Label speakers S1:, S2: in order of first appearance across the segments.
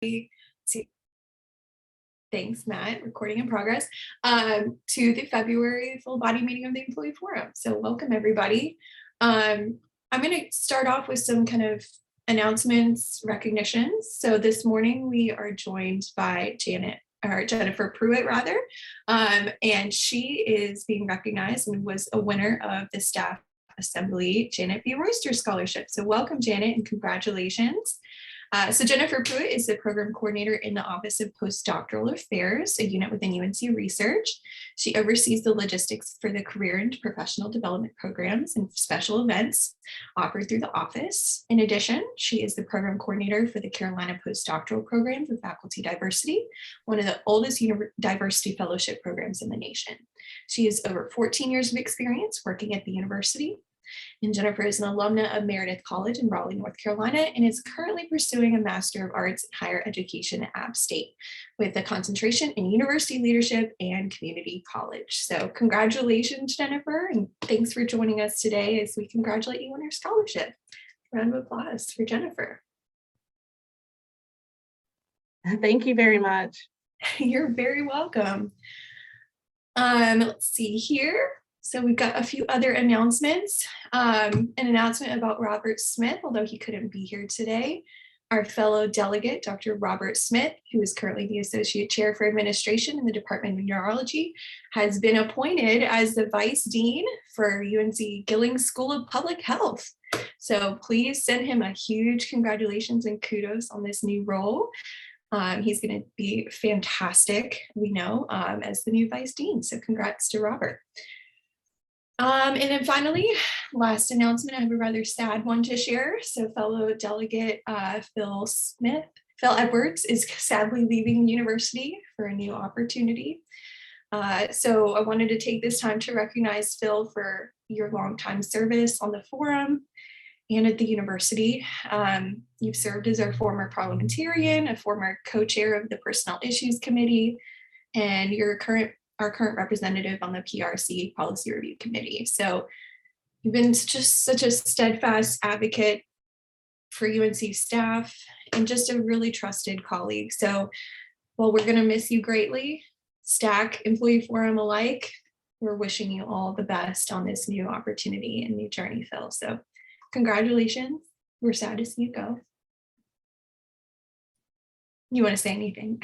S1: to Thanks, Matt. Recording in progress. To the February full body meeting of the Employee Forum. So welcome everybody. I'm going to start off with some kind of announcements, recognitions. So this morning we are joined by Jennifer Pruitt rather, and she is being recognized and was a winner of the Staff Assembly Janet B. Royster Scholarship. So welcome, Janet, and congratulations. So Jennifer Pruitt is the program coordinator in the Office of Postdoctoral Affairs, a unit within UNC Research. She oversees the logistics for the career and professional development programs and special events offered through the office. In addition, she is the program coordinator for the Carolina Postdoctoral Program for Faculty Diversity, one of the oldest diversity fellowship programs in the nation. She has over 14 years of experience working at the university. And Jennifer is an alumna of Meredith College in Raleigh, North Carolina, and is currently pursuing a Master of Arts in Higher Education at App State with a concentration in university leadership and community college. So congratulations, Jennifer, and thanks for joining us today as we congratulate you on your scholarship. Round of applause for Jennifer.
S2: Thank you very much.
S1: You're very welcome. Let's see here. So we've got a few other announcements. An announcement about Robert Smith, although he couldn't be here today. Our fellow delegate, Dr. Robert Smith, who is currently the Associate Chair for Administration in the Department of Neurology, has been appointed as the Vice Dean for UNC Gillings School of Public Health. So please send him a huge congratulations and kudos on this new role. He's going to be fantastic, we know, as the new Vice Dean. So congrats to Robert. And then finally, last announcement, I have a rather sad one to share. So fellow delegate Phil Edwards is sadly leaving the university for a new opportunity. So I wanted to take this time to recognize Phil for your longtime service on the forum and at the university. You've served as our former parliamentarian, a former co-chair of the Personnel Issues Committee, and you're our current representative on the PRC Policy Review Committee. So you've been just such a steadfast advocate for UNC staff and just a really trusted colleague. So while we're gonna miss you greatly, STAC, Employee Forum alike, we're wishing you all the best on this new opportunity and new journey, Phil. So congratulations. We're sad to see you go. You wanna say anything?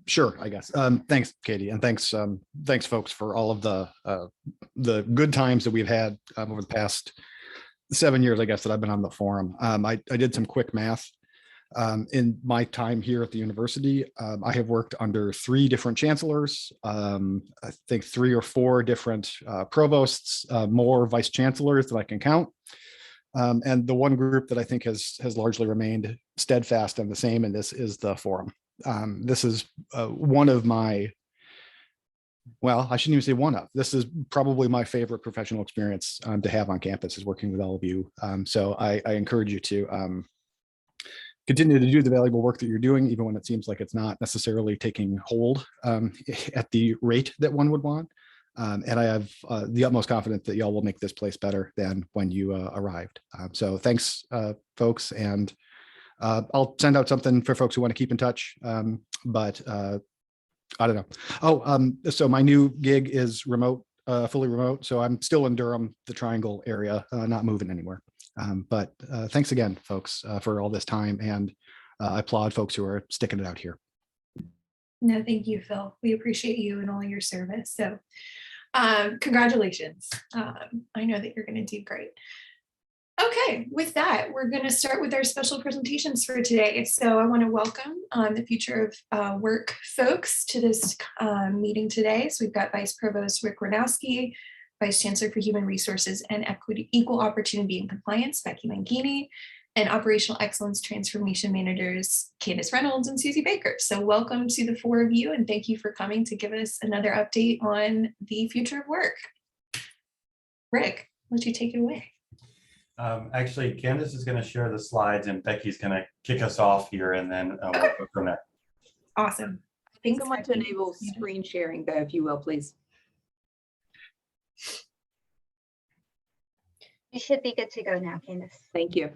S3: Sure, I guess. Thanks, Katie, and thanks folks for all of the good times that we've had over the past 7 years, I guess, that I've been on the forum. I did some quick math. In my time here at the university, I have worked under 3 different chancellors, I think 3 or 4 different provosts, more vice chancellors that I can count. And the one group that I think has largely remained steadfast and the same in this is the forum. This is one of my, well, I shouldn't even say one of, this is probably my favorite professional experience to have on campus, is working with all of you. So I encourage you to continue to do the valuable work that you're doing, even when it seems like it's not necessarily taking hold at the rate that one would want. And I have the utmost confidence that y'all will make this place better than when you arrived. So thanks, folks. And I'll send out something for folks who want to keep in touch, but I don't know. Oh, so my new gig is remote, fully remote. So I'm still in Durham, the Triangle area, not moving anywhere. But thanks again, folks, for all this time. And I applaud folks who are sticking it out here.
S1: No, thank you, Phil. We appreciate you and all your service. So congratulations. I know that you're going to do great. Okay, with that, we're going to start with our special presentations for today. So I want to welcome the Future of Work folks to this meeting today. So we've got Vice Provost Rick Ranowski, Vice Chancellor for Human Resources and Equity, Equal Opportunity and Compliance, Becky Mangini, and Operational Excellence Transformation Managers, Candace Reynolds and Susie Baker. So welcome to the 4 of you, and thank you for coming to give us another update on the future of work. Rick, why don't you take it away?
S4: Actually, Candace is going to share the slides and Becky's going to kick us off here, and then we'll go from there.
S1: Awesome.
S5: Thanks. Someone to enable screen sharing, though, if you will, please.
S6: You should be good to go now, Candace.
S5: Thank you.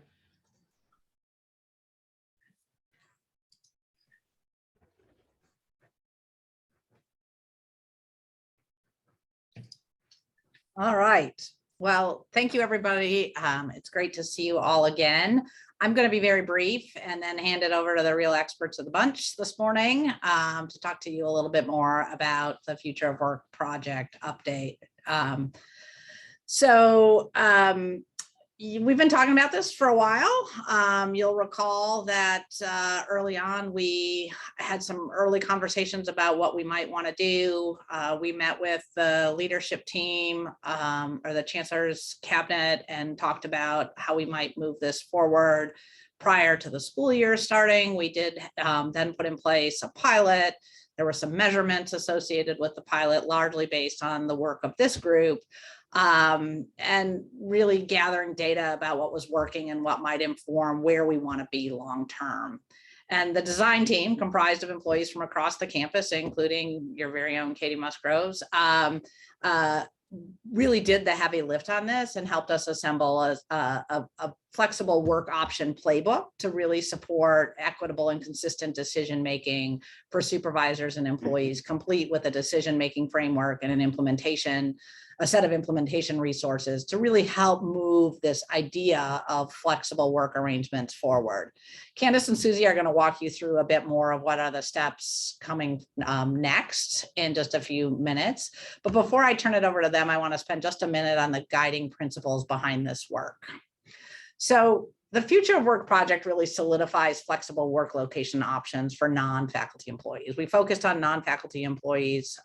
S6: All right. Well, thank you, everybody. It's great to see you all again. I'm going to be very brief and then hand it over to the real experts of the bunch this morning to talk to you a little bit more about the Future of Work project update. We've been talking about this for a while. You'll recall that early on, we had some early conversations about what we might want to do. We met with the leadership team or the chancellor's cabinet and talked about how we might move this forward prior to the school year starting. We did then put in place a pilot. There were some measurements associated with the pilot, largely based on the work of this group. And really gathering data about what was working and what might inform where we want to be long term. And the design team, comprised of employees from across the campus, including your very own Katie Musgroves, really did the heavy lift on this and helped us assemble a flexible work option playbook to really support equitable and consistent decision making for supervisors and employees, complete with a decision making framework and a set of implementation resources to really help move this idea of flexible work arrangements forward. Candace and Susie are going to walk you through a bit more of what are the steps coming next in just a few minutes. But before I turn it over to them, I want to spend just a minute on the guiding principles behind this work. So the Future of Work project really solidifies flexible work location options for non-faculty employees. We focused on non-faculty employees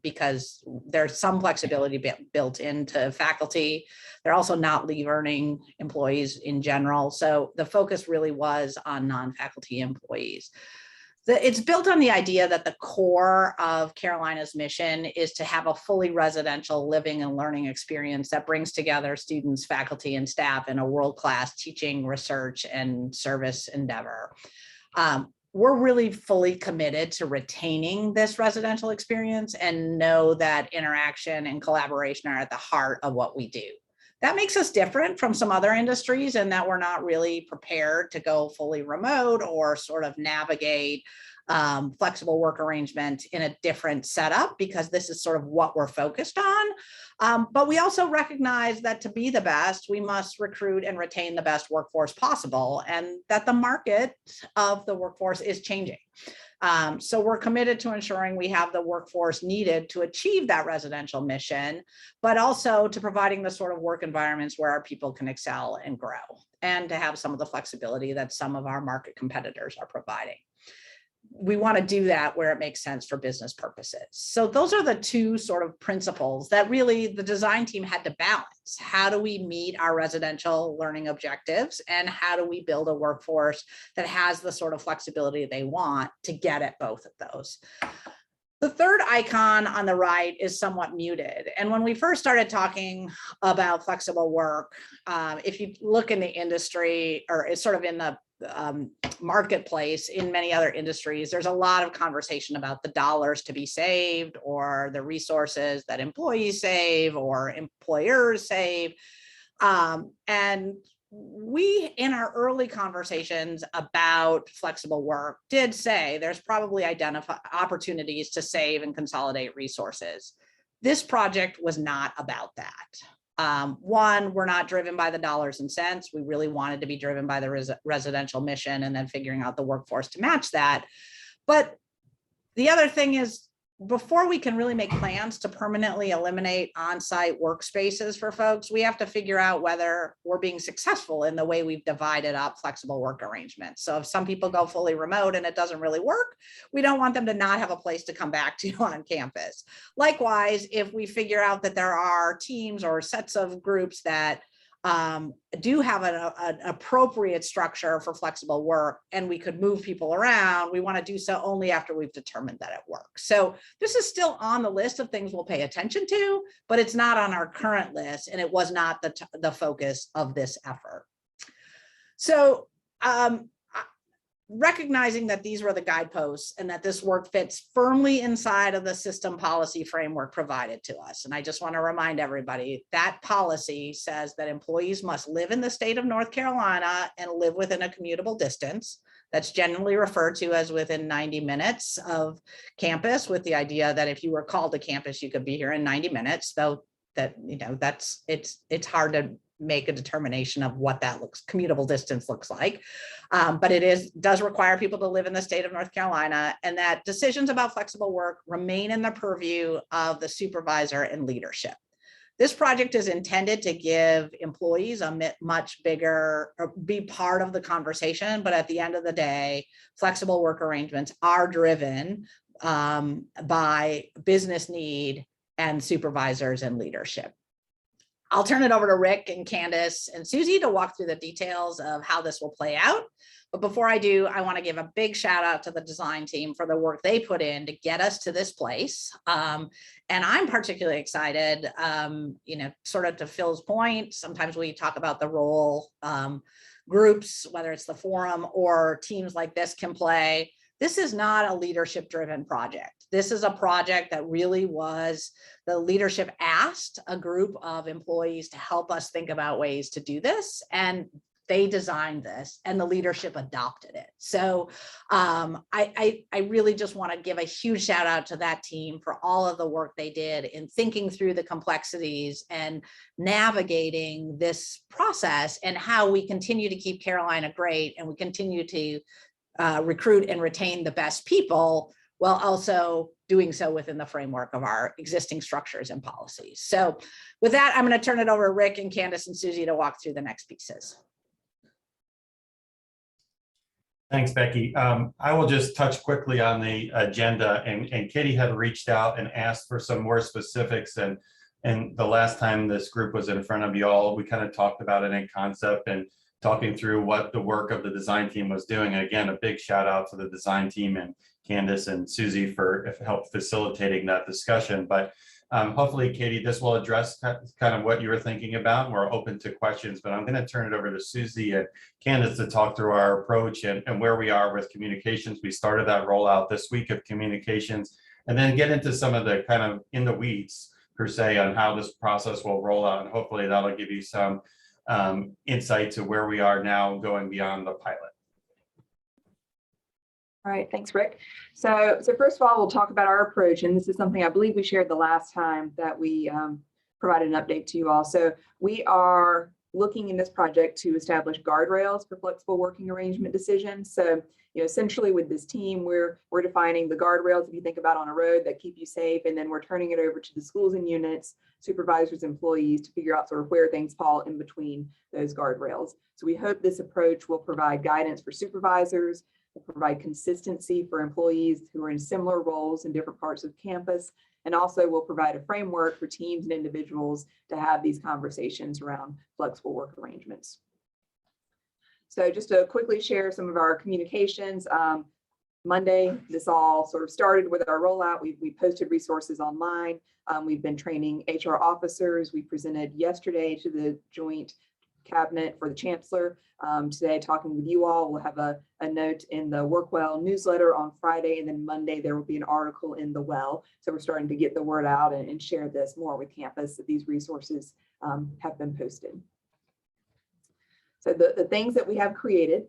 S6: because there's some flexibility built into faculty. They're also not leave earning employees in general. So the focus really was on non-faculty employees. It's built on the idea that the core of Carolina's mission is to have a fully residential living and learning experience that brings together students, faculty, and staff in a world-class teaching, research, and service endeavor. We're really fully committed to retaining this residential experience and know that interaction and collaboration are at the heart of what we do. That makes us different from some other industries in that we're not really prepared to go fully remote or sort of navigate flexible work arrangement in a different setup, because this is sort of what we're focused on. But we also recognize that to be the best, we must recruit and retain the best workforce possible, and that the market of the workforce is changing. So we're committed to ensuring we have the workforce needed to achieve that residential mission, but also to providing the sort of work environments where our people can excel and grow, and to have some of the flexibility that some of our market competitors are providing. We want to do that where it makes sense for business purposes. So those are the two sort of principles that really the design team had to balance. How do we meet our residential learning objectives, and how do we build a workforce that has the sort of flexibility they want to get at both of those? The third icon on the right is somewhat muted. And when we first started talking about flexible work, if you look in the industry, or it's sort of in the marketplace in many other industries, there's a lot of conversation about the dollars to be saved, or the resources that employees save or employers save. And we, in our early conversations about flexible work, did say there's probably opportunities to save and consolidate resources. This project was not about that. One, we're not driven by the dollars and cents. We really wanted to be driven by the residential mission and then figuring out the workforce to match that. But the other thing is, before we can really make plans to permanently eliminate on-site workspaces for folks, we have to figure out whether we're being successful in the way we've divided up flexible work arrangements. So if some people go fully remote and it doesn't really work, we don't want them to not have a place to come back to on campus. Likewise, if we figure out that there are teams or sets of groups that do have an appropriate structure for flexible work and we could move people around, we want to do so only after we've determined that it works. So this is still on the list of things we'll pay attention to, but it's not on our current list, and it was not the focus of this effort. So recognizing that these were the guideposts and that this work fits firmly inside of the system policy framework provided to us. And I just want to remind everybody that policy says that employees must live in the state of North Carolina and live within a commutable distance. That's generally referred to as within 90 minutes of campus, with the idea that if you were called to campus, you could be here in 90 minutes, though that, it's hard to make a determination of what that commutable distance looks like. But does require people to live in the state of North Carolina, and that decisions about flexible work remain in the purview of the supervisor and leadership. This project is intended to give employees a much bigger, or be part of the conversation, but at the end of the day, flexible work arrangements are driven by business need and supervisors and leadership. I'll turn it over to Rick and Candace and Susie to walk through the details of how this will play out. But before I do, I want to give a big shout out to the design team for the work they put in to get us to this place. And I'm particularly excited, sort of to Phil's point, sometimes we talk about the role groups, whether it's the forum or teams like this can play. This is not a leadership driven project. This is a project that really was the leadership asked a group of employees to help us think about ways to do this. And they designed this and the leadership adopted it. So I really just want to give a huge shout out to that team for all of the work they did in thinking through the complexities and navigating this process and how we continue to keep Carolina great and we continue to recruit and retain the best people while also doing so within the framework of our existing structures and policies. So with that, I'm going to turn it over to Rick and Candace and Susie to walk through the next pieces.
S4: Thanks, Becky. I will just touch quickly on the agenda, and Katie had reached out and asked for some more specifics. And the last time this group was in front of you all, we kind of talked about it in concept and talking through what the work of the design team was doing. And again, a big shout out to the design team and Candace and Susie for help facilitating that discussion. But hopefully, Katie, this will address kind of what you were thinking about. And we're open to questions, but I'm going to turn it over to Susie and Candace to talk through our approach and where we are with communications. We started that rollout this week of communications, and then get into some of the kind of in the weeds per se on how this process will roll out. And hopefully that'll give you some insight to where we are now going beyond the pilot.
S5: All right, thanks, Rick. So first of all, we'll talk about our approach, and this is something I believe we shared the last time that we provided an update to you all. So we are looking in this project to establish guardrails for flexible working arrangement decisions. So, essentially with this team, we're defining the guardrails, if you think about on a road, that keep you safe, and then we're turning it over to the schools and units, supervisors, employees to figure out sort of where things fall in between those guardrails. So we hope this approach will provide guidance for supervisors, will provide consistency for employees who are in similar roles in different parts of campus, and also will provide a framework for teams and individuals to have these conversations around flexible work arrangements. So just to quickly share some of our communications, Monday, this all sort of started with our rollout. We posted resources online. We've been training HR officers. We presented yesterday to the joint cabinet for the chancellor. Today, talking with you all, we'll have a note in the Workwell newsletter on Friday, and then Monday there will be an article in the Well. So we're starting to get the word out and share this more with campus, that these resources have been posted. So the things that we have created,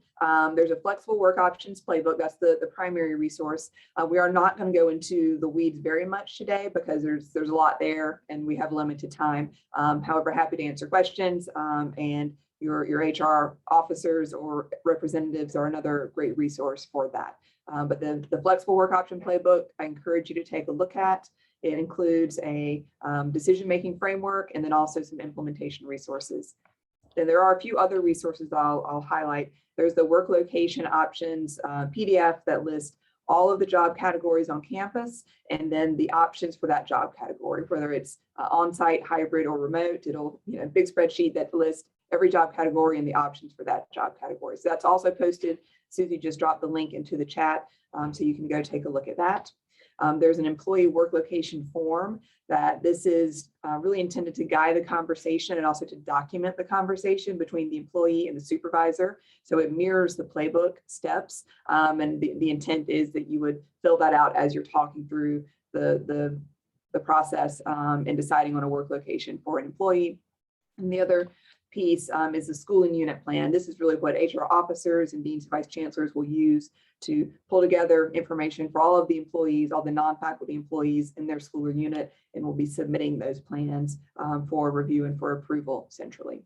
S5: there's a flexible work options playbook. That's the primary resource. We are not going to go into the weeds very much today because there's a lot there and we have limited time. However, happy to answer questions, and your HR officers or representatives are another great resource for that. But the flexible work option playbook, I encourage you to take a look at. It includes a decision-making framework and then also some implementation resources. And there are a few other resources I'll highlight. There's the work location options PDF that lists all of the job categories on campus, and then the options for that job category, whether it's on-site, hybrid, or remote. It'll, big spreadsheet that lists every job category and the options for that job category. So that's also posted. Susie just dropped the link into the chat, so you can go take a look at that. There's an employee work location form that this is really intended to guide the conversation and also to document the conversation between the employee and the supervisor. So it mirrors the playbook steps, and the intent is that you would fill that out as you're talking through the process and deciding on a work location for an employee. And the other piece is the school and unit plan. This is really what HR officers and deans and vice chancellors will use to pull together information for all of the employees, all the non-faculty employees in their school or unit, and will be submitting those plans for review and for approval centrally.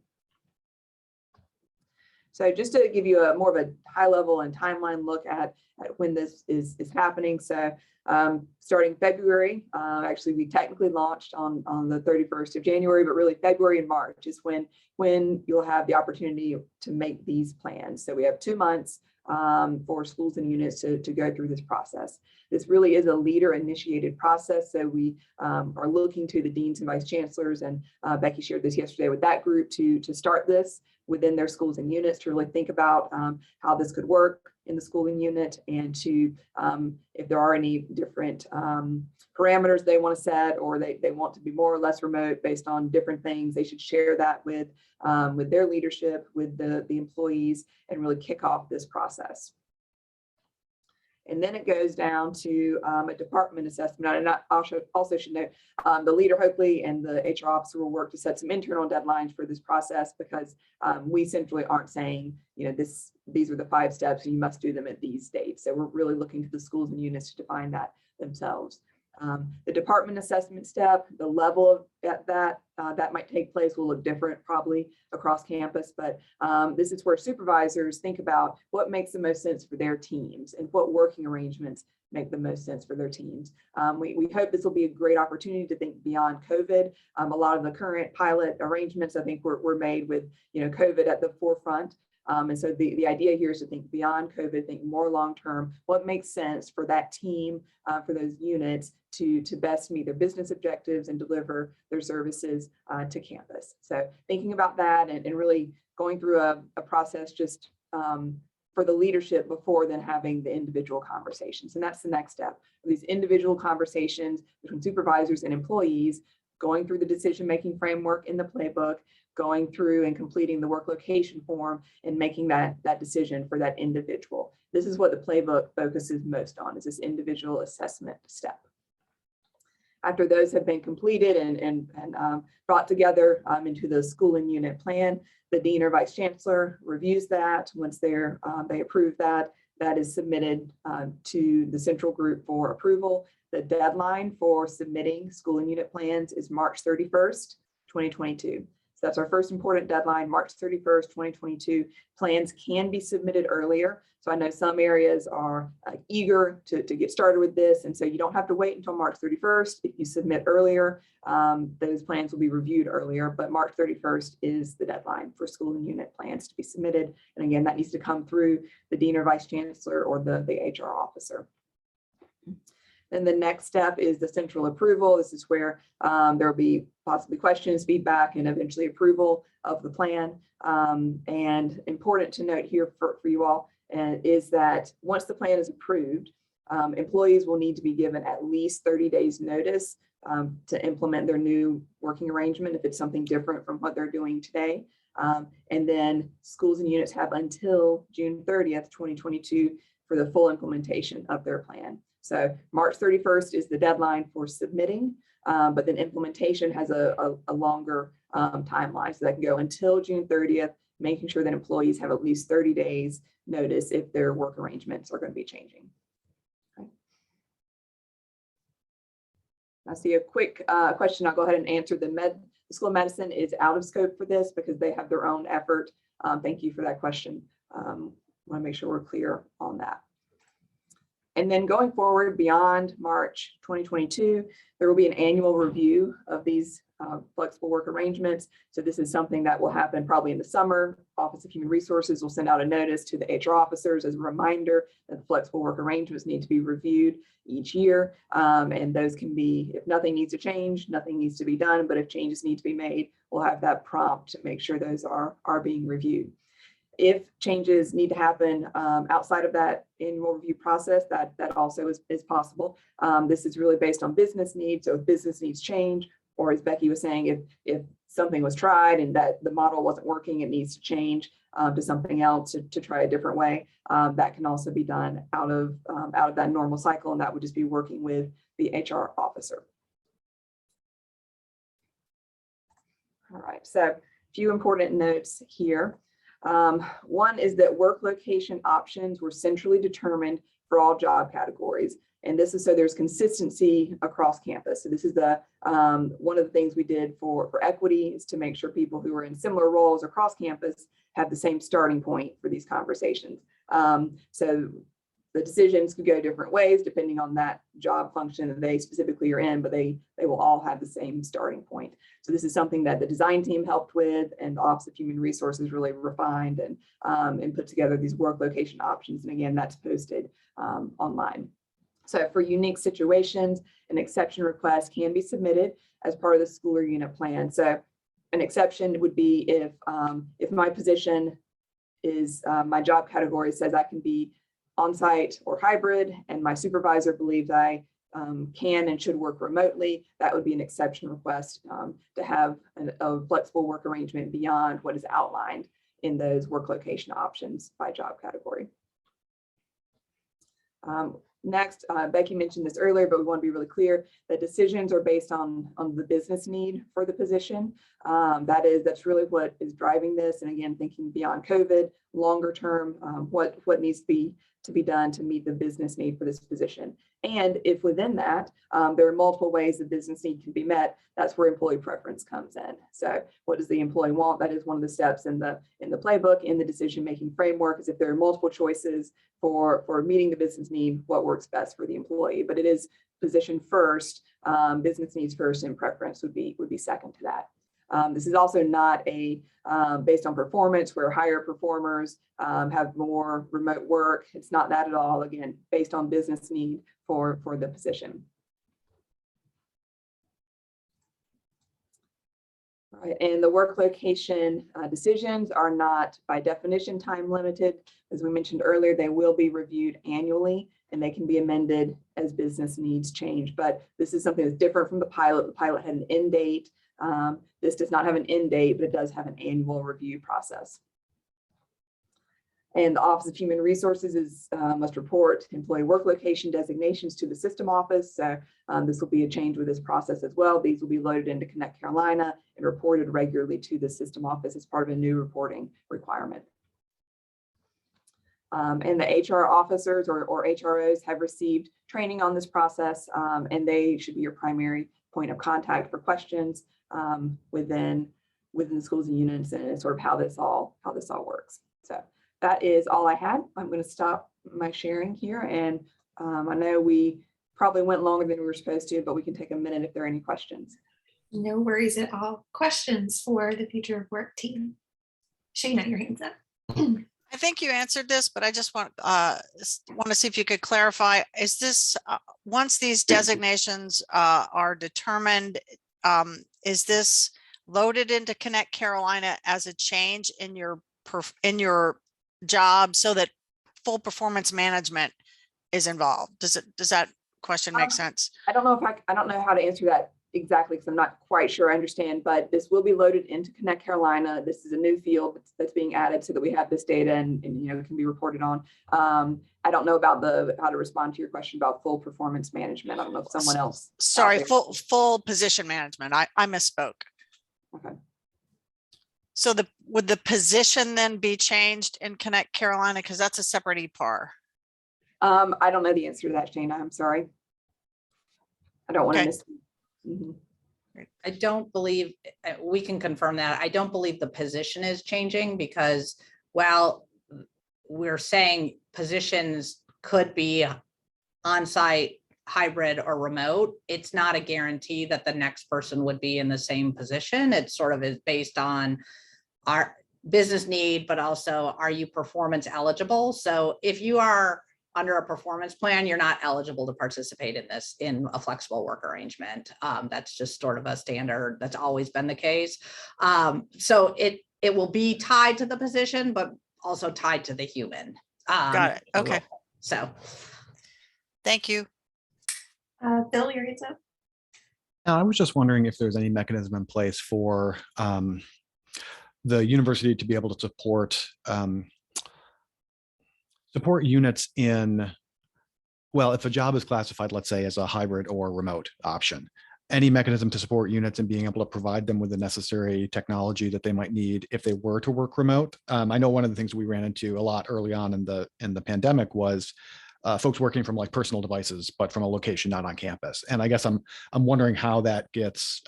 S5: So just to give you a more of a high level and timeline look at when this is happening. So starting February, actually we technically launched on the 31st of January, but really February and March is when you'll have the opportunity to make these plans. So we have 2 months for schools and units to go through this process. This really is a leader initiated process. So we are looking to the deans and vice chancellors, and Becky shared this yesterday with that group to start this within their schools and units to really think about how this could work in the school and unit, and to if there are any different parameters they want to set, or they want to be more or less remote based on different things, they should share that with their leadership, with the employees, and really kick off this process. And then it goes down to a department assessment. And I also should note, the leader hopefully and the HR officer will work to set some internal deadlines for this process, because we centrally aren't saying, you know, these are the 5 steps and you must do them at these dates. So we're really looking to the schools and units to define that themselves. The department assessment step, the level of that might take place will look different probably across campus, but this is where supervisors think about what makes the most sense for their teams and what working arrangements make the most sense for their teams. We hope this will be a great opportunity to think beyond COVID. A lot of the current pilot arrangements, I think, were made with, you know, COVID at the forefront. And so the idea here is to think beyond COVID, think more long-term, what makes sense for that team, for those units to best meet their business objectives and deliver their services to campus. So thinking about that and really going through a process just for the leadership before then having the individual conversations. And that's the next step. These individual conversations between supervisors and employees, going through the decision-making framework in the playbook, going through and completing the work location form, and making that decision for that individual. This is what the playbook focuses most on, is this individual assessment step. After those have been completed and brought together into the school and unit plan, the dean or vice chancellor reviews that. Once they approve that, that is submitted to the central group for approval. The deadline for submitting school and unit plans is March 31st, 2022. So that's our first important deadline, March 31st, 2022. Plans can be submitted earlier. So I know some areas are eager to get started with this. And so you don't have to wait until March 31st. If you submit earlier, those plans will be reviewed earlier, but March 31st is the deadline for school and unit plans to be submitted. And again, that needs to come through the dean or vice chancellor or the HR officer. And the next step is the central approval. This is where there will be possibly questions, feedback, and eventually approval of the plan. And important to note here for you all is that once the plan is approved, employees will need to be given at least 30 days notice to implement their new working arrangement if it's something different from what they're doing today. And then schools and units have until June 30th, 2022 for the full implementation of their plan. So March 31st is the deadline for submitting, but then implementation has a longer timeline. So that can go until June 30th, making sure that employees have at least 30 days notice if their work arrangements are going to be changing. Okay. I see a quick question. I'll go ahead and answer. The School of Medicine is out of scope for this because they have their own effort. Thank you for that question. I want to make sure we're clear on that. And then going forward beyond March 2022, there will be an annual review of these flexible work arrangements. So this is something that will happen probably in the summer. Office of Human Resources will send out a notice to the HR officers as a reminder that the flexible work arrangements need to be reviewed each year. And those can be, if nothing needs to change, nothing needs to be done, but if changes need to be made, we'll have that prompt to make sure those are being reviewed. If changes need to happen outside of that annual review process, that also is possible. This is really based on business needs. So if business needs change, or as Becky was saying, if something was tried and that the model wasn't working, it needs to change to something else to try a different way. That can also be done out of that normal cycle, and that would just be working with the HR officer. All right, so few important notes here. One is that work location options were centrally determined for all job categories. And this is so there's consistency across campus. So this is the one of the things we did for equity, is to make sure people who are in similar roles across campus have the same starting point for these conversations. So the decisions could go different ways depending on that job function that they specifically are in, but they will all have the same starting point. So this is something that the design team helped with, and the Office of Human Resources really refined and put together these work location options. And again, that's posted online. So for unique situations, an exception request can be submitted as part of the school or unit plan. So an exception would be if my position is my job category says I can be on-site or hybrid, and my supervisor believes I can and should work remotely, that would be an exception request to have a flexible work arrangement beyond what is outlined in those work location options by job category. Next, Becky mentioned this earlier, but we want to be really clear that decisions are based on the business need for the position. That's really what is driving this. And again, thinking beyond COVID, longer term, what needs to be done to meet the business need for this position. And if within that, there are multiple ways the business need can be met, that's where employee preference comes in. So what does the employee want? That is one of the steps in the playbook, in the decision-making framework, is if there are multiple choices for meeting the business need, what works best for the employee. But it is position first, business needs first, and preference would be second to that. This is also not a based on performance, where higher performers have more remote work. It's not that at all. Again, based on business need for the position. All right, and the work location decisions are not by definition time limited. As we mentioned earlier, they will be reviewed annually, and they can be amended as business needs change. But this is something that's different from the pilot. The pilot had an end date. This does not have an end date, but it does have an annual review process. And the Office of Human Resources must report employee work location designations to the system office. So this will be a change with this process as well. These will be loaded into Connect Carolina and reported regularly to the system office as part of a new reporting requirement. And the HR officers or HROs have received training on this process, and they should be your primary point of contact for questions within the schools and units, and sort of how this all works. So that is all I had. I'm going to stop my sharing here, and I know we probably went longer than we were supposed to, but we can take a minute if there are any questions.
S1: No worries at all. Questions for the Future of Work team? Shayna, your hands up.
S7: I think you answered this, but I just want to see if you could clarify. Is this once these designations are determined, is this loaded into Connect Carolina as a change in your job so that full performance management is involved? Does that question make sense?
S5: I don't know how to answer that exactly, because I'm not quite sure I understand, but this will be loaded into Connect Carolina. This is a new field that's being added so that we have this data and can be reported on. I don't know about how to respond to your question about full performance management. I don't know if someone else.
S7: Sorry, full position management. I misspoke.
S5: Okay.
S7: So would the position then be changed in Connect Carolina, because that's a separate EPAR?
S5: I don't know the answer to that, Shana. I'm sorry. I don't want to miss.
S6: I don't believe, we can confirm that. I don't believe the position is changing, because while we're saying positions could be on-site, hybrid, or remote, it's not a guarantee that the next person would be in the same position. It sort of is based on our business need, but also, are you performance eligible? So if you are under a performance plan, you're not eligible to participate in a flexible work arrangement. That's just sort of a standard. That's always been the case. So it will be tied to the position, but also tied to the human.
S7: Got it. Okay.
S6: So.
S7: Thank you.
S1: Bill, your hands up.
S3: I was just wondering if there's any mechanism in place for the university to be able to support units in, well, if a job is classified, let's say, as a hybrid or remote option, any mechanism to support units and being able to provide them with the necessary technology that they might need if they were to work remote. I know one of the things we ran into a lot early on in the pandemic was folks working from like personal devices, but from a location not on campus. And I guess I'm wondering how that gets,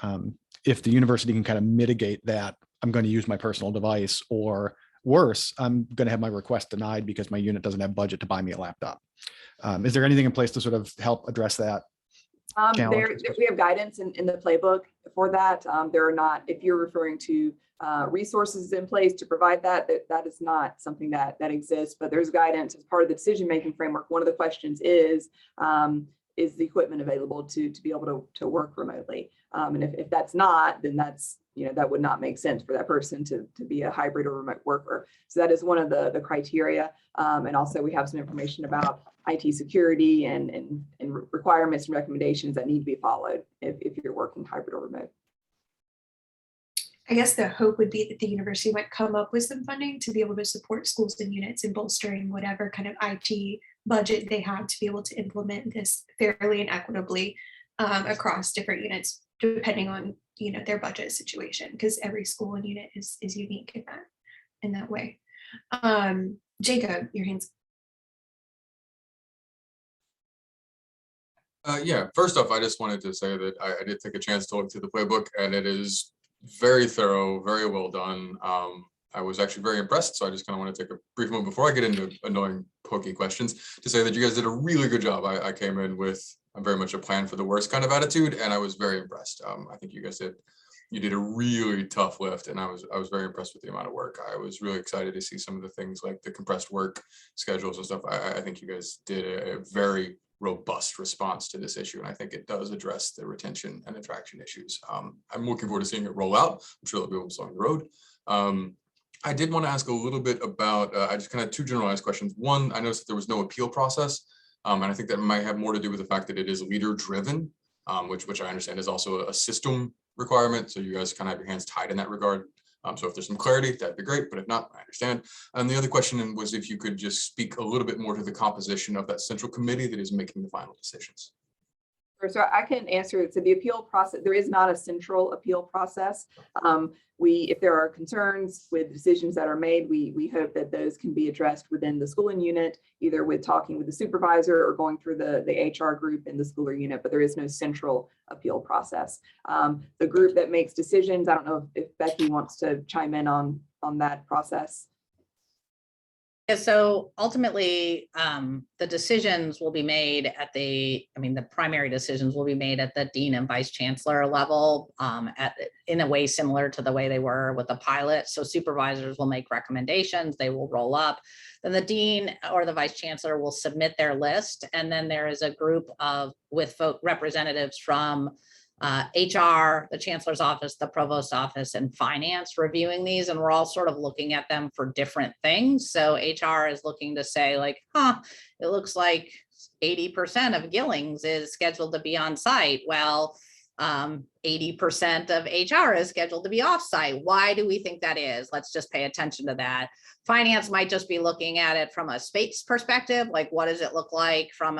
S3: if the university can kind of mitigate that. I'm going to use my personal device, or worse, I'm going to have my request denied because my unit doesn't have budget to buy me a laptop. Is there anything in place to sort of help address that?
S5: We have guidance in the playbook for that. There are not, if you're referring to resources in place to provide that is not something that exists, but there's guidance as part of the decision-making framework. One of the questions is the equipment available to be able to work remotely? And if that's not, then that's, that would not make sense for that person to be a hybrid or remote worker. So that is one of the criteria. And also we have some information about IT security and requirements and recommendations that need to be followed if you're working hybrid or remote.
S1: I guess the hope would be that the university might come up with some funding to be able to support schools and units in bolstering whatever kind of IT budget they have to be able to implement this fairly and equitably across different units, depending on their budget situation, because every school and unit is unique in that way. Jacob, your hands.
S8: Yeah, first off, I just wanted to say that I did take a chance to look through the playbook, and it is very thorough, very well done. I was actually very impressed, so I just kind of want to take a brief moment before I get into annoying, pokey questions to say that you guys did a really good job. I came in with very much a plan for the worst kind of attitude, and I was very impressed. I think you guys did a really tough lift, and I was very impressed with the amount of work. I was really excited to see some of the things like the compressed work schedules and stuff. I think you guys did a very robust response to this issue, and I think it does address the retention and attraction issues. I'm looking forward to seeing it roll out. I'm sure there'll be ones along the road. I did want to ask a little bit about, I just kind of two generalized questions. One, I noticed that there was no appeal process, and I think that might have more to do with the fact that it is leader driven, which I understand is also a system requirement. So you guys kind of have your hands tied in that regard. So if there's some clarity, that'd be great, but if not, I understand. And the other question was if you could just speak a little bit more to the composition of that central committee that is making the final decisions.
S5: So I can answer it. So the appeal process, there is not a central appeal process. If there are concerns with decisions that are made, we hope that those can be addressed within the schooling unit, either with talking with the supervisor or going through the HR group in the schooler unit, but there is no central appeal process. The group that makes decisions, I don't know if Becky wants to chime in on that process.
S6: Yeah, so ultimately, the decisions will be made at the primary decisions will be made at the dean and vice chancellor level, in a way similar to the way they were with the pilot. So supervisors will make recommendations, they will roll up. Then the dean or the vice chancellor will submit their list. And then there is a group with representatives from HR, the chancellor's office, the provost's office, and finance reviewing these, and we're all sort of looking at them for different things. So HR is looking to say like, it looks like 80% of Gillings is scheduled to be on site. Well, 80% of HR is scheduled to be off-site. Why do we think that is? Let's just pay attention to that. Finance might just be looking at it from a space perspective, like what does it look like from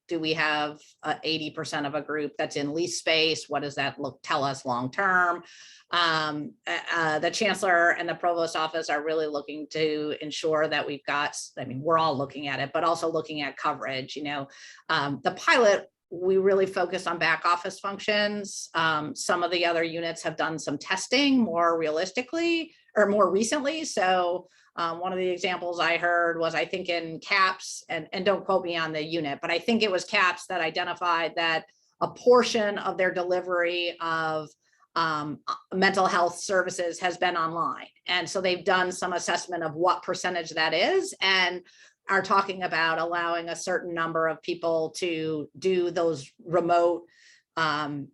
S6: do we have 80% of a group that's in lease space? What does that tell us long-term? The chancellor and the provost office are really looking to ensure that we've got, we're all looking at it, but also looking at coverage. The pilot, we really focus on back office functions. Some of the other units have done some testing more realistically or more recently. So one of the examples I heard was, I think in CAPS, and don't quote me on the unit, but I think it was CAPS that identified that a portion of their delivery of mental health services has been online. And so they've done some assessment of what percentage that is, and are talking about allowing a certain number of people to do those remote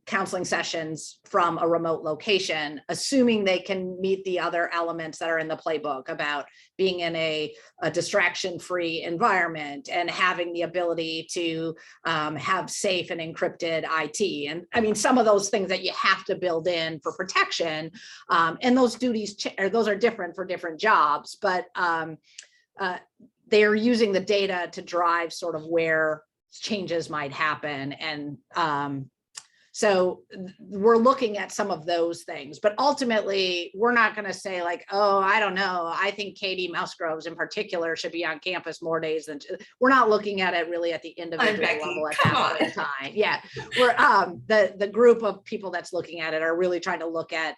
S6: counseling sessions from a remote location, assuming they can meet the other elements that are in the playbook about being in a distraction-free environment and having the ability to have safe and encrypted IT. And some of those things that you have to build in for protection, and those duties, those are different for different jobs, but they are using the data to drive sort of where changes might happen. And So we're looking at some of those things, but ultimately we're not going to say like, oh, I don't know, I think Katie Musgroves in particular should be on campus more days than we're not looking at it really at the individual level at that point in time. Yeah, we're the group of people that's looking at it are really trying to look at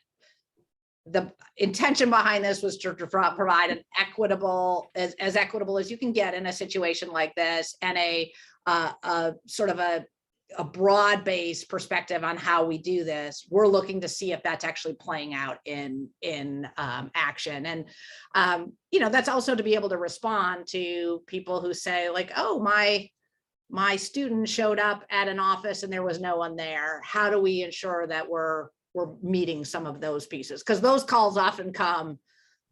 S6: the intention behind this was to provide an equitable, as equitable as you can get in a situation like this, and a sort of a broad-based perspective on how we do this. We're looking to see if that's actually playing out in action. And, that's also to be able to respond to people who say like, oh, my student showed up at an office and there was no one there. How do we ensure that we're meeting some of those pieces? Because those calls often come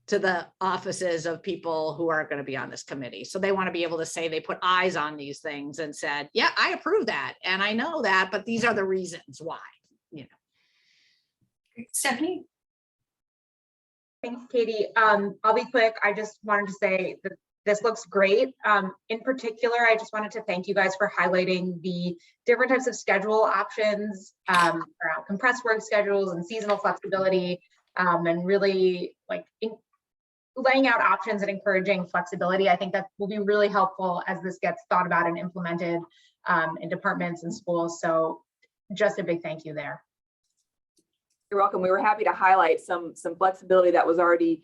S6: to the offices of people who aren't going to be on this committee. So they want to be able to say they put eyes on these things and said, yeah, I approve that. And I know that, but these are the reasons why,
S1: Stephanie?
S9: Thanks, Katie. I'll be quick. I just wanted to say that this looks great. In particular, I just wanted to thank you guys for highlighting the different types of schedule options around compressed work schedules and seasonal flexibility, and really like laying out options and encouraging flexibility. I think that will be really helpful as this gets thought about and implemented in departments and schools. So just a big thank you there.
S5: You're welcome. We were happy to highlight some flexibility that was already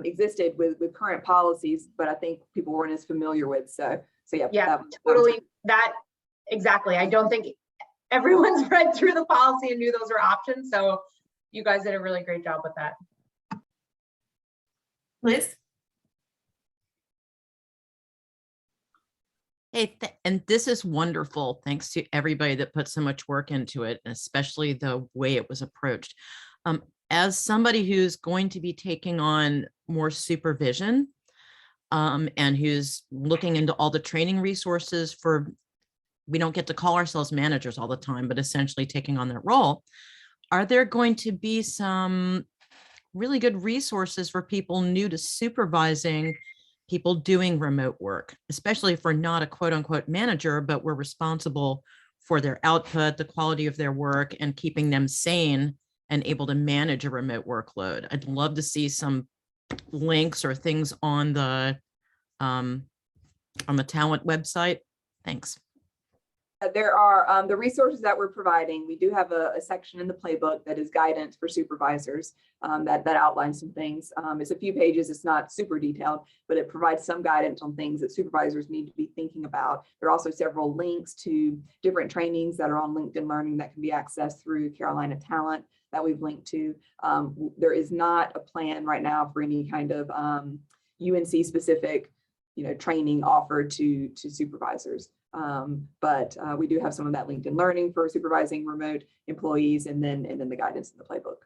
S5: existed with current policies, but I think people weren't as familiar with. So yeah,
S9: totally. That exactly. I don't think everyone's read through the policy and knew those were options. So you guys did a really great job with that.
S1: Liz?
S10: Hey, and this is wonderful. Thanks to everybody that put so much work into it, and especially the way it was approached. As somebody who's going to be taking on more supervision and who's looking into all the training resources for, we don't get to call ourselves managers all the time, but essentially taking on that role, are there going to be some really good resources for people new to supervising people doing remote work, especially if we're not a quote unquote manager, but we're responsible for their output, the quality of their work, and keeping them sane and able to manage a remote workload? I'd love to see some links or things on the talent website. Thanks.
S5: There are the resources that we're providing. We do have a section in the playbook that is guidance for supervisors that outlines some things. It's a few pages. It's not super detailed, but it provides some guidance on things that supervisors need to be thinking about. There are also several links to different trainings that are on LinkedIn Learning that can be accessed through Carolina Talent that we've linked to. There is not a plan right now for any kind of UNC specific training offered to supervisors. But we do have some of that LinkedIn Learning for supervising remote employees, and then the guidance in the playbook.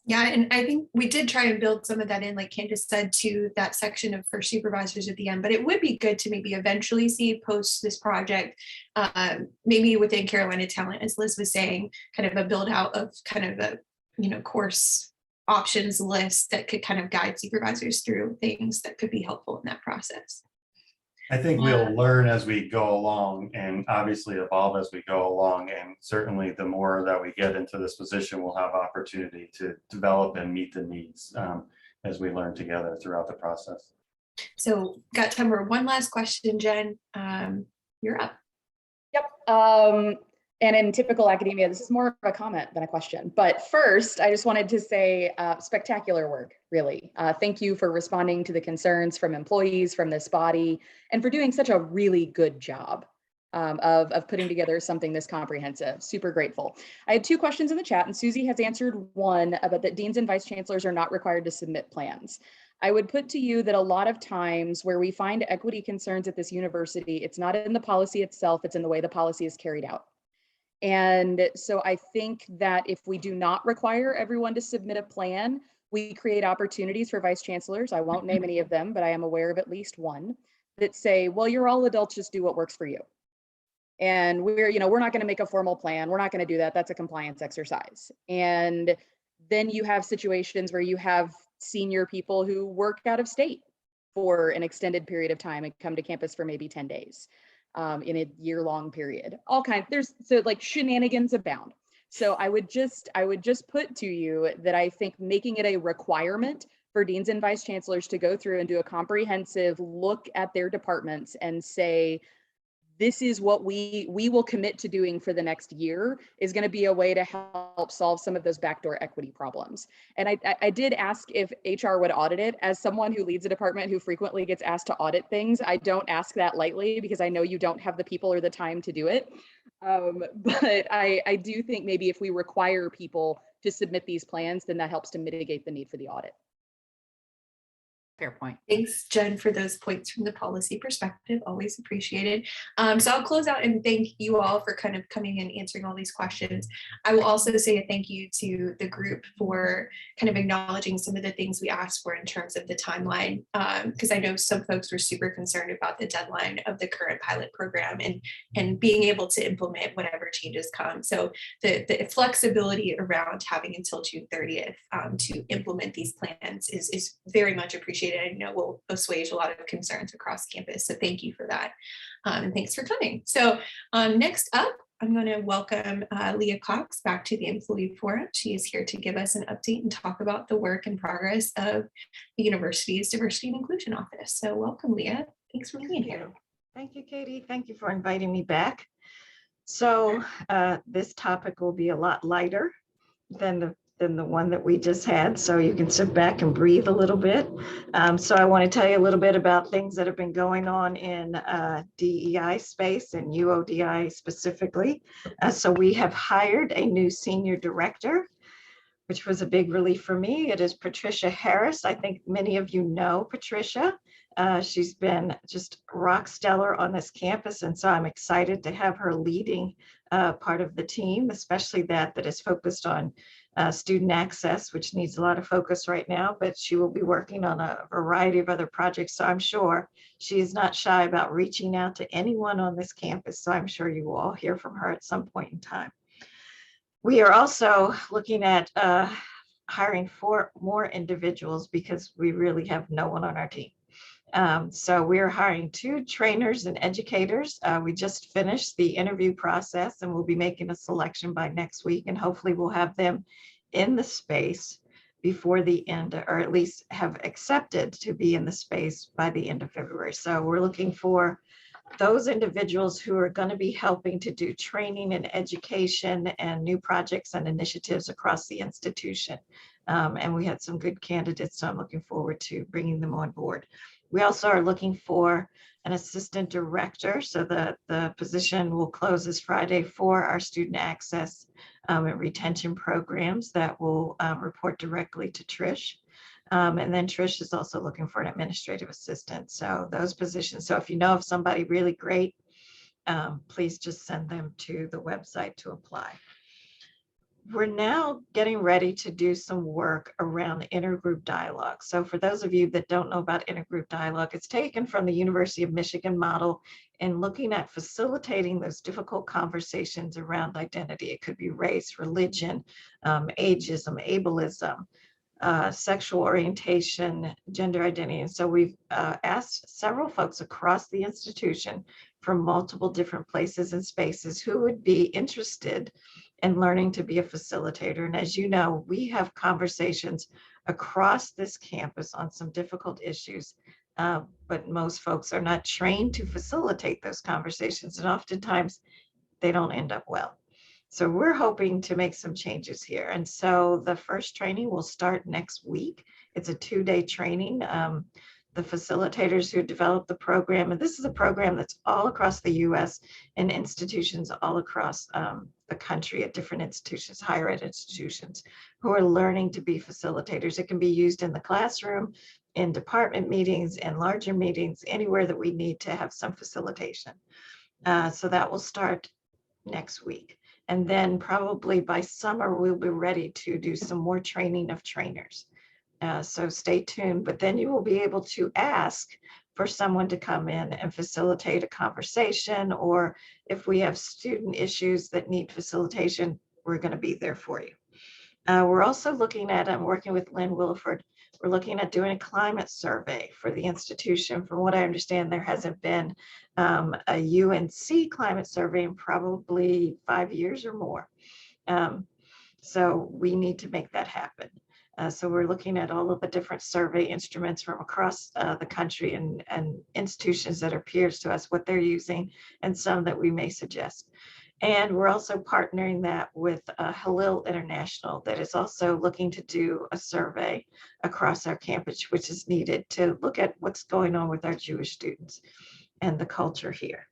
S1: Yeah, and I think we did try and build some of that in, like Candace said, to that section of for supervisors at the end. But it would be good to maybe eventually see post this project, maybe within Carolina Talent, as Liz was saying, kind of a build out of kind of a course options list that could kind of guide supervisors through things that could be helpful in that process.
S4: I think we'll learn as we go along and obviously evolve as we go along. And certainly the more that we get into this position, we'll have opportunity to develop and meet the needs as we learn together throughout the process.
S1: So got time for one last question, Jen. You're up.
S11: Yep. And in typical academia, this is more of a comment than a question. But first, I just wanted to say spectacular work, really. Thank you for responding to the concerns from employees, from this body, and for doing such a really good job of putting together something this comprehensive. Super grateful. I had two questions in the chat, and Susie has answered one about that deans and vice chancellors are not required to submit plans. I would put to you that a lot of times where we find equity concerns at this university, it's not in the policy itself, it's in the way the policy is carried out. And so I think that if we do not require everyone to submit a plan, we create opportunities for vice chancellors. I won't name any of them, but I am aware of at least one that say, well, you're all adults, just do what works for you. And we're not going to make a formal plan. We're not going to do that. That's a compliance exercise. And then you have situations where you have senior people who work out of state for an extended period of time and come to campus for maybe 10 days. In a year-long period, all kinds, so like shenanigans abound. So I would just put to you that I think making it a requirement for deans and vice chancellors to go through and do a comprehensive look at their departments and say, this is what we will commit to doing for the next year is going to be a way to help solve some of those backdoor equity problems. And I did ask if HR would audit it. As someone who leads a department who frequently gets asked to audit things, I don't ask that lightly because I know you don't have the people or the time to do it. But I do think maybe if we require people to submit these plans, then that helps to mitigate the need for the audit.
S6: Fair point.
S1: Thanks, Jen, for those points from the policy perspective. Always appreciated. So I'll close out and thank you all for kind of coming and answering all these questions. I will also say a thank you to the group for kind of acknowledging some of the things we asked for in terms of the timeline, because I know some folks were super concerned about the deadline of the current pilot program and being able to implement whatever changes come. So the flexibility around having until June 30th to implement these plans is very much appreciated. I know will assuage a lot of concerns across campus. So thank you for that. And thanks for coming. So next up, I'm going to welcome Leah Cox back to the Employee Forum. She is here to give us an update and talk about the work and progress of the university's Diversity and Inclusion Office. So welcome, Leah. Thanks for being here.
S12: Thank you, Katie. Thank you for inviting me back. So this topic will be a lot lighter than the one that we just had, so you can sit back and breathe a little bit. So I want to tell you a little bit about things that have been going on in DEI space and UODI specifically. So we have hired a new senior director, which was a big relief for me. It is Patricia Harris. I think many of you know Patricia. She's been just rock stellar on this campus, and so I'm excited to have her leading part of the team, especially that is focused on student access, which needs a lot of focus right now, but she will be working on a variety of other projects. So I'm sure she is not shy about reaching out to anyone on this campus. So I'm sure you will all hear from her at some point in time. We are also looking at hiring 4 more individuals because we really have no one on our team. So we're hiring 2 trainers and educators. We just finished the interview process and we'll be making a selection by next week, and hopefully we'll have them in the space before the end, or at least have accepted to be in the space by the end of February. So we're looking for those individuals who are going to be helping to do training and education and new projects and initiatives across the institution. And we had some good candidates, so I'm looking forward to bringing them on board. We also are looking for an assistant director. So the position will close this Friday for our student access and retention programs that will report directly to Trish. And then Trish is also looking for an administrative assistant. So those positions. So if you know of somebody really great, please just send them to the website to apply. We're now getting ready to do some work around intergroup dialogue. So for those of you that don't know about intergroup dialogue, it's taken from the University of Michigan model and looking at facilitating those difficult conversations around identity. It could be race, religion, ageism, ableism, sexual orientation, gender identity. And so we've asked several folks across the institution from multiple different places and spaces who would be interested in learning to be a facilitator. And as you know, we have conversations across this campus on some difficult issues, but most folks are not trained to facilitate those conversations, and oftentimes they don't end up well. So we're hoping to make some changes here. And so the first training will start next week. It's a 2-day training. The facilitators who developed the program, and this is a program that's all across the US and institutions all across the country at different institutions, higher ed institutions, who are learning to be facilitators. It can be used in the classroom, in department meetings, in larger meetings, anywhere that we need to have some facilitation. So that will start next week. And then probably by summer, we'll be ready to do some more training of trainers. So stay tuned, but then you will be able to ask for someone to come in and facilitate a conversation, or if we have student issues that need facilitation, we're going to be there for you. We're also looking at, I'm working with Lynn Williford, we're looking at doing a climate survey for the institution. From what I understand, there hasn't been a UNC climate survey in probably 5 years or more. So we need to make that happen. So we're looking at all of the different survey instruments from across the country and institutions that are peers to us, what they're using, and some that we may suggest. And we're also partnering that with Halil International that is also looking to do a survey across our campus, which is needed to look at what's going on with our Jewish students and the culture here.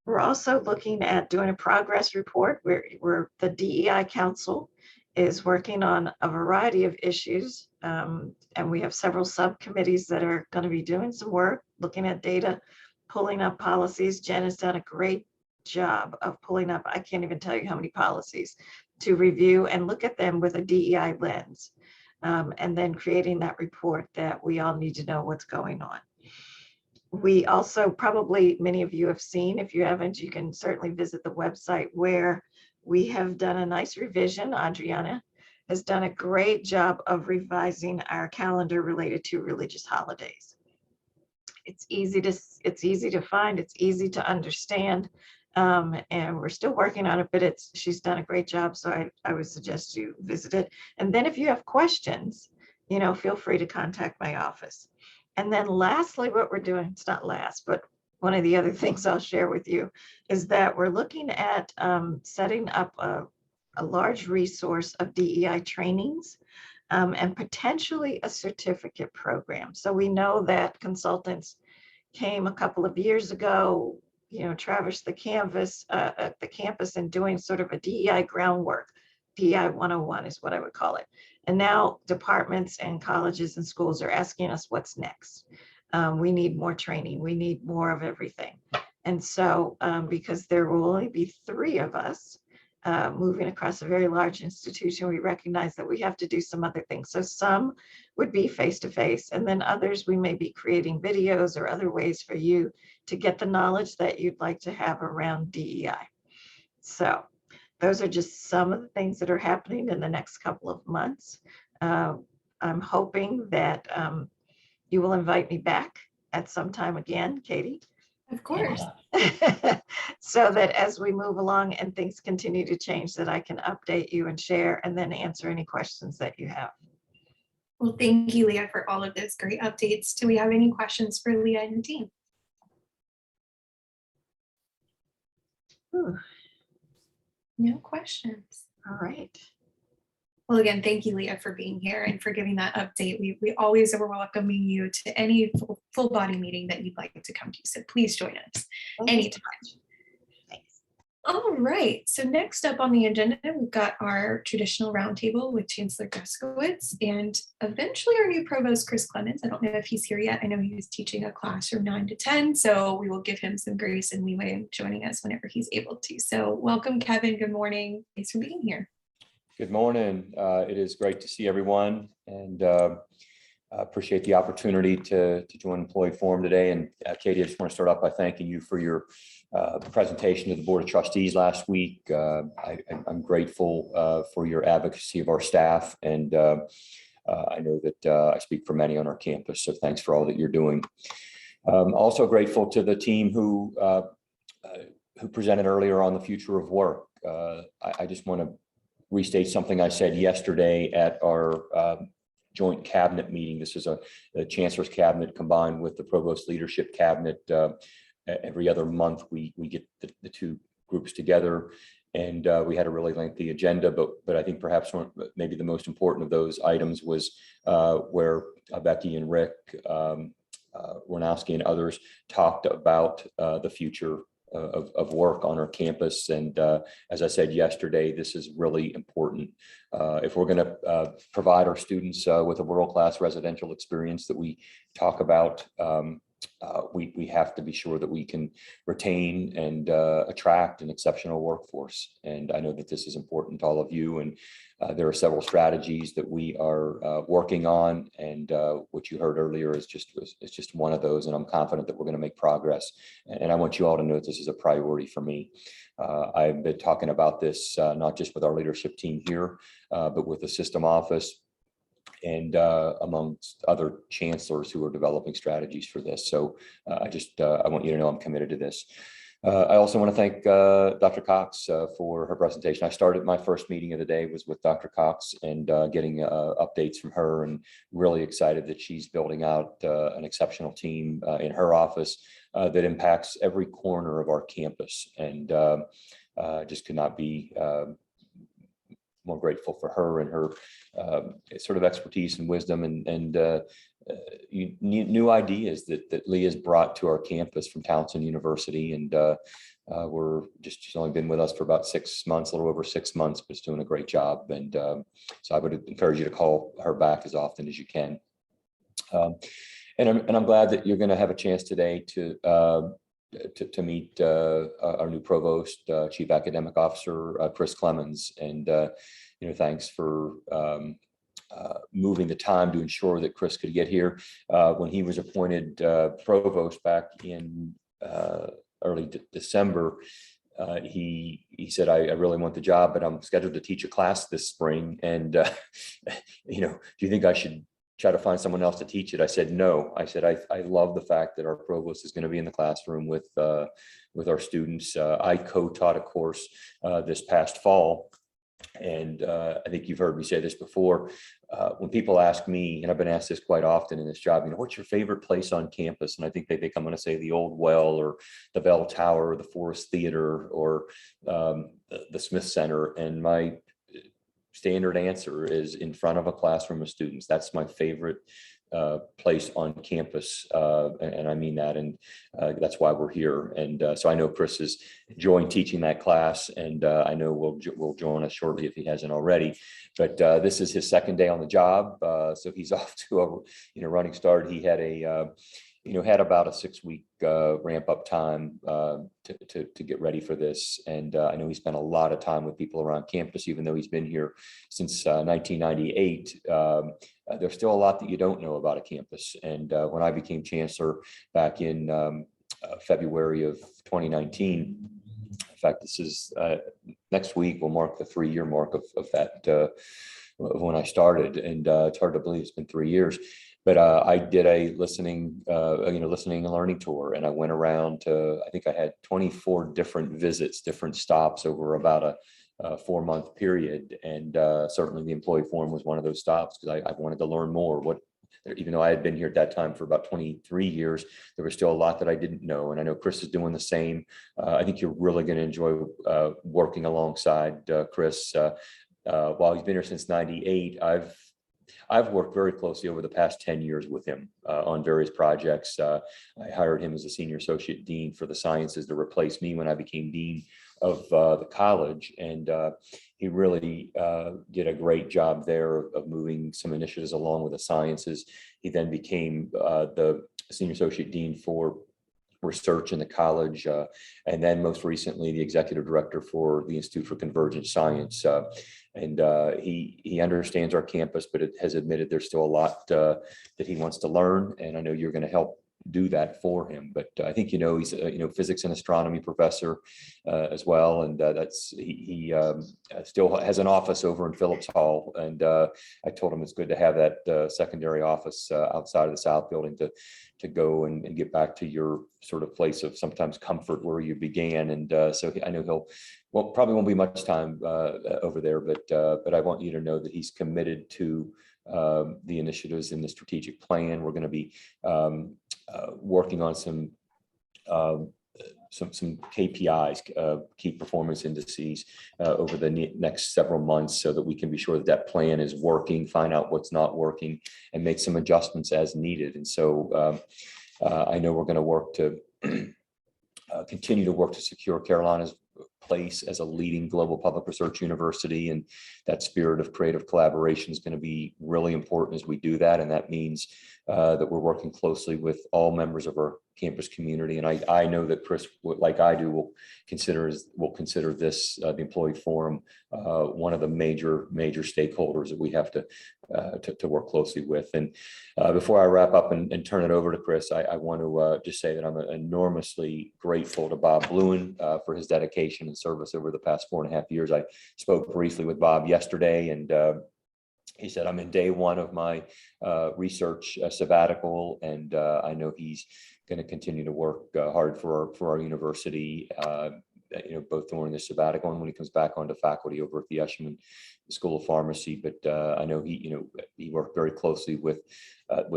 S12: We're also looking at doing a progress report where the DEI Council is working on a variety of issues. And we have several subcommittees that are going to be doing some work, looking at data, pulling up policies. Jen has done a great job of pulling up, I can't even tell you how many policies to review and look at them with a DEI lens. And then creating that report that we all need to know what's going on. We also, probably many of you have seen, if you haven't, you can certainly visit the website where we have done a nice revision. Adriana has done a great job of revising our calendar related to religious holidays. It's easy to find, it's easy to understand, and we're still working on it, but she's done a great job. So I would suggest you visit it. And then if you have questions, feel free to contact my office. And then lastly, what we're doing, it's not last, but one of the other things I'll share with you is that we're looking at setting up a large resource of DEI trainings and potentially a certificate program. So we know that consultants came a couple of years ago, traversed the campus and doing sort of a DEI groundwork. DEI 101 is what I would call it. And now departments and colleges and schools are asking us what's next. We need more training. We need more of everything. And so because there will only be 3 of us moving across a very large institution, we recognize that we have to do some other things. So some would be face-to-face, and then others we may be creating videos or other ways for you to get the knowledge that you'd like to have around DEI. So those are just some of the things that are happening in the next couple of months. I'm hoping that you will invite me back at some time again, Katie.
S1: Of course.
S12: So that as we move along and things continue to change, that I can update you and share and then answer any questions that you have.
S1: Well, thank you, Leah, for all of those great updates. Do we have any questions for Leah and the team?
S12: Ooh. No questions. All right.
S1: Well, again, thank you, Leah, for being here and for giving that update. We always are welcoming you to any full body meeting that you'd like to come to. So please join us anytime. Thanks. All right. So next up on the agenda, we've got our traditional roundtable with Chancellor Guskowitz and eventually our new provost, Chris Clemens. I don't know if he's here yet. I know he was teaching a class from 9 to 10. So we will give him some grace and leeway in joining us whenever he's able to. So welcome, Kevin. Good morning. Thanks for being here.
S13: Good morning. It is great to see everyone, and appreciate the opportunity to join Employee Forum today. And Katie, I just want to start off by thanking you for your presentation to the Board of Trustees last week. I'm grateful for your advocacy of our staff, and I know that I speak for many on our campus, so thanks for all that you're doing. Also grateful to the team who presented earlier on the future of work. I just want to restate something I said yesterday at our joint cabinet meeting. This is a Chancellor's Cabinet combined with the Provost Leadership Cabinet. Every other month, we get the 2 groups together, and we had a really lengthy agenda, but I think perhaps maybe the most important of those items was where Becky and Rick, Warnowski and others talked about the future of work on our campus. And as I said yesterday, this is really important. If we're going to provide our students with a world-class residential experience that we talk about, we have to be sure that we can retain and attract an exceptional workforce. And I know that this is important to all of you. And there are several strategies that we are working on. And what you heard earlier is just one of those. And I'm confident that we're going to make progress. And I want you all to know that this is a priority for me. I've been talking about this not just with our leadership team here, but with the system office and amongst other chancellors who are developing strategies for this. So I want you to know I'm committed to this. I also want to thank Dr. Cox for her presentation. I started my first meeting of the day was with Dr. Cox and getting updates from her, and really excited that she's building out an exceptional team in her office that impacts every corner of our campus. And just could not be more grateful for her and her sort of expertise and wisdom and new ideas that Leah's brought to our campus from Townsend University. And she's only been with us for about 6 months, a little over 6 months, but is doing a great job. And so I would encourage you to call her back as often as you can. And I'm glad that you're going to have a chance today to meet our new provost, chief academic officer, Chris Clemens. And thanks for moving the time to ensure that Chris could get here. When he was appointed provost back in early December, he said, I really want the job, but I'm scheduled to teach a class this spring. And, do you think I should try to find someone else to teach it? I said, no. I said, I love the fact that our provost is going to be in the classroom with our students. I co-taught a course this past fall. And I think you've heard me say this before. When people ask me, and I've been asked this quite often in this job, what's your favorite place on campus? And I think they think I'm going to say the Old Well or the Bell Tower or the Forest Theater or the Smith Center. And my standard answer is in front of a classroom of students. That's my favorite place on campus. And I mean that. And that's why we're here. And so I know Chris is enjoying teaching that class, and I know will join us shortly if he hasn't already. But this is his second day on the job. So he's off to a running start. He had had about a 6-week ramp up time to get ready for this. And I know he spent a lot of time with people around campus, even though he's been here since 1998. There's still a lot that you don't know about a campus. And when I became chancellor back in February of 2019, in fact, this is next week will mark the 3-year mark of that of when I started. And it's hard to believe it's been 3 years. But I did a listening and learning tour, and I went around to, I think I had 24 different visits, different stops over about a 4-month period. And certainly the employee forum was one of those stops, because I wanted to learn more. Even though I had been here at that time for about 23 years, there was still a lot that I didn't know. And I know Chris is doing the same. I think you're really going to enjoy working alongside Chris. While he's been here since '98, I've worked very closely over the past 10 years with him on various projects. I hired him as a senior associate dean for the sciences to replace me when I became dean of the college. And he really did a great job there of moving some initiatives along with the sciences. He then became the senior associate dean for research in the college, and then most recently the executive director for the Institute for Convergent Science. And he understands our campus, but it has admitted there's still a lot that he wants to learn. And I know you're going to help do that for him. But I think he's a physics and astronomy professor as well, and he still has an office over in Phillips Hall. And I told him it's good to have that secondary office outside of the South Building to go and get back to your sort of place of sometimes comfort where you began. And so I know probably won't be much time over there, but I want you to know that he's committed to the initiatives in the strategic plan. We're going to be working on some KPIs, key performance indices, over the next several months, so that we can be sure that plan is working, find out what's not working, and make some adjustments as needed. And so I know we're going to work to continue to work to secure Carolina's place as a leading global public research university, and that spirit of creative collaboration is going to be really important as we do that. And that means that we're working closely with all members of our campus community. And I know that Chris, like I do, will consider this the employee forum one of the major stakeholders that we have to work closely with. And before I wrap up and turn it over to Chris, I want to just say that I'm enormously grateful to Bob Bluen for his dedication and service over the past 4.5 years. I spoke briefly with Bob yesterday, and he said, I'm in day one of my research sabbatical, and I know he's going to continue to work hard for our university, both during the sabbatical and when he comes back onto faculty over at the Eshman School of Pharmacy. But I know he worked very closely with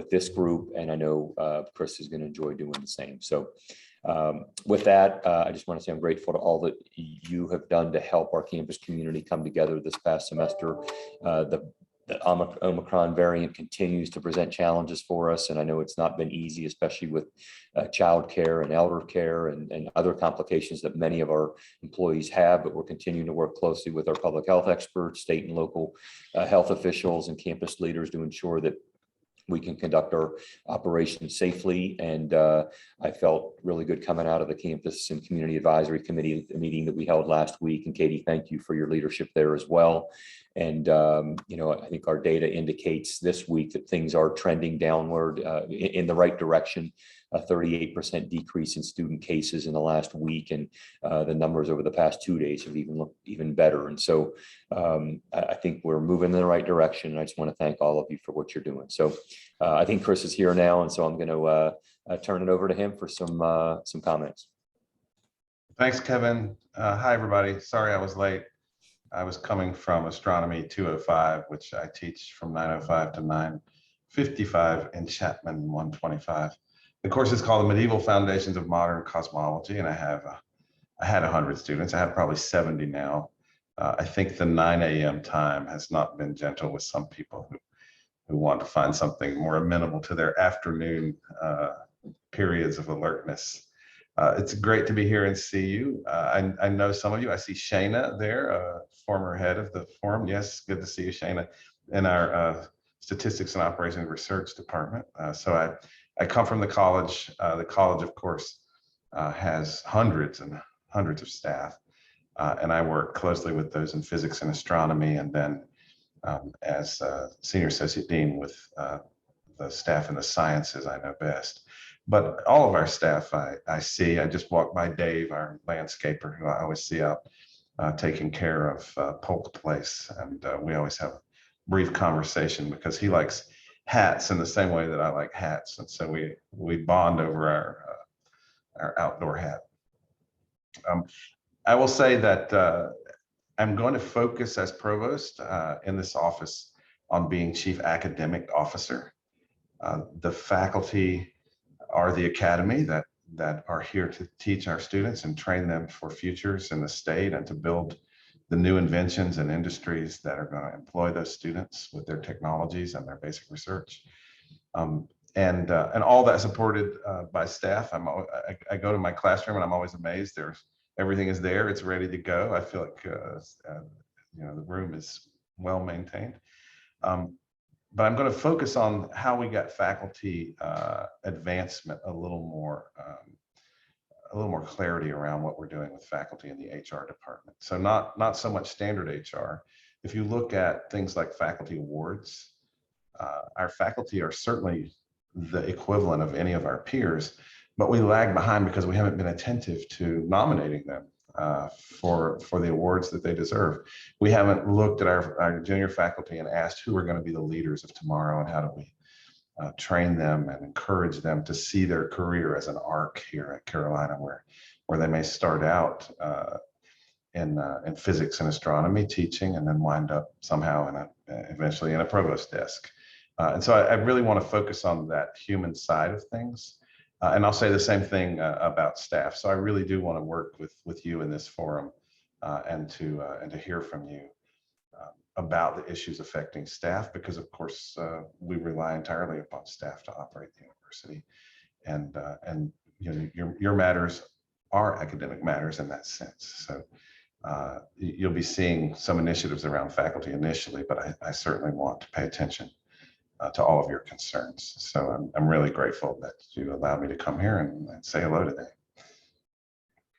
S13: this group, and I know Chris is going to enjoy doing the same. So with that, I just want to say I'm grateful to all that you have done to help our campus community come together this past semester. The Omicron variant continues to present challenges for us, and I know it's not been easy, especially with childcare and elder care and other complications that many of our employees have, but we're continuing to work closely with our public health experts, state and local health officials and campus leaders to ensure that we can conduct our operations safely. And I felt really good coming out of the campus and community advisory committee meeting that we held last week. And Katie, thank you for your leadership there as well. And, I think our data indicates this week that things are trending downward in the right direction. A 38% decrease in student cases in the last week, and the numbers over the past 2 days have even looked even better. And so I think we're moving in the right direction. And I just want to thank all of you for what you're doing. So I think Chris is here now, and so I'm going to turn it over to him for some comments.
S14: Thanks, Kevin. Hi, everybody. Sorry I was late. I was coming from Astronomy 205, which I teach from 9:05 to 9:55 in Chapman 125. The course is called The Medieval Foundations of Modern Cosmology, and I had 100 students. I have probably 70 now. I think the 9 a.m. time has not been gentle with some people who want to find something more amenable to their afternoon periods of alertness. It's great to be here and see you. I know some of you. I see Shayna there, former head of the forum. Yes, good to see you, Shayna, in our Statistics and Operations Research Department. So I come from the college. The college, of course, has hundreds and hundreds of staff, and I work closely with those in physics and astronomy, and then as Senior Associate Dean with the staff in the sciences, I know best. But all of our staff I see. I just walked by Dave, our landscaper, who I always see out taking care of Polk Place. And we always have a brief conversation because he likes hats in the same way that I like hats. And so we bond over our outdoor hat. I will say that I'm going to focus as provost in this office on being chief academic officer. The faculty are the academy that are here to teach our students and train them for futures in the state and to build the new inventions and industries that are going to employ those students with their technologies and their basic research. And all that supported by staff. I go to my classroom and I'm always amazed. Everything is there. It's ready to go. I feel like the room is well maintained. But I'm going to focus on how we got faculty advancement, a little more clarity around what we're doing with faculty in the HR department. So not so much standard HR. If you look at things like faculty awards, our faculty are certainly the equivalent of any of our peers, but we lag behind because we haven't been attentive to nominating them for the awards that they deserve. We haven't looked at our junior faculty and asked who are going to be the leaders of tomorrow and how do we train them and encourage them to see their career as an arc here at Carolina, where they may start out in physics and astronomy teaching and then wind up somehow eventually in a provost desk. And so I really want to focus on that human side of things. And I'll say the same thing about staff. So I really do want to work with you in this forum and to hear from you about the issues affecting staff, because of course we rely entirely upon staff to operate the university, and your matters are academic matters in that sense. So you'll be seeing some initiatives around faculty initially, but I certainly want to pay attention to all of your concerns. So I'm really grateful that you allowed me to come here and say hello today.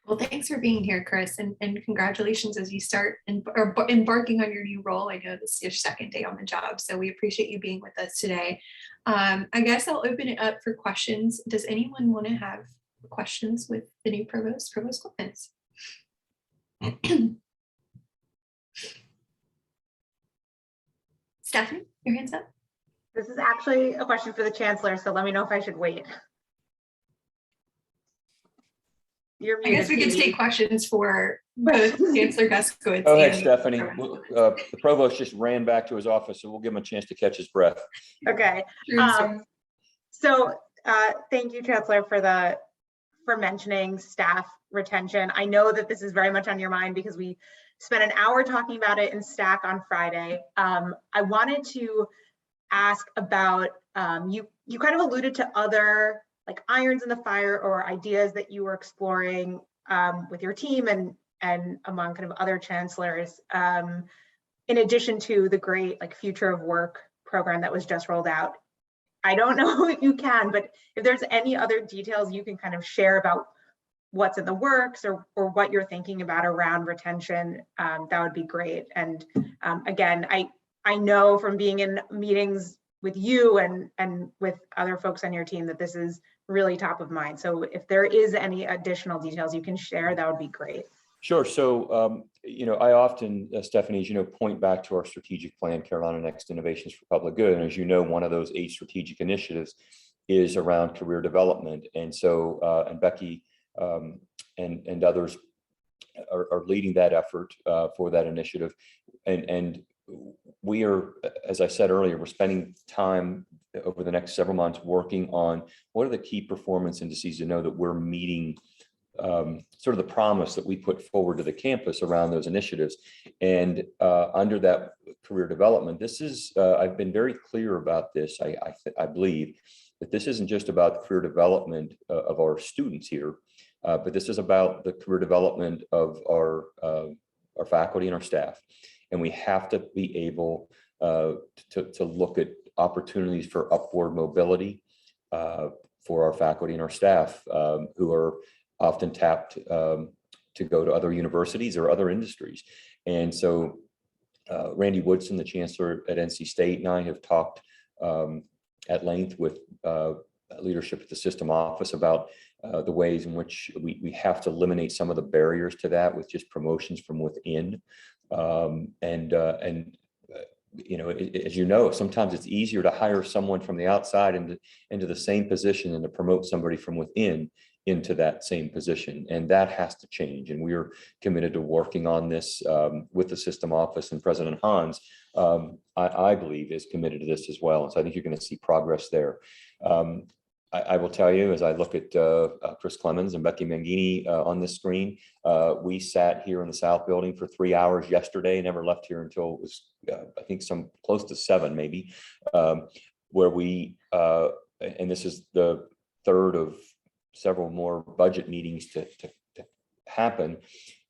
S1: Well, thanks for being here, Chris, and congratulations as you start embarking on your new role. I know this is your second day on the job, so we appreciate you being with us today. I guess I'll open it up for questions. Does anyone want to have questions with the new provost, Provost Clemens? Stephanie, your hand's up.
S9: This is actually a question for the chancellor, so let me know if I should wait. You're
S1: I guess we
S9: muted,
S1: could
S9: Katie.
S1: take questions for both Chancellor Guskowitz.
S13: Go ahead,
S1: and-
S13: Stephanie. The provost just ran back to his office, so we'll give him a chance to catch his breath.
S9: Okay. Thank you, Chancellor, for mentioning staff retention. I know that this is very much on your mind because we spent an hour talking about it in STAC on Friday. I wanted to ask about, you kind of alluded to other like irons in the fire or ideas that you were exploring with your team and among kind of other chancellors, in addition to the great like future of work program that was just rolled out. I don't know if you can, but if there's any other details you can kind of share about what's in the works or what you're thinking about around retention, that would be great. And again, I know from being in meetings with you and with other folks on your team that this is really top of mind. So if there is any additional details you can share, that would be great.
S13: Sure. So, I often, Stephanie, as you know, point back to our strategic plan, Carolina Next Innovations for Public Good. And as you know, one of those 8 strategic initiatives is around career development. And so, and Becky and others are leading that effort for that initiative. And we are, as I said earlier, we're spending time over the next several months working on what are the key performance indices to know that we're meeting sort of the promise that we put forward to the campus around those initiatives. And under that career development, this is, I've been very clear about this. I believe that this isn't just about the career development of our students here, but this is about the career development of our faculty and our staff. And we have to be able to look at opportunities for upward mobility for our faculty and our staff who are often tapped to go to other universities or other industries. And so Randy Woodson, the chancellor at NC State, and I have talked at length with leadership at the system office about the ways in which we have to eliminate some of the barriers to that with just promotions from within. As you know, sometimes it's easier to hire someone from the outside into the same position than to promote somebody from within into that same position. And that has to change. And we are committed to working on this with the system office, and President Hans, I believe, is committed to this as well. And so I think you're going to see progress there. I will tell you, as I look at Chris Clemens and Becky Mangini on this screen, we sat here in the South Building for 3 hours yesterday, never left here until it was, I think, some close to 7 maybe, where we, and this is the third of several more budget meetings to happen,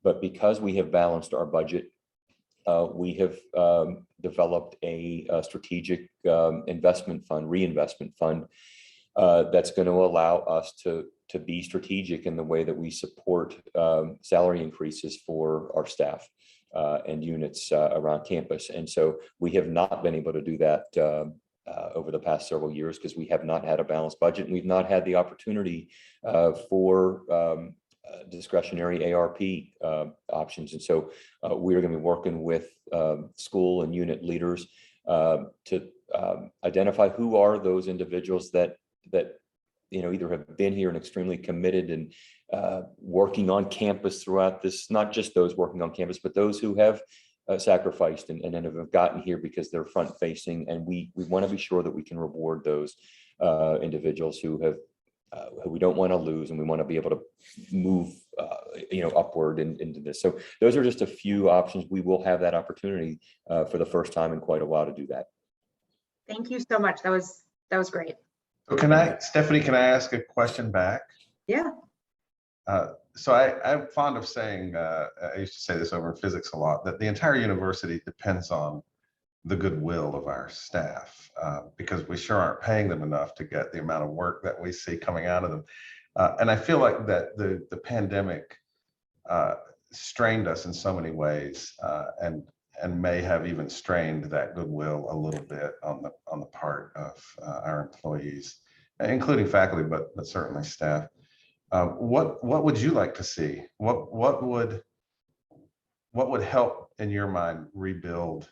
S13: but because we have balanced our budget, we have developed a strategic reinvestment fund that's going to allow us to be strategic in the way that we support salary increases for our staff and units around campus. And so we have not been able to do that over the past several years because we have not had a balanced budget, and we've not had the opportunity for discretionary ARP options. And so we're going to be working with school and unit leaders to identify who are those individuals that either have been here and extremely committed and working on campus throughout this, not just those working on campus, but those who have sacrificed and have gotten here because they're front facing. And we want to be sure that we can reward those individuals who we don't want to lose, and we want to be able to move upward into this. So those are just a few options. We will have that opportunity for the first time in quite a while to do that.
S9: Thank you so much. That was great.
S14: So Stephanie, can I ask a question back?
S9: Yeah.
S14: So I'm fond of saying, I used to say this over in physics a lot, that the entire university depends on the goodwill of our staff, because we sure aren't paying them enough to get the amount of work that we see coming out of them. And I feel like that the pandemic strained us in so many ways, and may have even strained that goodwill a little bit on the part of our employees, including faculty, but certainly staff. What would you like to see? What would help in your mind rebuild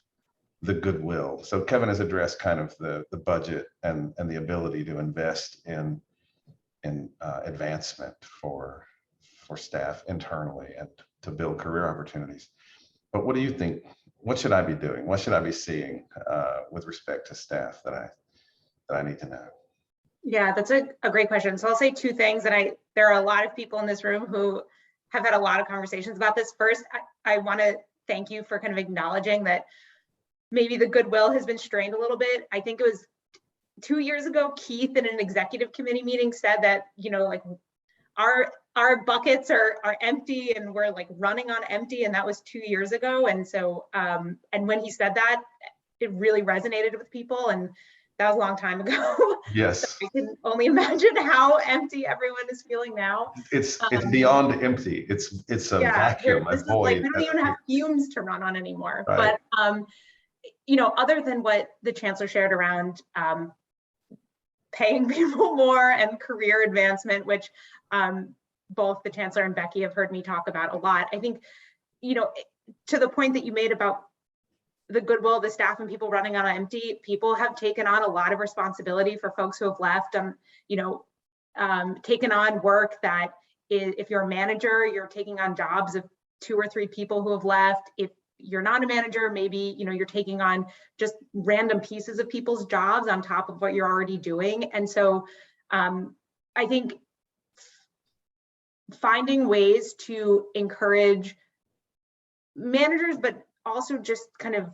S14: the goodwill. So Kevin has addressed kind of the budget and the ability to invest in advancement for staff internally and to build career opportunities. But what do you think? What should I be doing? What should I be seeing with respect to staff that I need to know?
S9: Yeah, that's a great question. So I'll say two things, and there are a lot of people in this room who have had a lot of conversations about this. First, I want to thank you for kind of acknowledging that maybe the goodwill has been strained a little bit. I think it was 2 years ago, Keith in an executive committee meeting said that, you know, like our buckets are empty and we're like running on empty, and that was 2 years ago. And so, and when he said that, it really resonated with people, and that was a long time ago.
S14: Yes.
S9: So I can only imagine how empty everyone is feeling now.
S14: It's beyond empty. It's a vacuum, a void.
S9: Like, we don't even have fumes to run on anymore.
S14: Right.
S9: But you know, other than what the chancellor shared around paying people more and career advancement, which both the chancellor and Becky have heard me talk about a lot, I think, you know, to the point that you made about the goodwill of the staff and people running on empty, people have taken on a lot of responsibility for folks who have left, you know, taken on work that is, if you're a manager, you're taking on jobs of 2 or 3 people who have left. If you're not a manager, maybe, you know, you're taking on just random pieces of people's jobs on top of what you're already doing. And so I think finding ways to encourage managers, but also just kind of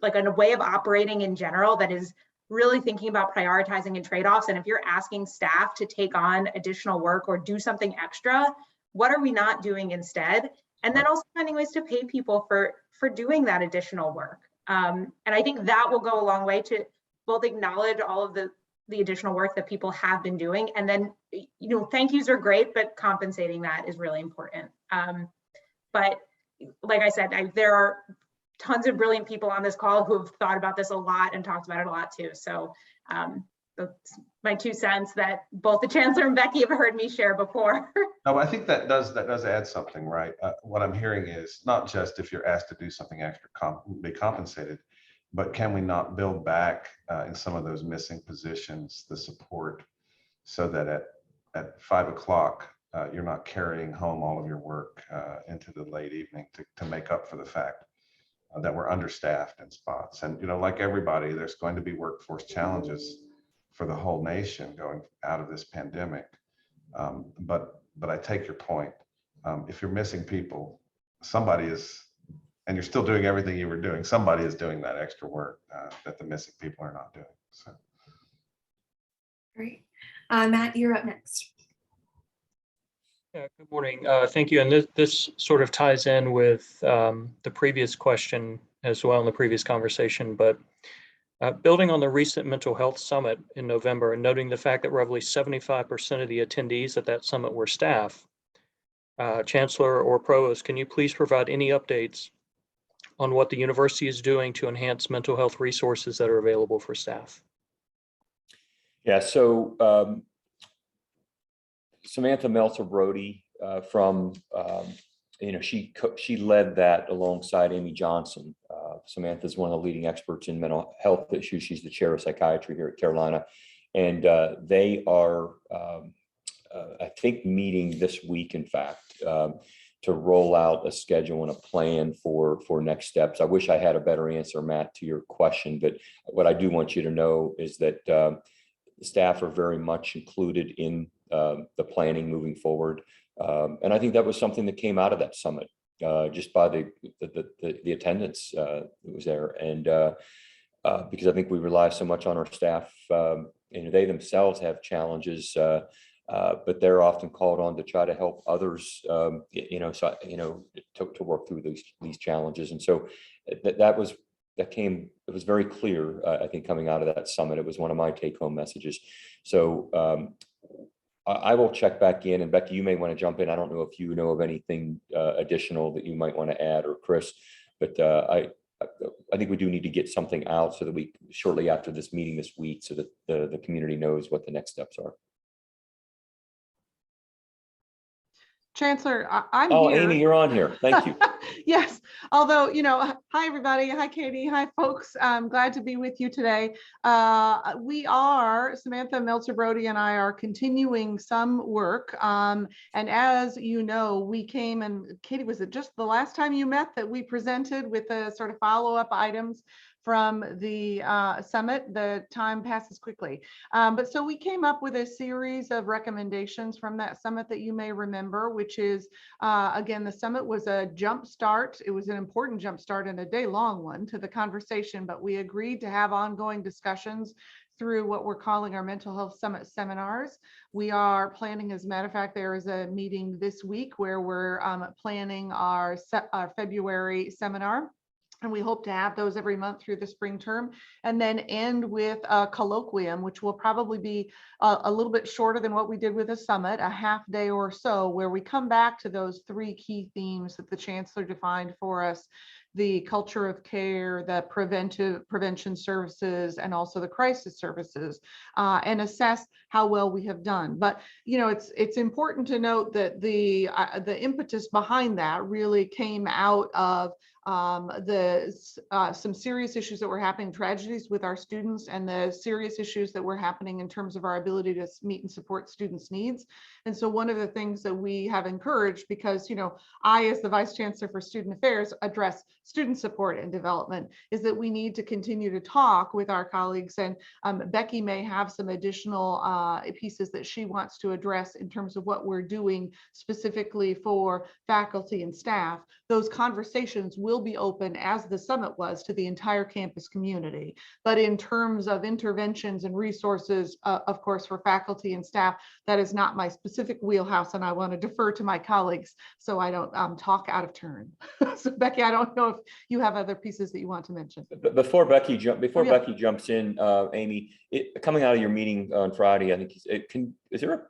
S9: like a way of operating in general that is really thinking about prioritizing and trade-offs. And if you're asking staff to take on additional work or do something extra, what are we not doing instead? And then also finding ways to pay people for doing that additional work. And I think that will go a long way to both acknowledge all of the additional work that people have been doing. And then, you know, thank yous are great, but compensating that is really important. But like I said, there are tons of brilliant people on this call who have thought about this a lot and talked about it a lot too. So that's my 2 cents that both the chancellor and Becky have heard me share before.
S14: No, I think that does add something, right? What I'm hearing is not just if you're asked to do something extra, be compensated, but can we not build back in some of those missing positions, the support, so that at 5 o'clock, you're not carrying home all of your work into the late evening to make up for the fact that we're understaffed in spots. And, you know, like everybody, there's going to be workforce challenges for the whole nation going out of this pandemic. But I take your point. If you're missing people, somebody is, and you're still doing everything you were doing, somebody is doing that extra work that the missing people are not doing. So.
S1: Great. Matt, you're up next.
S15: Yeah, good morning. Thank you. And this sort of ties in with the previous question as well in the previous conversation, but building on the recent mental health summit in November and noting the fact that roughly 75% of the attendees at that summit were staff, Chancellor or Provost, can you please provide any updates on what the university is doing to enhance mental health resources that are available for staff?
S13: Yeah, so Samantha Meltzer-Brody from, she led that alongside Amy Johnson. Samantha is one of the leading experts in mental health issues. She's the chair of psychiatry here at Carolina. And they are, I think, meeting this week, in fact, to roll out a schedule and a plan for next steps. I wish I had a better answer, Matt, to your question, but what I do want you to know is that the staff are very much included in the planning moving forward. And I think that was something that came out of that summit, just by the attendance that was there. And because I think we rely so much on our staff, and they themselves have challenges, but they're often called on to try to help others, to work through these challenges. And so it was very clear, I think, coming out of that summit. It was one of my take-home messages. So I will check back in, and Becky, you may want to jump in. I don't know if you know of anything additional that you might want to add, or Chris, but I think we do need to get something out so that we, shortly after this meeting this week, so that the community knows what the next steps are.
S16: Chancellor, I'm
S13: Oh,
S16: here.
S13: Amy, you're on here. Thank you.
S16: Yes, although, hi, everybody. Hi, Katie. Hi, folks. I'm glad to be with you today. Samantha Meltzer-Brody and I are continuing some work. And as you know, we came and Katie, was it just the last time you met that we presented with the sort of follow-up items from the summit? The time passes quickly. But so we came up with a series of recommendations from that summit that you may remember, which is, again, the summit was a jump start. It was an important jump start and a day-long one to the conversation, but we agreed to have ongoing discussions through what we're calling our mental health summit seminars. We are planning, as a matter of fact, there is a meeting this week where we're planning our February seminar. And we hope to have those every month through the spring term, and then end with a colloquium, which will probably be a little bit shorter than what we did with the summit, a half day or so, where we come back to those three key themes that the Chancellor defined for us: the culture of care, the prevention services, and also the crisis services, and assess how well we have done. But it's important to note that the impetus behind that really came out of some serious issues that were happening, tragedies with our students, and the serious issues that were happening in terms of our ability to meet and support students' needs. And so one of the things that we have encouraged, because I, as the Vice Chancellor for Student Affairs, address student support and development, is that we need to continue to talk with our colleagues. And Becky may have some additional pieces that she wants to address in terms of what we're doing specifically for faculty and staff. Those conversations will be open, as the summit was, to the entire campus community. But in terms of interventions and resources, of course, for faculty and staff, that is not my specific wheelhouse, and I want to defer to my colleagues so I don't talk out of turn. So Becky, I don't know if you have other pieces that you want to mention.
S13: Before Becky jumps in, Amy, coming out of your meeting on Friday, I think is there a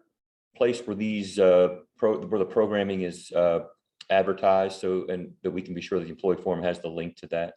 S13: place where these where the programming is advertised, and that we can be sure that the employee forum has the link to that?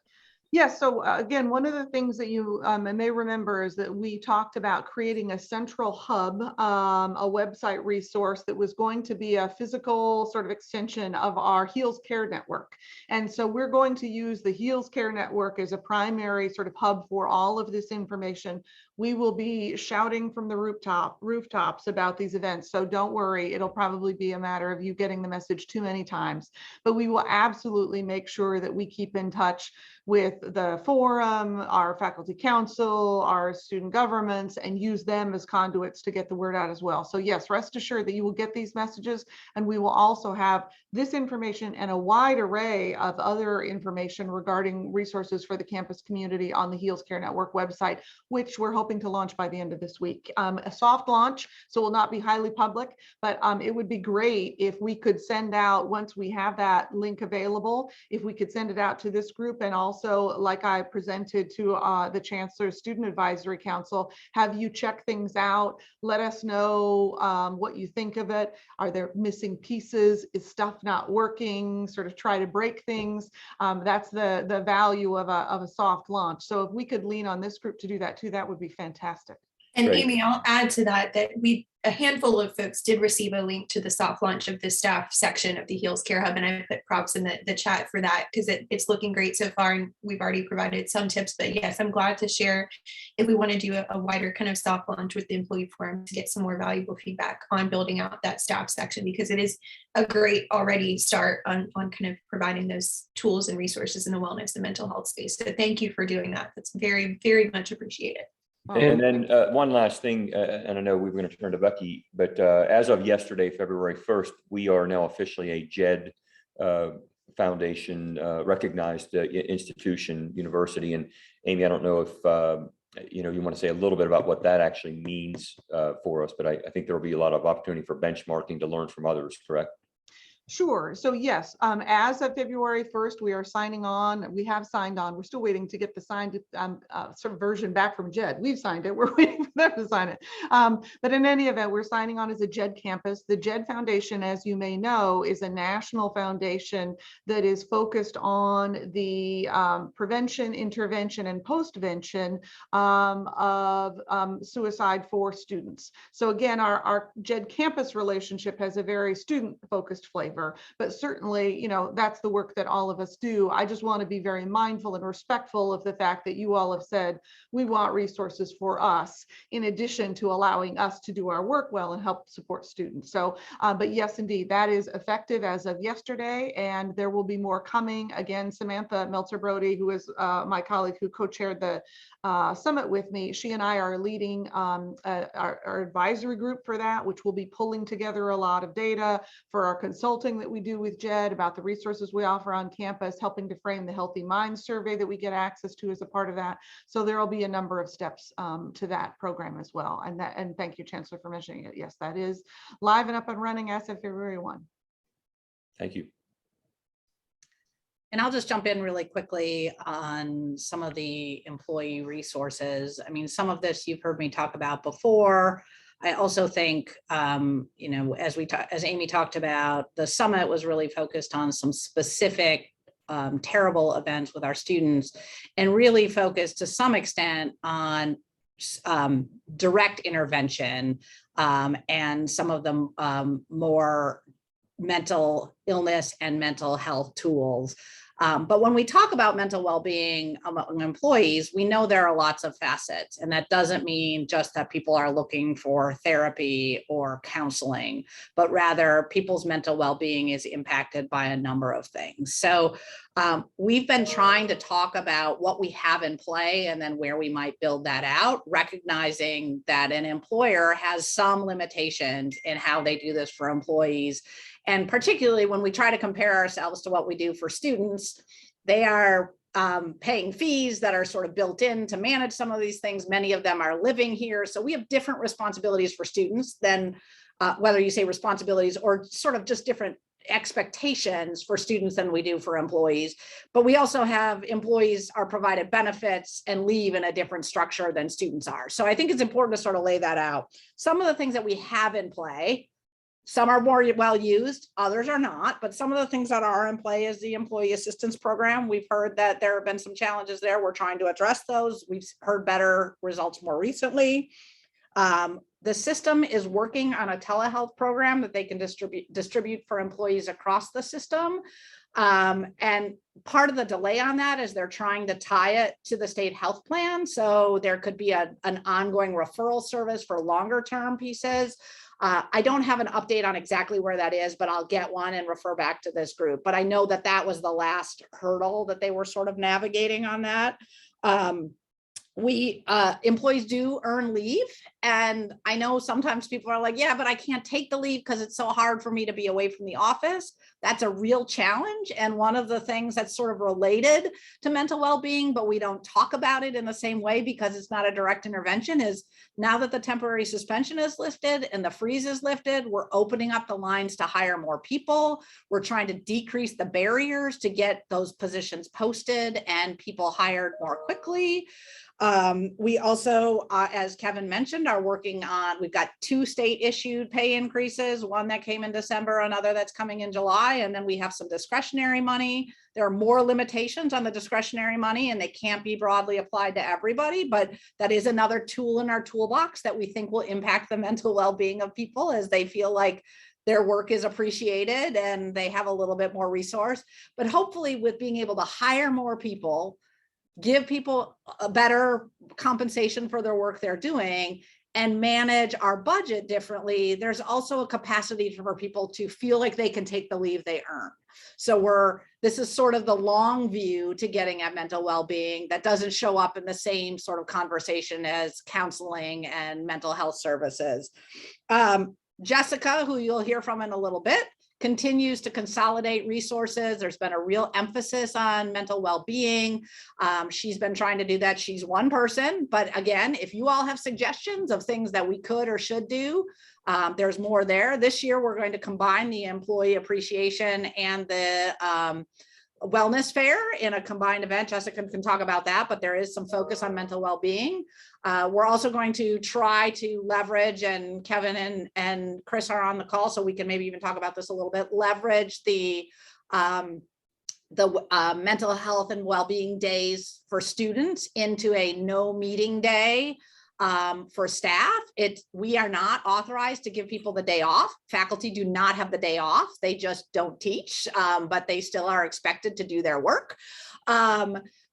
S16: Yes. So again, one of the things that you may remember is that we talked about creating a central hub, a website resource that was going to be a physical sort of extension of our Heals Care Network. And so we're going to use the Heals Care Network as a primary sort of hub for all of this information. We will be shouting from the rooftops about these events. So don't worry, it'll probably be a matter of you getting the message too many times, but we will absolutely make sure that we keep in touch with the forum, our faculty council, our student governments, and use them as conduits to get the word out as well. So yes, rest assured that you will get these messages, and we will also have this information and a wide array of other information regarding resources for the campus community on the Heals Care Network website, which we're hoping to launch by the end of this week. A soft launch, so it will not be highly public, but it would be great if we could send out, once we have that link available, if we could send it out to this group, and also, like I presented to the Chancellor's Student Advisory Council, have you check things out, let us know what you think of it. Are there missing pieces? Is stuff not working? Sort of try to break things. That's the value of a soft launch. So if we could lean on this group to do that too, that would be fantastic.
S1: And
S13: Great.
S1: Amy, I'll add to that a handful of folks did receive a link to the soft launch of the staff section of the Heals Care Hub, and I put props in the chat for that because it's looking great so far, and we've already provided some tips. But yes, I'm glad to share if we want to do a wider kind of soft launch with the employee forum to get some more valuable feedback on building out that staff section, because it is a great already start on kind of providing those tools and resources in the wellness and mental health space. So thank you for doing that. That's very, very much appreciated.
S13: And then one last thing, and I know we were going to turn to Becky, but as of yesterday, February 1st, we are now officially a JED Foundation recognized institution, university. And Amy, I don't know if you want to say a little bit about what that actually means for us, but I think there will be a lot of opportunity for benchmarking to learn from others, correct?
S16: Sure. So yes, as of February 1st, we are signing on. We have signed on. We're still waiting to get the signed sort of version back from JED. We've signed it. We're waiting for them to sign it. But in any event, we're signing on as a JED campus. The JED Foundation, as you may know, is a national foundation that is focused on the prevention, intervention, and postvention of suicide for students. So again, our JED campus relationship has a very student-focused flavor. But certainly, you know, that's the work that all of us do. I just want to be very mindful and respectful of the fact that you all have said we want resources for us, in addition to allowing us to do our work well and help support students. So, but yes, indeed, that is effective as of yesterday, and there will be more coming. Again, Samantha Meltzer-Brody, who is my colleague who co-chaired the summit with me, she and I are leading our advisory group for that, which will be pulling together a lot of data for our consulting that we do with JED about the resources we offer on campus, helping to frame the Healthy Minds survey that we get access to as a part of that. So there will be a number of steps to that program as well. And thank you, Chancellor, for mentioning it. Yes, that is live and up and running as of February 1.
S13: Thank you.
S6: And I'll just jump in really quickly on some of the employee resources. I mean, some of this you've heard me talk about before. I also think, you know, as Amy talked about, the summit was really focused on some specific terrible events with our students, and really focused to some extent on direct intervention and some of the more mental illness and mental health tools. But when we talk about mental well-being among employees, we know there are lots of facets, and that doesn't mean just that people are looking for therapy or counseling, but rather people's mental well-being is impacted by a number of things. So we've been trying to talk about what we have in play and then where we might build that out, recognizing that an employer has some limitations in how they do this for employees. And particularly when we try to compare ourselves to what we do for students, they are paying fees that are sort of built in to manage some of these things. Many of them are living here. So we have different responsibilities for students than whether you say responsibilities or sort of just different expectations for students than we do for employees. But we also have employees are provided benefits and leave in a different structure than students are. So I think it's important to sort of lay that out. Some of the things that we have in play, some are more well used, others are not, but some of the things that are in play is the employee assistance program. We've heard that there have been some challenges there. We're trying to address those. We've heard better results more recently. The system is working on a telehealth program that they can distribute for employees across the system. And part of the delay on that is they're trying to tie it to the state health plan. So there could be an ongoing referral service for longer term pieces. I don't have an update on exactly where that is, but I'll get one and refer back to this group. But I know that that was the last hurdle that they were sort of navigating on that. Employees do earn leave. And I know sometimes people are like, yeah, but I can't take the leave because it's so hard for me to be away from the office. That's a real challenge. And one of the things that's sort of related to mental well-being, but we don't talk about it in the same way because it's not a direct intervention, is now that the temporary suspension is lifted and the freeze is lifted, we're opening up the lines to hire more people. We're trying to decrease the barriers to get those positions posted and people hired more quickly. We also, as Kevin mentioned, are working on, we've got 2 state issued pay increases, one that came in December, another that's coming in July, and then we have some discretionary money. There are more limitations on the discretionary money and they can't be broadly applied to everybody, but that is another tool in our toolbox that we think will impact the mental well-being of people as they feel like their work is appreciated and they have a little bit more resource. But hopefully with being able to hire more people, give people a better compensation for their work they're doing, and manage our budget differently, there's also a capacity for people to feel like they can take the leave they earn. So this is sort of the long view to getting at mental well-being that doesn't show up in the same sort of conversation as counseling and mental health services. Jessica, who you'll hear from in a little bit, continues to consolidate resources. There's been a real emphasis on mental well-being. She's been trying to do that. She's one person, but again, if you all have suggestions of things that we could or should do, there's more there. This year, we're going to combine the employee appreciation and the wellness fair in a combined event. Jessica can talk about that, but there is some focus on mental well-being. We're also going to try to leverage, and Kevin and Chris are on the call, so we can maybe even talk about this a little bit, leverage the mental health and well-being days for students into a no meeting day for staff. We are not authorized to give people the day off. Faculty do not have the day off. They just don't teach, but they still are expected to do their work.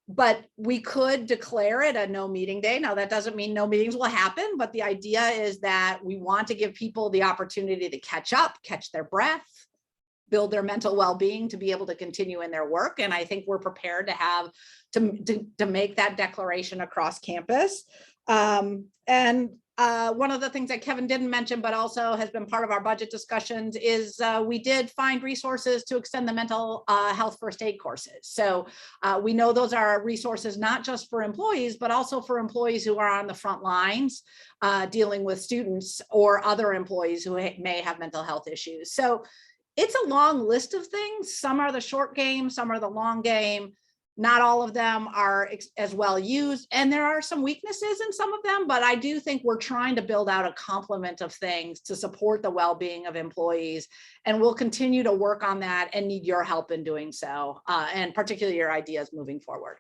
S6: But we could declare it a no meeting day. Now, that doesn't mean no meetings will happen, but the idea is that we want to give people the opportunity to catch up, catch their breath, build their mental well-being to be able to continue in their work. And I think we're prepared to have to make that declaration across campus. One of the things that Kevin didn't mention, but also has been part of our budget discussions, is we did find resources to extend the mental health first aid courses. So we know those are resources not just for employees, but also for employees who are on the front lines dealing with students or other employees who may have mental health issues. So it's a long list of things. Some are the short game, some are the long game. Not all of them are as well used, and there are some weaknesses in some of them, but I do think we're trying to build out a complement of things to support the well-being of employees, and we'll continue to work on that and need your help in doing so, and particularly your ideas moving forward.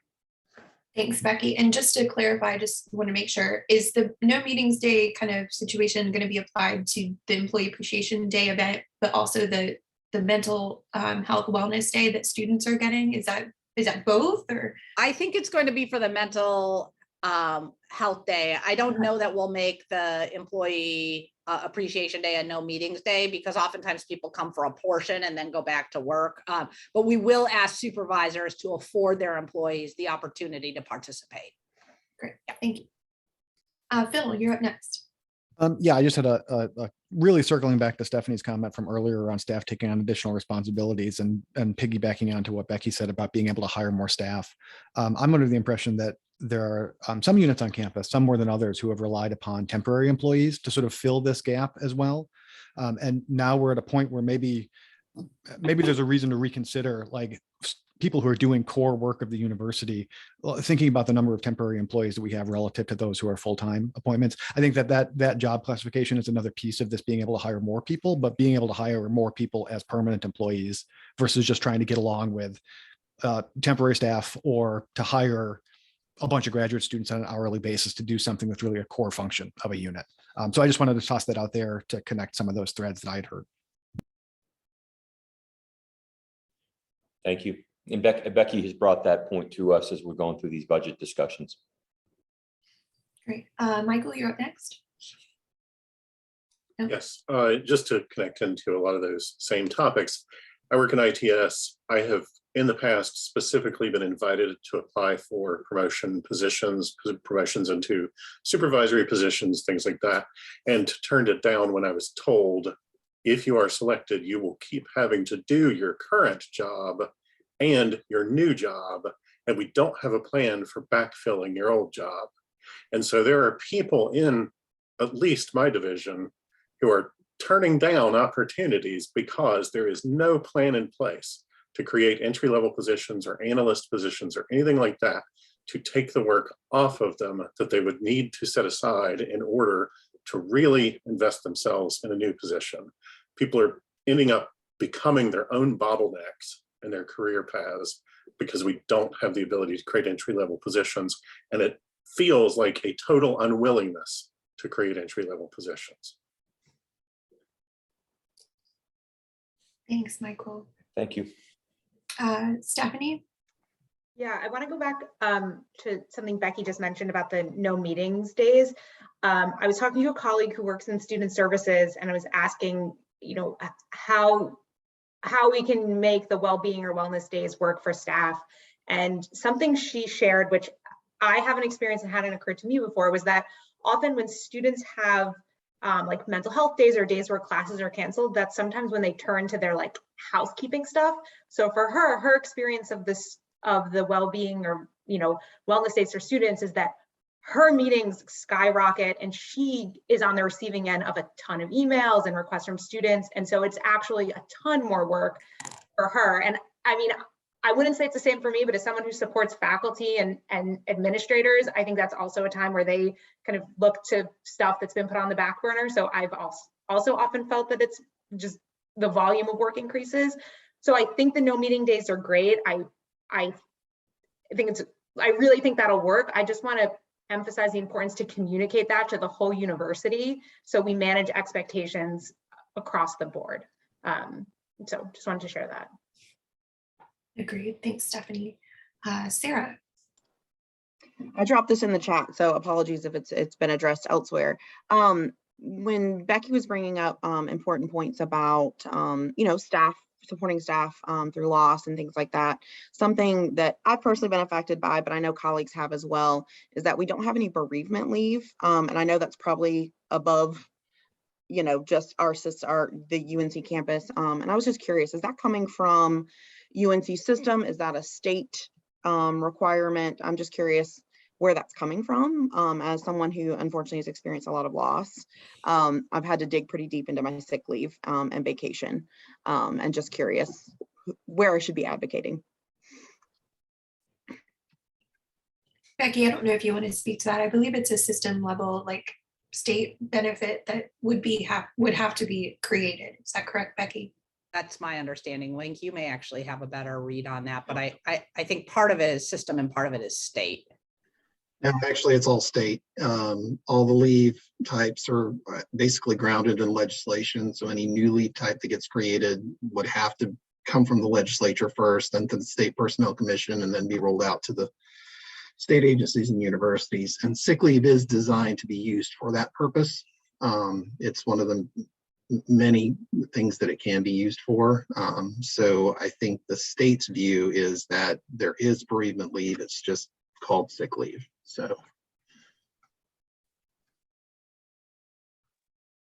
S1: Thanks, Becky. And just to clarify, I just want to make sure, is the no meetings day kind of situation going to be applied to the employee appreciation day event, but also the mental health wellness day that students are getting? Is that both, or?
S6: I think it's going to be for the mental health day. I don't know that we'll make the employee appreciation day a no meetings day, because oftentimes people come for a portion and then go back to work. But we will ask supervisors to afford their employees the opportunity to participate.
S1: Great, thank you. Phil, you're up next.
S3: Yeah, I just had a really circling back to Stephanie's comment from earlier around staff taking on additional responsibilities and piggybacking onto what Becky said about being able to hire more staff. I'm under the impression that there are some units on campus, some more than others, who have relied upon temporary employees to sort of fill this gap as well. And now we're at a point where maybe there's a reason to reconsider, like, people who are doing core work of the university, thinking about the number of temporary employees that we have relative to those who are full-time appointments. I think that job classification is another piece of this, being able to hire more people, but being able to hire more people as permanent employees versus just trying to get along with temporary staff, or to hire a bunch of graduate students on an hourly basis to do something that's really a core function of a unit. So I just wanted to toss that out there to connect some of those threads that I'd heard.
S13: Thank you. And Becky has brought that point to us as we're going through these budget discussions.
S1: Great. Michael, you're up next. No?
S17: Yes, just to connect into a lot of those same topics. I work in ITS. I have in the past specifically been invited to apply for promotions into supervisory positions, things like that, and turned it down when I was told, if you are selected, you will keep having to do your current job and your new job, and we don't have a plan for backfilling your old job. And so there are people in at least my division who are turning down opportunities because there is no plan in place to create entry-level positions or analyst positions or anything like that to take the work off of them that they would need to set aside in order to really invest themselves in a new position. People are ending up becoming their own bottlenecks in their career paths because we don't have the ability to create entry-level positions, and it feels like a total unwillingness to create entry-level positions.
S1: Thanks, Michael.
S13: Thank you.
S1: Stephanie?
S9: Yeah, I want to go back to something Becky just mentioned about the no meetings days. I was talking to a colleague who works in student services, and I was asking, how we can make the well-being or wellness days work for staff. And something she shared, which I haven't experienced and hadn't occurred to me before, was that often when students have like mental health days or days where classes are canceled, that's sometimes when they turn to their like housekeeping stuff. So for her experience of this, of the well-being or, you know, wellness days for students is that her meetings skyrocket and she is on the receiving end of a ton of emails and requests from students. And so it's actually a ton more work for her. And I mean, I wouldn't say it's the same for me, but as someone who supports faculty and administrators, I think that's also a time where they kind of look to stuff that's been put on the back burner. So I've also often felt that it's just the volume of work increases. So I think the no meeting days are great. I really think that'll work. I just want to emphasize the importance to communicate that to the whole university so we manage expectations across the board. So just wanted to share that.
S1: Agreed. Thanks, Stephanie. Sarah.
S2: I dropped this in the chat, so apologies if it's been addressed elsewhere. When Becky was bringing up important points about you know, staff, supporting staff through loss and things like that, something that I've personally been affected by, but I know colleagues have as well, is that we don't have any bereavement leave, and I know that's probably above, you know, just the UNC campus. And I was just curious, is that coming from UNC system? Is that a state requirement? I'm just curious where that's coming from. As someone who unfortunately has experienced a lot of loss, I've had to dig pretty deep into my sick leave and vacation, and just curious where I should be advocating.
S1: Becky, I don't know if you want to speak to that. I believe it's a system level, like state benefit that would have to be created. Is that correct, Becky?
S6: That's my understanding. Link, you may actually have a better read on that, but I think part of it is system and part of it is state.
S18: No, actually, it's all state. All the leave types are basically grounded in legislation. So any new leave type that gets created would have to come from the legislature first, then to the State Personnel Commission, and then be rolled out to the state agencies and universities. And sick leave is designed to be used for that purpose. It's one of the many things that it can be used for. So I think the state's view is that there is bereavement leave. It's just called sick leave. So.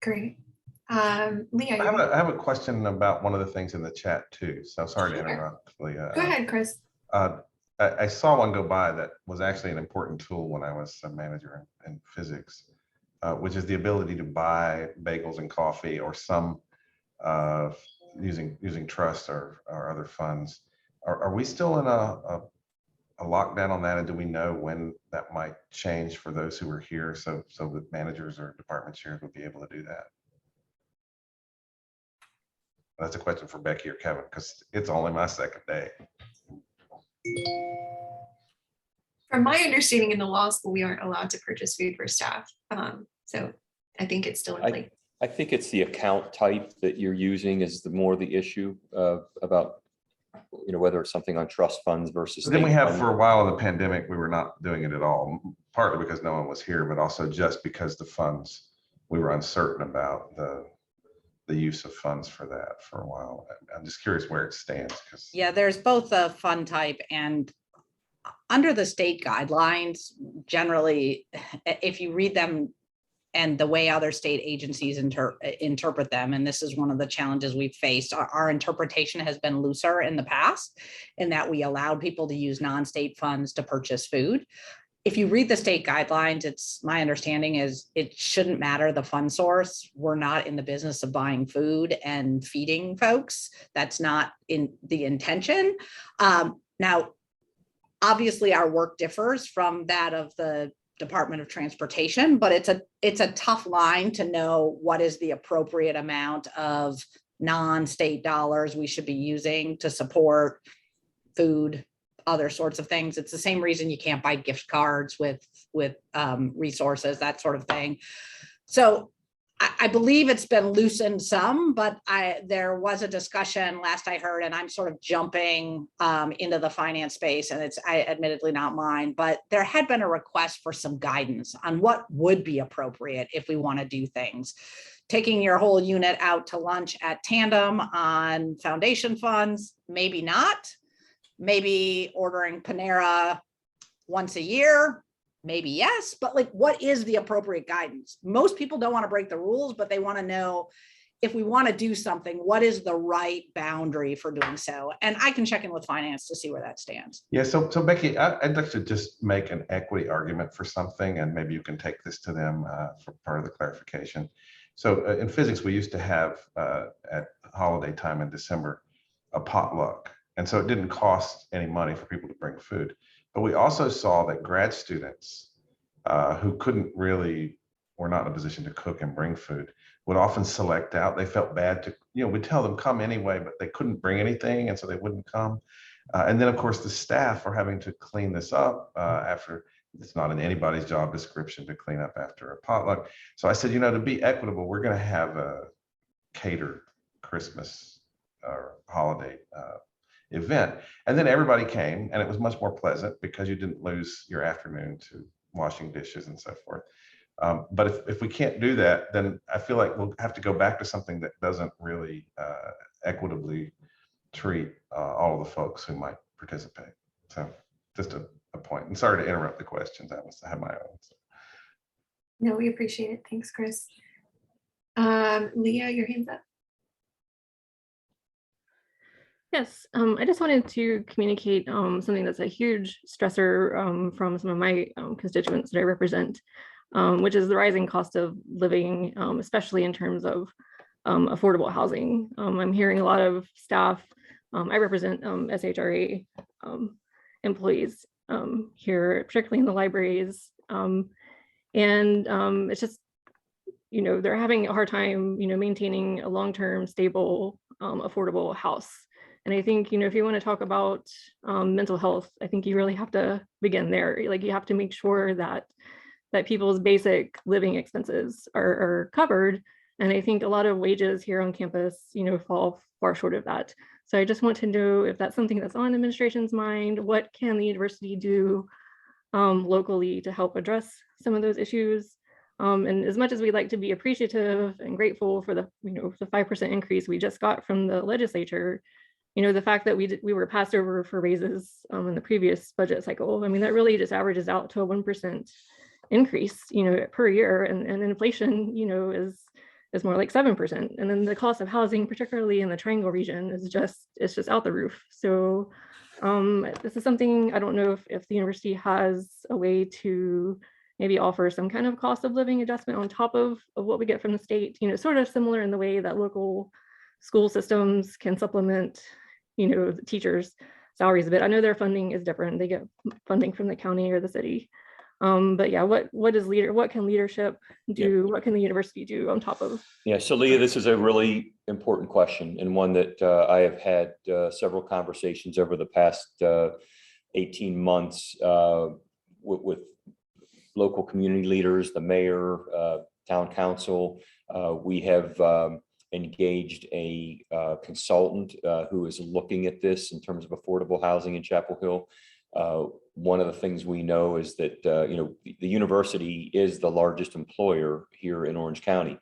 S1: Great. Lee,
S14: I have a question about one of the things in the chat too. So sorry to interrupt, Leah.
S1: Go ahead, Chris.
S14: I saw one go by that was actually an important tool when I was a manager in physics, which is the ability to buy bagels and coffee or some using trust or other funds. Are we still in a lockdown on that, and do we know when that might change for those who are here, so that managers or department chairs would be able to do that? That's a question for Becky or Kevin, because it's only my second day.
S1: From my understanding, in the law school, we aren't allowed to purchase food for staff. So I think it's still in place.
S13: I think it's the account type that you're using is the issue about, you know, whether it's something on trust funds versus.
S14: Then we have for a while in the pandemic, we were not doing it at all, partly because no one was here, but also just because the funds, we were uncertain about the use of funds for that for a while. I'm just curious where it stands.
S6: Yeah, there's both a fund type and under the state guidelines, generally, if you read them and the way other state agencies interpret them, and this is one of the challenges we've faced, our interpretation has been looser in the past in that we allowed people to use non-state funds to purchase food. If you read the state guidelines, it's my understanding is it shouldn't matter the fund source. We're not in the business of buying food and feeding folks. That's not in the intention. Now, obviously our work differs from that of the Department of Transportation, but it's a tough line to know what is the appropriate amount of non-state dollars we should be using to support food, other sorts of things. It's the same reason you can't buy gift cards with resources, that sort of thing. So I believe it's been loosened some, but there was a discussion last I heard, and I'm sort of jumping into the finance space, and it's admittedly not mine, but there had been a request for some guidance on what would be appropriate if we want to do things. Taking your whole unit out to lunch at Tandem on foundation funds, maybe not. Maybe ordering Panera once a year, maybe yes, but like, what is the appropriate guidance? Most people don't want to break the rules, but they want to know if we want to do something, what is the right boundary for doing so? And I can check in with finance to see where that stands.
S14: Yeah, so Becky, I'd like to just make an equity argument for something, and maybe you can take this to them for part of the clarification. So in physics, we used to have at holiday time in December, a potluck. And so it didn't cost any money for people to bring food. But we also saw that grad students who couldn't really, were not in a position to cook and bring food, would often select out. They felt bad to, we'd tell them come anyway, but they couldn't bring anything, and so they wouldn't come. And then of course the staff are having to clean this up after. It's not in anybody's job description to clean up after a potluck. So I said, to be equitable, we're going to have a catered Christmas or holiday event. And then everybody came, and it was much more pleasant because you didn't lose your afternoon to washing dishes and so forth. But if we can't do that, then I feel like we'll have to go back to something that doesn't really equitably treat all of the folks who might participate. So just a point. And sorry to interrupt the questions. I have my own. So.
S1: No, we appreciate it. Thanks, Chris. Leah, your hand's up.
S19: Yes, I just wanted to communicate something that's a huge stressor from some of my constituents that I represent, which is the rising cost of living, especially in terms of affordable housing. I'm hearing a lot of staff, I represent SHRA employees here, particularly in the libraries. And it's just, they're having a hard time, maintaining a long-term, stable, affordable house. And I think, if you want to talk about mental health, I think you really have to begin there. Like, you have to make sure that people's basic living expenses are covered. And I think a lot of wages here on campus, fall far short of that. So I just want to know if that's something that's on administration's mind. What can the university do locally to help address some of those issues? And as much as we'd like to be appreciative and grateful for the, the 5% increase we just got from the legislature, the fact that we were passed over for raises in the previous budget cycle, I mean, that really just averages out to a 1% increase, per year, and inflation, is more like 7%. And then the cost of housing, particularly in the Triangle region, is just out the roof. So this is something, I don't know if the university has a way to maybe offer some kind of cost of living adjustment on top of what we get from the state, sort of similar in the way that local school systems can supplement, the teachers' salaries a bit. I know their funding is different. They get funding from the county or the city. But yeah, what can leadership do? Yeah. What can the university do on top of?
S13: Yeah, so Leah, this is a really important question, and one that I have had several conversations over the past 18 months with local community leaders, the mayor, town council. We have engaged a consultant who is looking at this in terms of affordable housing in Chapel Hill. One of the things we know is that, the university is the largest employer here in Orange County,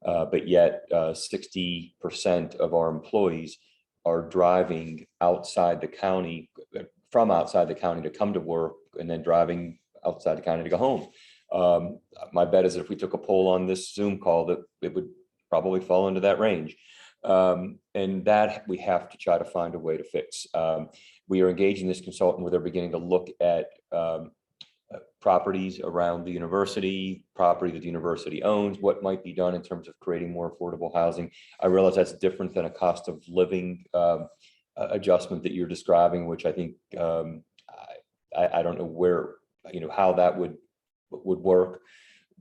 S13: but yet 60% of our employees are driving outside the county, from outside the county to come to work, and then driving outside the county to go home. My bet is that if we took a poll on this Zoom call, that it would probably fall into that range. And that we have to try to find a way to fix. We are engaging this consultant where they're beginning to look at properties around the university, property that the university owns, what might be done in terms of creating more affordable housing. I realize that's different than a cost of living adjustment that you're describing, which I think, I don't know where, how that would work.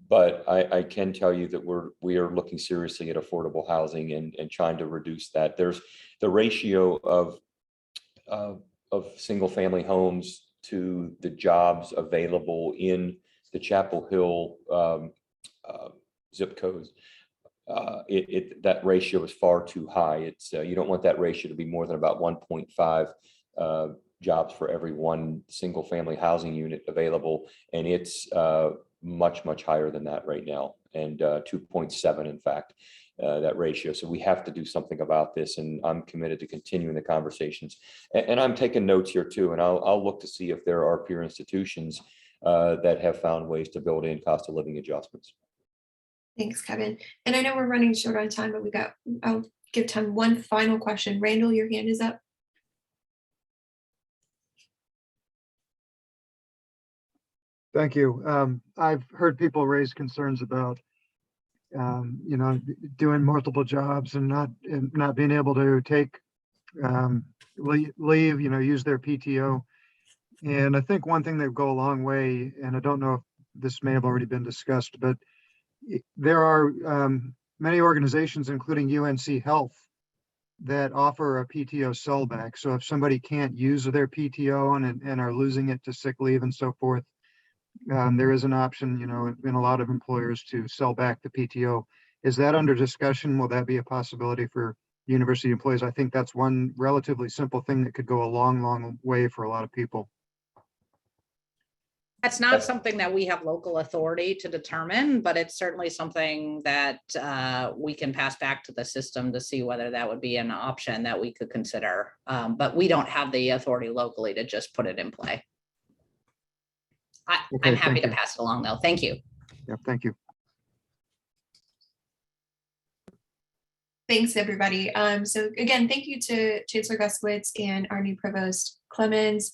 S13: But I can tell you that we are looking seriously at affordable housing and trying to reduce that. There's the ratio of single family homes to the jobs available in the Chapel Hill zip codes. That ratio is far too high. It's you don't want that ratio to be more than about 1.5 jobs for every one single family housing unit available, and it's much higher than that right now, and 2.7 in fact, that ratio. So we have to do something about this, and I'm committed to continuing the conversations. And I'm taking notes here too, and I'll look to see if there are peer institutions that have found ways to build in cost of living adjustments.
S1: Thanks, Kevin. And I know we're running short on time, but I'll give time one final question. Randall, your hand is up.
S20: Thank you. I've heard people raise concerns about, doing multiple jobs and not being able to take leave, use their PTO. And I think one thing that would go a long way, and I don't know if this may have already been discussed, but there are many organizations, including UNC Health, that offer a PTO sellback. So if somebody can't use their PTO and are losing it to sick leave and so forth, there is an option, in a lot of employers to sell back the PTO. Is that under discussion? Will that be a possibility for university employees? I think that's one relatively simple thing that could go a long, long way for a lot of people.
S6: That's not something that we have local authority to determine, but it's certainly something that we can pass back to the system to see whether that would be an option that we could consider. But we don't have the authority locally to just put it in play. I'm happy to pass it along though. Thank you.
S20: Yeah, thank you.
S1: Thanks, everybody. So again, thank you to Chancellor Guskowitz and our new Provost Clemens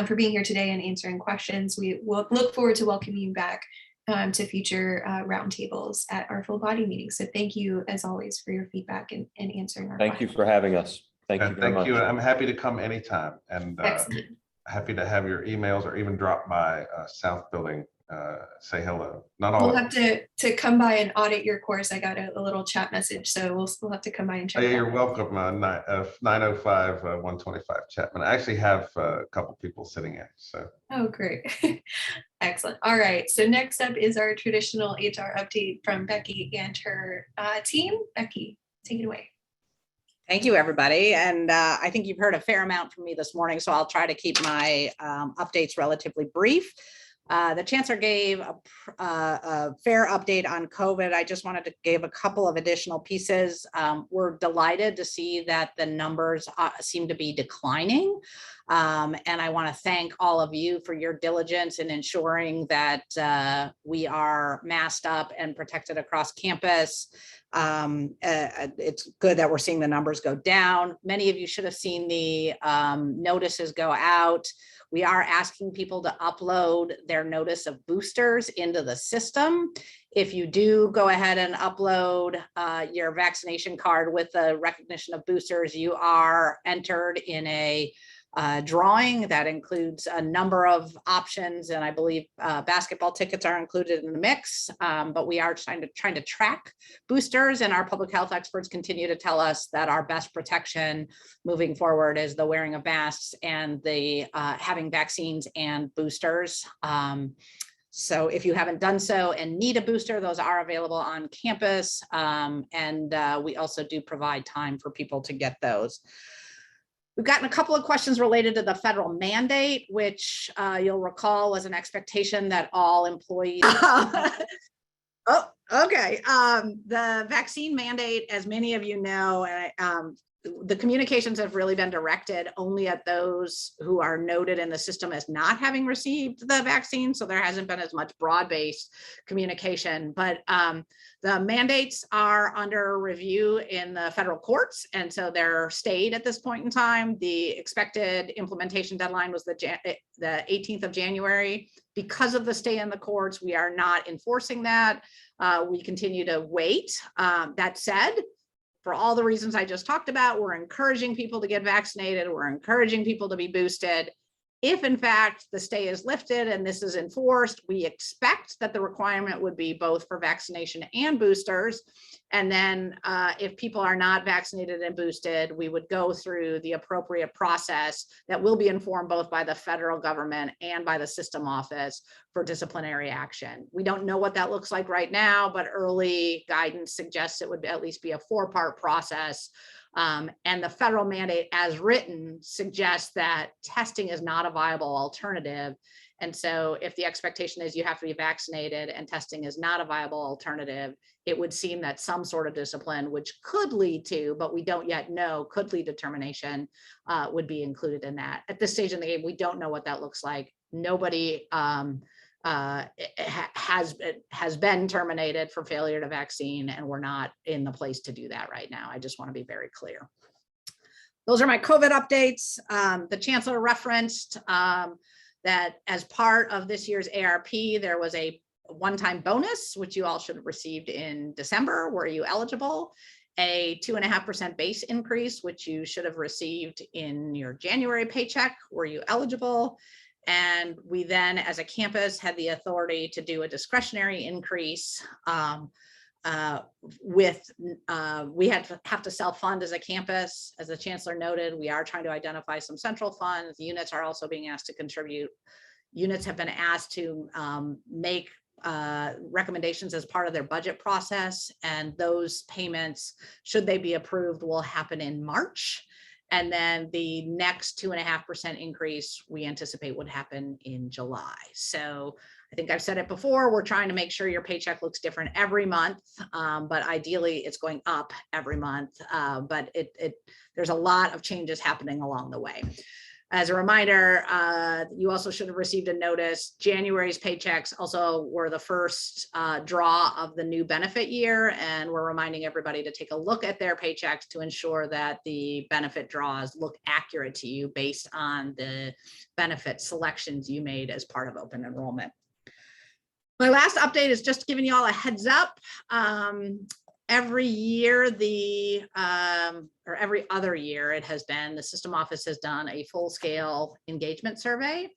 S1: for being here today and answering questions. We will look forward to welcoming you back to future roundtables at our full body meetings. So thank you as always for your feedback and answering our
S13: Thank you for having us. Thank you very much.
S14: Thank you. I'm happy to come anytime and
S1: Excellent.
S14: happy to have your emails or even drop by South Building, say hello. Not all.
S1: We'll have to come by and audit your course. I got a little chat message, so we'll have to come by and check.
S14: Yeah, you're welcome. 905 125 Chapman. I actually have a couple people sitting in. So.
S1: Oh, great. Excellent. All right. So next up is our traditional HR update from Becky and her team. Becky, take it away.
S6: Thank you, everybody. And I think you've heard a fair amount from me this morning, so I'll try to keep my updates relatively brief. The Chancellor gave a fair update on COVID. I just wanted to give a couple of additional pieces. We're delighted to see that the numbers seem to be declining. And I want to thank all of you for your diligence in ensuring that we are masked up and protected across campus. It's good that we're seeing the numbers go down. Many of you should have seen the notices go out. We are asking people to upload their notice of boosters into the system. If you do go ahead and upload your vaccination card with the recognition of boosters, you are entered in a drawing that includes a number of options, and I believe basketball tickets are included in the mix, but we are trying to track boosters, and our public health experts continue to tell us that our best protection moving forward is the wearing of masks and the having vaccines and boosters. So if you haven't done so and need a booster, those are available on campus, and we also do provide time for people to get those. We've gotten a couple of questions related to the federal mandate, which you'll recall was an expectation that all employees. Oh, okay. The vaccine mandate, as many of you know, the communications have really been directed only at those who are noted in the system as not having received the vaccine. So there hasn't been as much broad-based communication, but the mandates are under review in the federal courts. And so they're stayed at this point in time. The expected implementation deadline was the 18th of January. Because of the stay in the courts, we are not enforcing that. We continue to wait. That said, for all the reasons I just talked about, we're encouraging people to get vaccinated. We're encouraging people to be boosted. If in fact the stay is lifted and this is enforced, we expect that the requirement would be both for vaccination and boosters. And then if people are not vaccinated and boosted, we would go through the appropriate process that will be informed both by the federal government and by the system office for disciplinary action. We don't know what that looks like right now, but early guidance suggests it would at least be a 4-part process. And the federal mandate as written suggests that testing is not a viable alternative. And so if the expectation is you have to be vaccinated and testing is not a viable alternative, it would seem that some sort of discipline, which could lead to, but we don't yet know, could lead to termination, would be included in that. At this stage in the game, we don't know what that looks like. Nobody has been terminated for failure to vaccine, and we're not in the place to do that right now. I just want to be very clear. Those are my COVID updates. The chancellor referenced that as part of this year's ARP, there was a one-time bonus, which you all should have received in December. Were you eligible? A 2.5% base increase, which you should have received in your January paycheck. Were you eligible? And we then, as a campus, had the authority to do a discretionary increase. We have to self-fund as a campus. As the chancellor noted, we are trying to identify some central funds. Units are also being asked to contribute. Units have been asked to make recommendations as part of their budget process, and those payments, should they be approved, will happen in March. And then the next 2.5% increase we anticipate would happen in July. So I think I've said it before, we're trying to make sure your paycheck looks different every month, but ideally it's going up every month. But there's a lot of changes happening along the way. As a reminder, you also should have received a notice. January's paychecks also were the first draw of the new benefit year, and we're reminding everybody to take a look at their paychecks to ensure that the benefit draws look accurate to you based on the benefit selections you made as part of open enrollment. My last update is just giving you all a heads up. Every year, or every other year, it has been, the system office has done a full-scale engagement survey.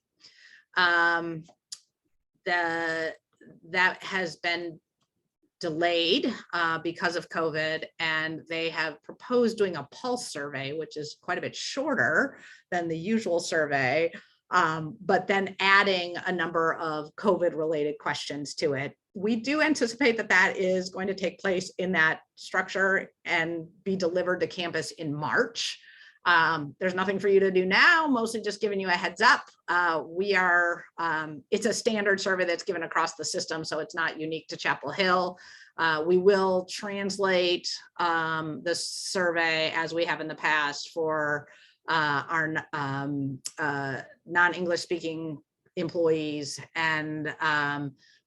S6: That has been delayed because of COVID, and they have proposed doing a pulse survey, which is quite a bit shorter than the usual survey, but then adding a number of COVID-related questions to it. We do anticipate that that is going to take place in that structure and be delivered to campus in March. There's nothing for you to do now, mostly just giving you a heads up. It's a standard survey that's given across the system, so it's not unique to Chapel Hill. We will translate the survey as we have in the past for our non-English speaking employees, and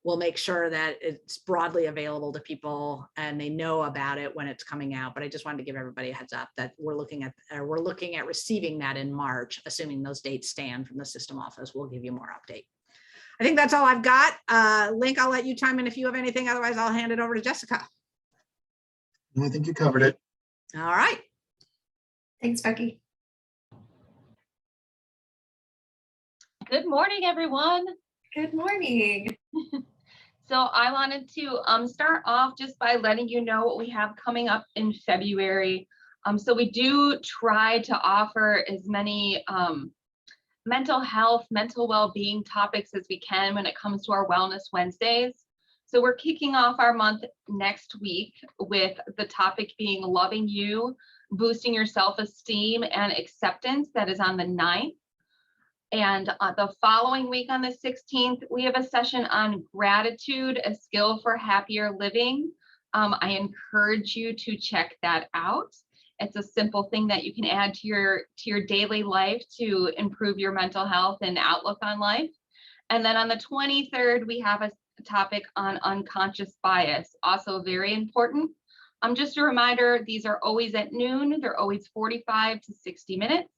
S6: we'll make sure that it's broadly available to people and they know about it when it's coming out. But I just wanted to give everybody a heads up that we're looking at receiving that in March, assuming those dates stand from the system office. We'll give you more update. I think that's all I've got. Link, I'll let you chime in if you have anything. Otherwise, I'll hand it over to Jessica.
S18: I think you covered it.
S6: All right.
S1: Thanks, Becky.
S21: Good morning, everyone.
S1: Good morning.
S21: So I wanted to start off just by letting you know what we have coming up in February. So we do try to offer as many mental health, mental well-being topics as we can when it comes to our Wellness Wednesdays. So we're kicking off our month next week with the topic being loving you, boosting your self-esteem and acceptance. That is on the 9th. And the following week on the 16th, we have a session on gratitude, a skill for happier living. I encourage you to check that out. It's a simple thing that you can add to your daily life to improve your mental health and outlook on life. And then on the 23rd, we have a topic on unconscious bias, also very important. Just a reminder, these are always at noon. They're always 45 to 60 minutes.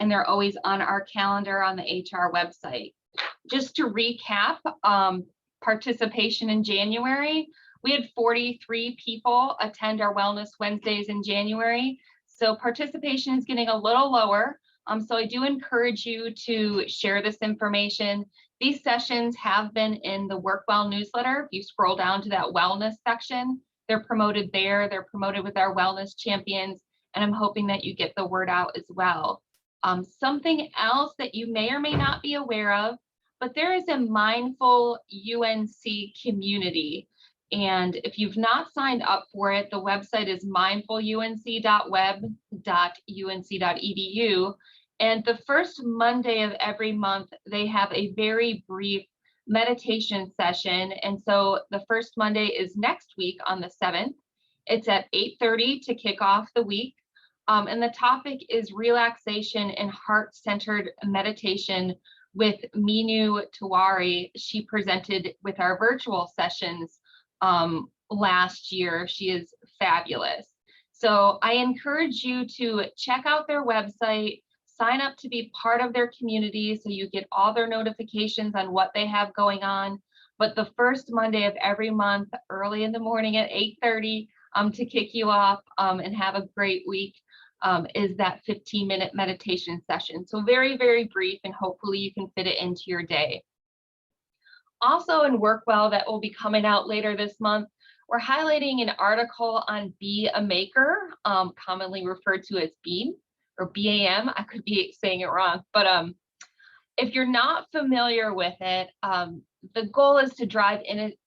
S21: And they're always on our calendar on the HR website. Just to recap, participation in January, we had 43 people attend our Wellness Wednesdays in January. So participation is getting a little lower. So I do encourage you to share this information. These sessions have been in the WorkWell newsletter. If you scroll down to that wellness section, they're promoted there. They're promoted with our wellness champions. And I'm hoping that you get the word out as well. Something else that you may or may not be aware of, but there is a mindful UNC community. And if you've not signed up for it, the website is mindfulunc.web.unc.edu. And the first Monday of every month, they have a very brief meditation session. And so the first Monday is next week on the 7th. It's at 8:30 to kick off the week. And the topic is relaxation and heart-centered meditation with Minu Tiwari. She presented with our virtual sessions last year. She is fabulous. So I encourage you to check out their website, sign up to be part of their community so you get all their notifications on what they have going on. But the first Monday of every month, early in the morning at 8:30, to kick you off and have a great week, is that 15-minute meditation session. So very, very brief, and hopefully you can fit it into your day. Also in Workwell that will be coming out later this month, we're highlighting an article on Be a Maker, commonly referred to as BEAM or BAM. I could be saying it wrong, but if you're not familiar with it, the goal is to drive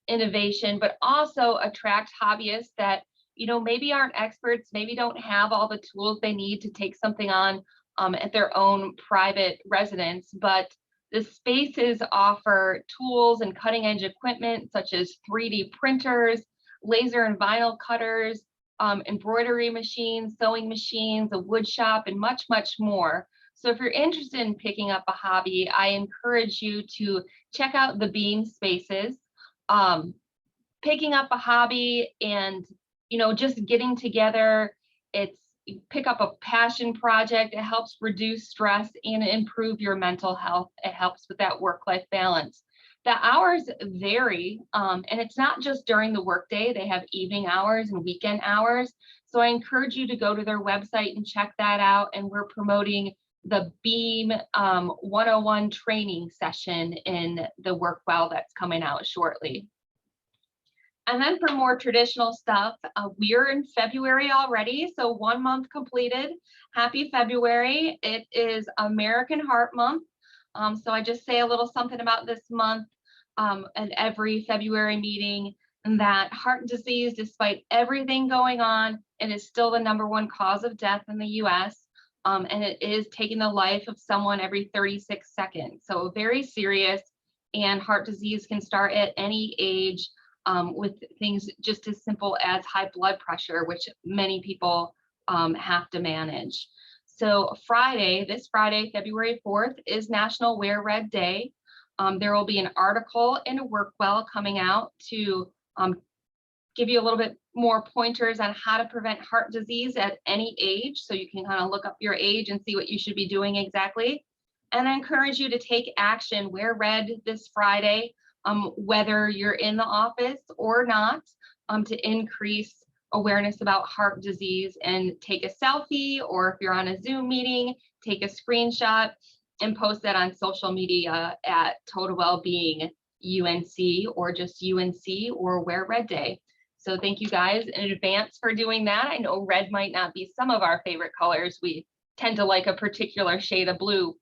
S21: innovation, but also attract hobbyists that, you know, maybe aren't experts, maybe don't have all the tools they need to take something on at their own private residence, but the spaces offer tools and cutting edge equipment such as 3D printers, laser and vinyl cutters, embroidery machines, sewing machines, a wood shop, and much, much more. So if you're interested in picking up a hobby, I encourage you to check out the Beam spaces. Picking up a hobby and, you know, just getting together, you pick up a passion project, it helps reduce stress and improve your mental health. It helps with that work-life balance. The hours vary, and it's not just during the workday. They have evening hours and weekend hours. So I encourage you to go to their website and check that out. And we're promoting the Beam 101 training session in the Workwell that's coming out shortly. And then for more traditional stuff, we're in February already, so 1 month completed. Happy February. It is American Heart Month. So I just say a little something about this month at every February meeting, and that heart disease, despite everything going on, it is still the #1 cause of death in the US. And it is taking the life of someone every 36 seconds. So very serious, and heart disease can start at any age. With things just as simple as high blood pressure, which many people have to manage. So this Friday, February 4th, is National Wear Red Day. There will be an article in Workwell coming out to give you a little bit more pointers on how to prevent heart disease at any age. So you can kind of look up your age and see what you should be doing exactly. And I encourage you to take action. Wear red this Friday. Whether you're in the office or not, to increase awareness about heart disease, and take a selfie, or if you're on a Zoom meeting, take a screenshot and post that on social media at Total Wellbeing UNC, or just UNC, or Wear Red Day. So thank you guys in advance for doing that. I know red might not be some of our favorite colors. We tend to like a particular shade of blue.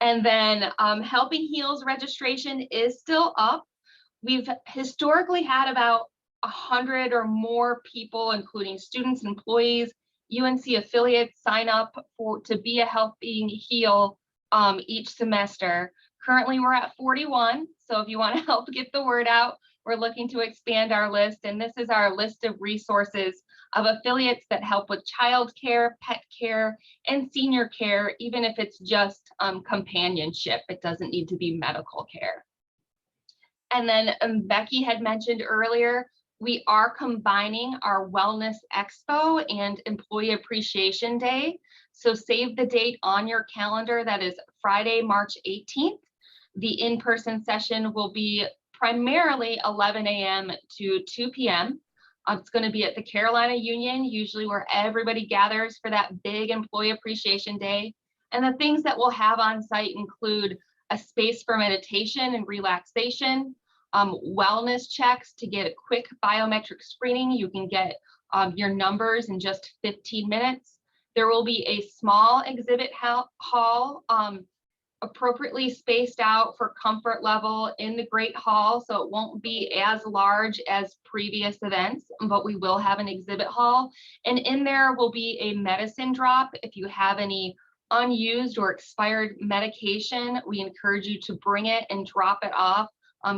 S21: And then Helping Heals registration is still up. We've historically had about 100 or more people, including students, employees, UNC affiliates, sign up to be a Helping Heal each semester. Currently, we're at 41. So if you want to help get the word out, we're looking to expand our list. And this is our list of resources of affiliates that help with childcare, pet care, and senior care, even if it's just companionship. It doesn't need to be medical care. And then Becky had mentioned earlier, we are combining our Wellness Expo and Employee Appreciation Day. So save the date on your calendar. That is Friday, March 18th. The in-person session will be primarily 11 a.m. to 2 p.m. It's going to be at the Carolina Union, usually where everybody gathers for that big Employee Appreciation Day. And the things that we'll have on site include a space for meditation and relaxation, wellness checks to get a quick biometric screening. You can get your numbers in just 15 minutes. There will be a small exhibit hall, appropriately spaced out for comfort level in the Great Hall, so it won't be as large as previous events, but we will have an exhibit hall. And in there will be a medicine drop. If you have any unused or expired medication, we encourage you to bring it and drop it off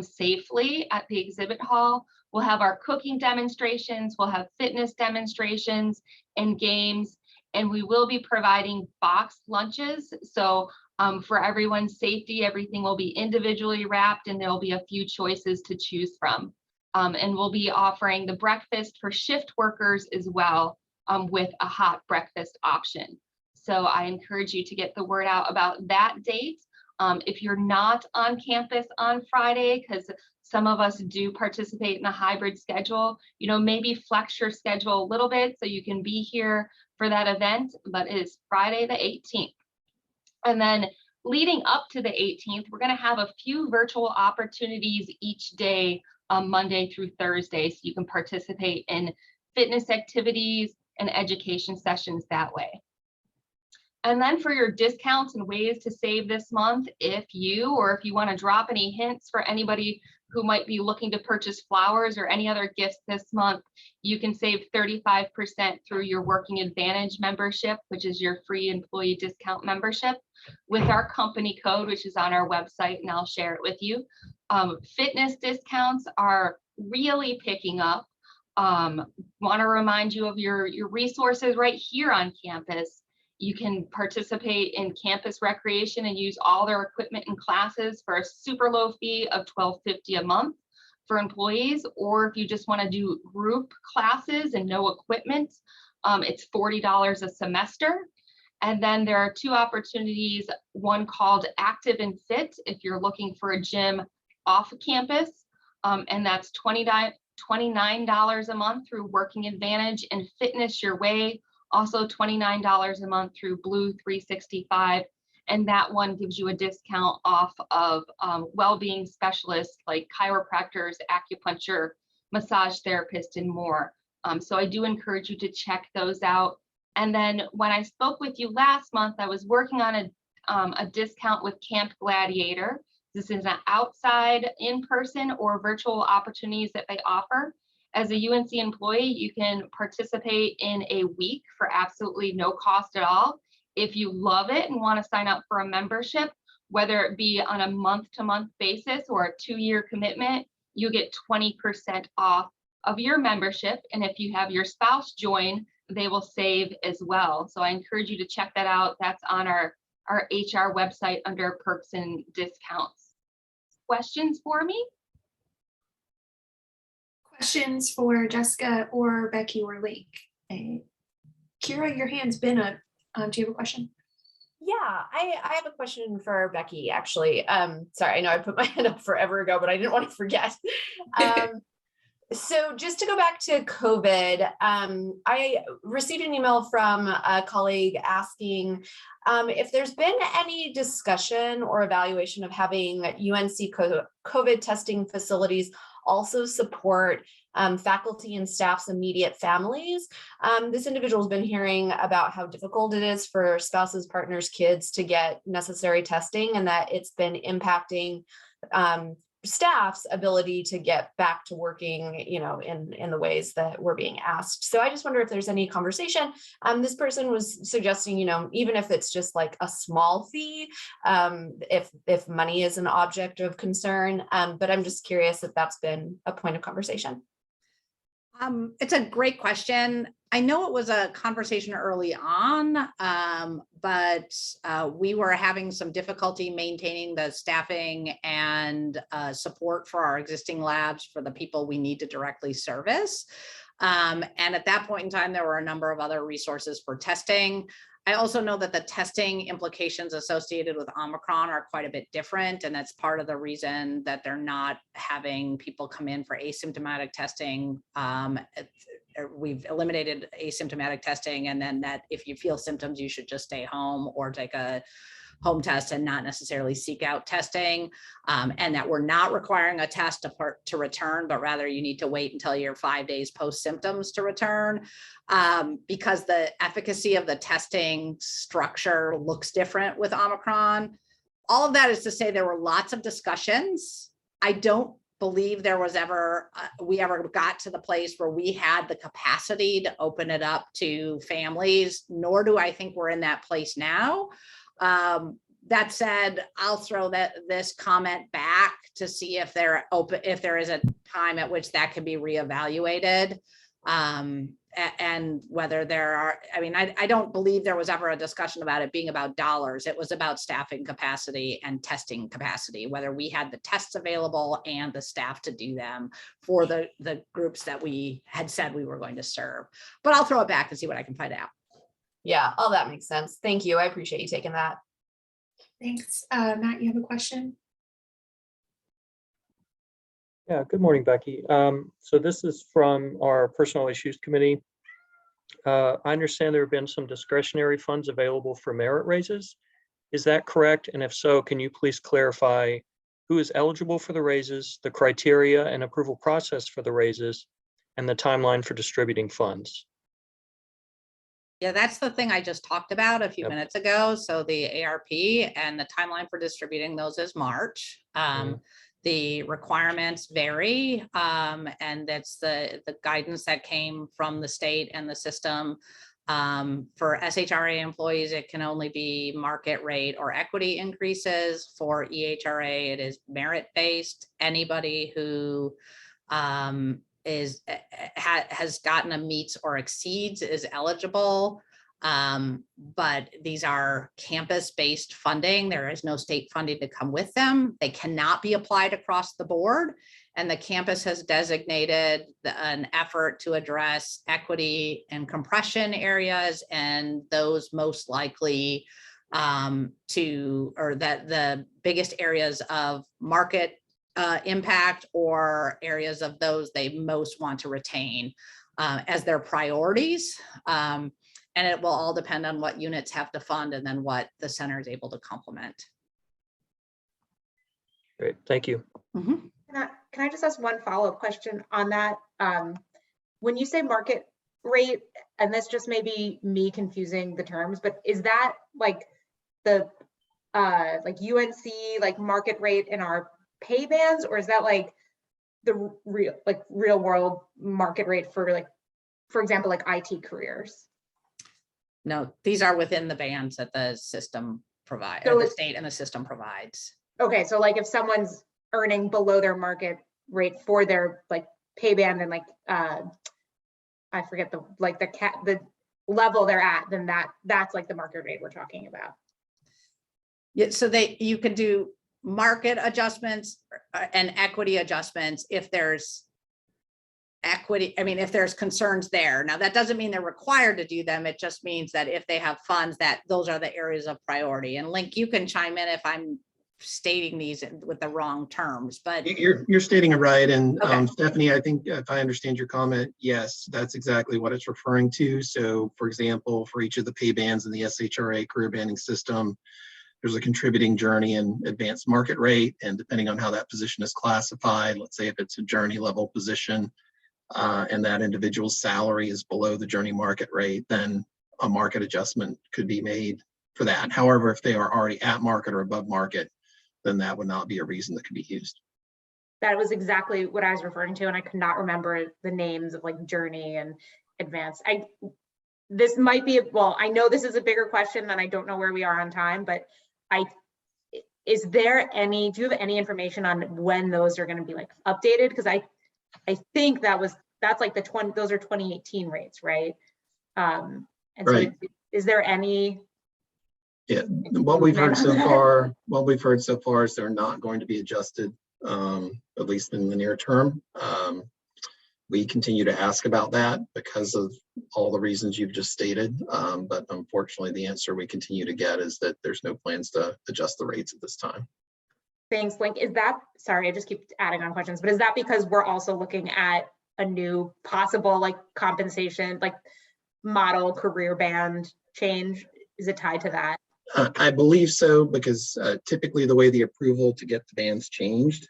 S21: safely at the exhibit hall. We'll have our cooking demonstrations, we'll have fitness demonstrations and games, and we will be providing boxed lunches. So For everyone's safety, everything will be individually wrapped and there will be a few choices to choose from. And we'll be offering the breakfast for shift workers as well, with a hot breakfast option. So I encourage you to get the word out about that date. If you're not on campus on Friday, because some of us do participate in a hybrid schedule, maybe flex your schedule a little bit so you can be here for that event, but it is Friday the 18th. And then leading up to the 18th, we're going to have a few virtual opportunities each day, Monday through Thursday, so you can participate in fitness activities and education sessions that way. And then for your discounts and ways to save this month, if you want to drop any hints for anybody who might be looking to purchase flowers or any other gifts this month, you can save 35% through your Working Advantage membership, which is your free employee discount membership, with our company code, which is on our website, and I'll share it with you. Fitness discounts are really picking up. Want to remind you of your resources right here on campus. You can participate in campus recreation and use all their equipment and classes for a super low fee of $12.50 a month for employees. Or if you just want to do group classes and no equipment, it's $40 a semester. And then there are two opportunities, one called Active and Fit if you're looking for a gym off campus, and that's $29 a month through Working Advantage, and Fitness Your Way, also $29 a month through Blue 365. And that one gives you a discount off of well-being specialists like chiropractors, acupuncture, massage therapists, and more. So I do encourage you to check those out. And then when I spoke with you last month, I was working on a discount with Camp Gladiator. This is an outside, in-person, or virtual opportunities that they offer. As a UNC employee, you can participate in a week for absolutely no cost at all. If you love it and want to sign up for a membership, whether it be on a month-to-month basis or a 2-year commitment, you get 20% off of your membership. And if you have your spouse join, they will save as well. So I encourage you to check that out. That's on our HR website under perks and discounts. Questions for me?
S1: Questions for Jessica or Becky or Lake? Kira, your hand's been up. Do you have a question?
S7: Yeah, I have a question for Becky, actually. Sorry, I know I put my hand up forever ago, but I didn't want to forget. So just to go back to COVID, I received an email from a colleague asking if there's been any discussion or evaluation of having UNC COVID testing facilities also support faculty and staff's immediate families. This individual has been hearing about how difficult it is for spouses, partners, kids to get necessary testing, and that it's been impacting staff's ability to get back to working, in the ways that we're being asked. So I just wonder if there's any conversation. This person was suggesting, even if it's just like a small fee, if money is an object of concern, but I'm just curious if that's been a point of conversation.
S6: It's a great question. I know it was a conversation early on, but we were having some difficulty maintaining the staffing and support for our existing labs for the people we need to directly service. And at that point in time, there were a number of other resources for testing. I also know that the testing implications associated with Omicron are quite a bit different, and that's part of the reason that they're not having people come in for asymptomatic testing. We've eliminated asymptomatic testing, and then that if you feel symptoms, you should just stay home or take a home test and not necessarily seek out testing, and that we're not requiring a test to return, but rather you need to wait until you're 5 days post symptoms to return, because the efficacy of the testing structure looks different with Omicron. All of that is to say there were lots of discussions. I don't believe there was we ever got to the place where we had the capacity to open it up to families, nor do I think we're in that place now. That said, I'll throw this comment back to see if if there is a time at which that could be reevaluated. and whether there are, I mean, I don't believe there was ever a discussion about it being about dollars. It was about staffing capacity and testing capacity, whether we had the tests available and the staff to do them for the groups that we had said we were going to serve. But I'll throw it back and see what I can find out.
S7: Yeah, all that makes sense. Thank you. I appreciate you taking that.
S1: Thanks. Matt, you have a question?
S15: Yeah, good morning, Becky. So this is from our Personnel Issues Committee. I understand there have been some discretionary funds available for merit raises. Is that correct? And if so, can you please clarify who is eligible for the raises, the criteria and approval process for the raises, and the timeline for distributing funds?
S6: Yeah, that's the thing I just talked about a few minutes ago. So the ARP and the timeline for distributing those is March. The requirements vary, and that's the guidance that came from the state and the system. For SHRA employees, it can only be market rate or equity increases. For EHRA, it is merit-based. Anybody who has gotten a meets or exceeds is eligible. But these are campus-based funding. There is no state funding to come with them. They cannot be applied across the board. And the campus has designated an effort to address equity and compression areas, and those most likely the biggest areas of market impact, or areas of those they most want to retain as their priorities. And it will all depend on what units have to fund and then what the center is able to complement.
S15: Great, thank you.
S9: Can I just ask one follow-up question on that? When you say market rate, and this just may be me confusing the terms, but is that like the like UNC like market rate in our pay bands, or is that like the real world market rate for, like, for example, like IT careers?
S6: No, these are within the bands that the system provides,
S9: So
S6: or the state and the system provides.
S9: Okay, so like if someone's earning below their market rate for their like pay band and like I forget the level they're at, then that's like the market rate we're talking about.
S6: Yeah, so you could do market adjustments and equity adjustments if there's equity. I mean, if there's concerns there. Now, that doesn't mean they're required to do them. It just means that if they have funds, that those are the areas of priority. And Link, you can chime in if I'm stating these with the wrong terms, but
S18: you're stating it right. And
S6: okay.
S18: Stephanie, I think if I understand your comment, yes, that's exactly what it's referring to. So for example, for each of the pay bands in the SHRA career banding system, there's a contributing journey and advanced market rate. And depending on how that position is classified, let's say if it's a journey level position, and that individual's salary is below the journey market rate, then a market adjustment could be made for that. However, if they are already at market or above market, then that would not be a reason that could be used.
S9: That was exactly what I was referring to, and I could not remember the names of like journey and advanced. This might be, well, I know this is a bigger question and I don't know where we are on time, but do you have any information on when those are going to be like updated? Because I think that's like those are 2018 rates, right? And
S18: right.
S9: So is there any?
S18: Yeah, what we've heard so far is they're not going to be adjusted, at least in the near term. We continue to ask about that because of all the reasons you've just stated. But unfortunately, the answer we continue to get is that there's no plans to adjust the rates at this time.
S9: Thanks, Link. Is that, sorry, I just keep adding on questions, but is that because we're also looking at a new possible like compensation, like model career band change? Is it tied to that?
S18: I believe so, because typically the way the approval to get the bands changed,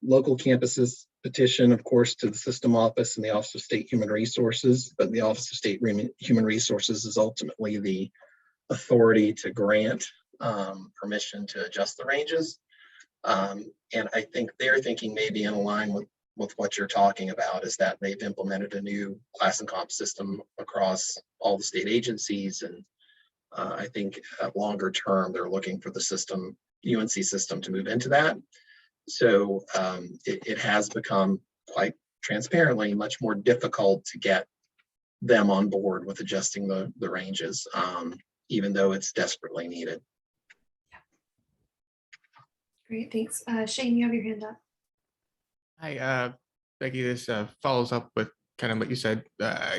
S18: local campuses petition, of course, to the system office and the Office of State Human Resources, but the Office of State Human Resources is ultimately the authority to grant permission to adjust the ranges. And I think they're thinking maybe in line with what you're talking about, is that they've implemented a new class and comp system across all the state agencies. And I think longer term, they're looking for the system, UNC system, to move into that. So it has become quite transparently much more difficult to get them on board with adjusting the ranges, even though it's desperately needed.
S1: Great, thanks. Shane, you have your hand up.
S8: Hi, Becky, this follows up with kind of what you said.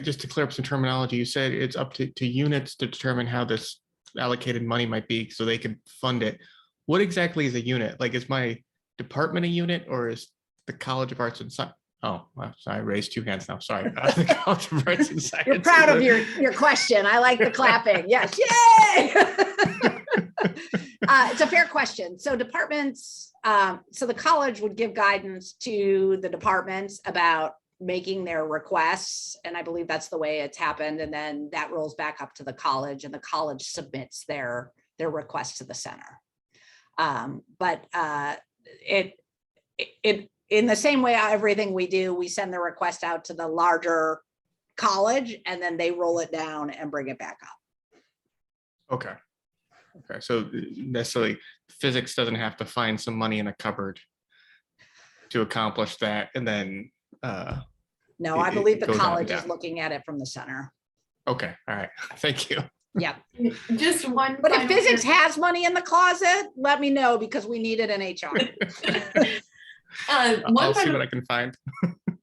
S8: Just to clear up some terminology, you said it's up to units to determine how this allocated money might be so they can fund it. What exactly is a unit? Like, is my department a unit, or is the College of Arts and Science? Oh, well, I raised two hands now. Sorry. The College of Arts and Science.
S6: You're proud of your question. I like the clapping. Yes. Yay! It's a fair question. So departments, so the college would give guidance to the departments about making their requests. And I believe that's the way it's happened. And then that rolls back up to the college, and the college submits their request to the center. But it in the same way, everything we do, we send the request out to the larger college, and then they roll it down and bring it back up.
S8: Okay. Okay. So necessarily physics doesn't have to find some money in a cupboard to accomplish that. And then
S6: no, I believe the
S8: goes on
S6: college
S8: down.
S6: is looking at it from the center.
S8: Okay. All right. Thank you.
S6: Yeah.
S1: Just one.
S6: But if
S1: final
S6: physics
S1: thing.
S6: has money in the closet, let me know, because we need it in HR.
S1: One
S8: I'll see
S1: final
S8: what I can find.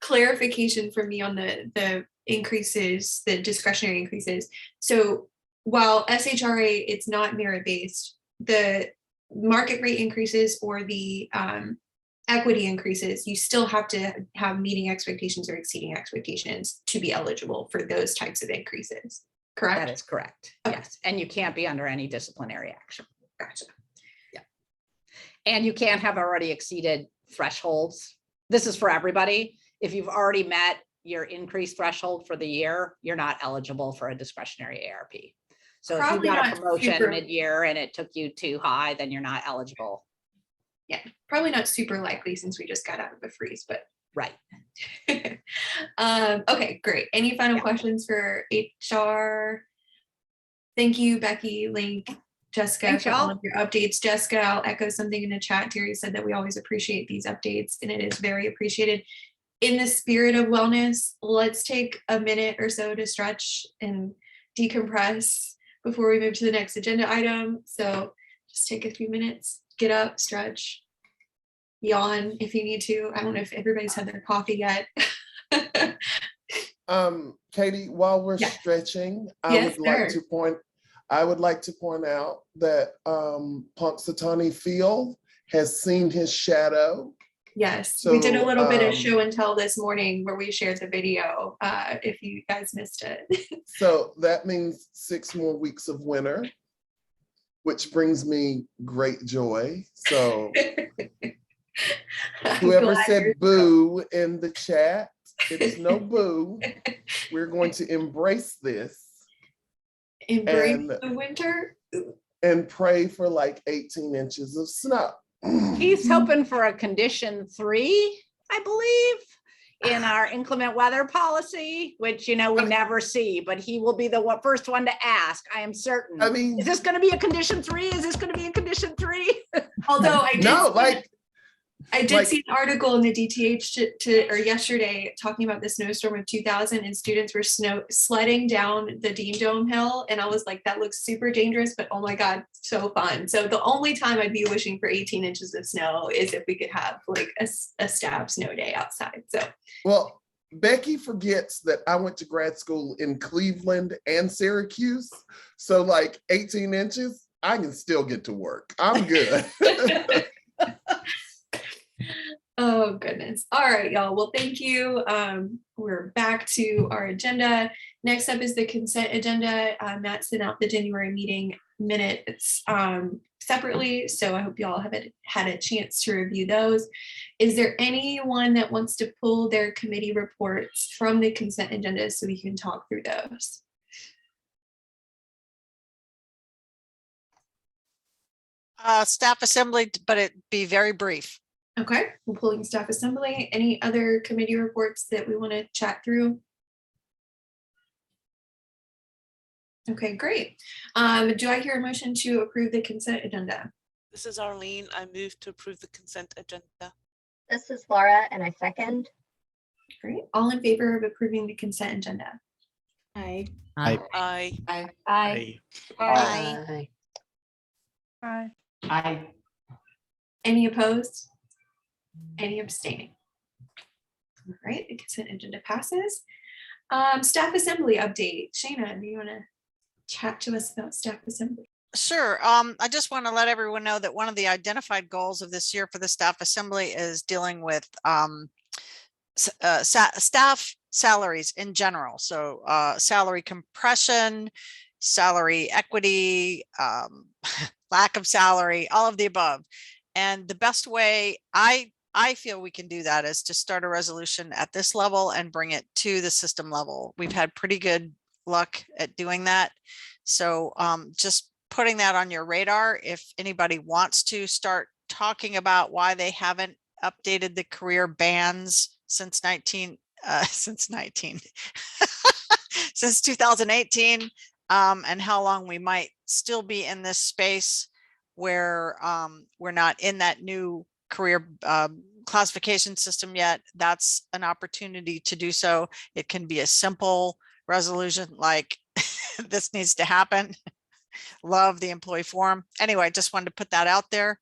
S1: clarification for me on the increases, the discretionary increases. So while SHRA, it's not merit-based, the market rate increases or the equity increases, you still have to have meeting expectations or exceeding expectations to be eligible for those types of increases, correct?
S6: That is correct. Yes. And you can't be under any disciplinary action.
S1: Gotcha.
S6: Yeah. And you can't have already exceeded thresholds. This is for everybody. If you've already met your increased threshold for the year, you're not eligible for a discretionary ARP. So
S1: Probably
S6: if you got a
S1: not
S6: promotion
S1: super-
S6: mid-year and it took you too high, then you're not eligible.
S1: Yeah, probably not super likely since we just got out of the freeze, but
S6: right.
S1: Okay, great. Any final questions for HR? Thank you, Becky, Link, Jessica,
S6: Thanks,
S1: for all
S6: y'all.
S1: of your updates. Jessica, I'll echo something in the chat. Terry said that we always appreciate these updates, and it is very appreciated. In the spirit of wellness, let's take a minute or so to stretch and decompress before we move to the next agenda item. So just take a few minutes, get up, stretch, yawn if you need to. I don't know if everybody's had their coffee yet.
S22: Katie, while we're stretching, I
S1: Yes,
S22: would like
S1: sir.
S22: to point out that Punxsutawney Phil has seen his shadow.
S1: Yes, we did a little bit of
S22: So,
S1: show and tell this morning where we shared the video, if you guys missed it.
S22: So that means 6 more weeks of winter, which brings me great joy. So whoever
S1: glad
S22: said
S1: you're
S22: boo in the chat, it is no boo. We're going to embrace this
S1: Embrace
S22: and,
S1: the winter.
S22: and pray for like 18 inches of snow.
S6: He's hoping for a condition 3, I believe, in our inclement weather policy, which, you know, we never see, but he will be the first one to ask. I am certain.
S22: I mean,
S6: is this going to be a condition 3? Is this going to be a condition 3?
S1: Although I did
S22: No,
S1: see-
S22: like
S1: I did
S22: like-
S1: see an article in the DTH or yesterday talking about the snowstorm of 2000, and students were sledding down the Dean Dome Hill, and I was like, that looks super dangerous, but oh my god, so fun. So the only time I'd be wishing for 18 inches of snow is if we could have like a stab snow day outside. So
S22: Well, Becky forgets that I went to grad school in Cleveland and Syracuse. So like 18 inches, I can still get to work. I'm good.
S1: oh goodness. All right, y'all. Well, thank you. We're back to our agenda. Next up is the consent agenda. Matt sent out the January meeting minutes separately, so I hope you all have had a chance to review those. Is there anyone that wants to pull their committee reports from the consent agenda so we can talk through those?
S23: Staff assembly, but it'd be very brief.
S1: Okay, we're pulling staff assembly. Any other committee reports that we want to chat through? Okay, great. Do I hear a motion to approve the consent agenda?
S23: This is Arlene. I move to approve the consent agenda.
S24: This is Laura, and I second.
S1: Great. All in favor of approving the consent agenda? Aye.
S3: Aye.
S23: Aye.
S1: Aye.
S15: Aye.
S23: Aye.
S1: Aye.
S12: Aye.
S1: Any opposed? Any abstaining? All right, the consent agenda passes. Staff assembly update. Shayna, do you want to chat to us about staff assembly?
S23: Sure. I just want to let everyone know that one of the identified goals of this year for the staff assembly is dealing with staff salaries in general. So salary compression, salary equity, lack of salary, all of the above. And the best way I feel we can do that is to start a resolution at this level and bring it to the system level. We've had pretty good luck at doing that. So just putting that on your radar, if anybody wants to start talking about why they haven't updated the career bands since 2018, and how long we might still be in this space where we're not in that new career classification system yet, that's an opportunity to do so. It can be a simple resolution like this needs to happen. Love the employee forum. Anyway, I just wanted to put that out there.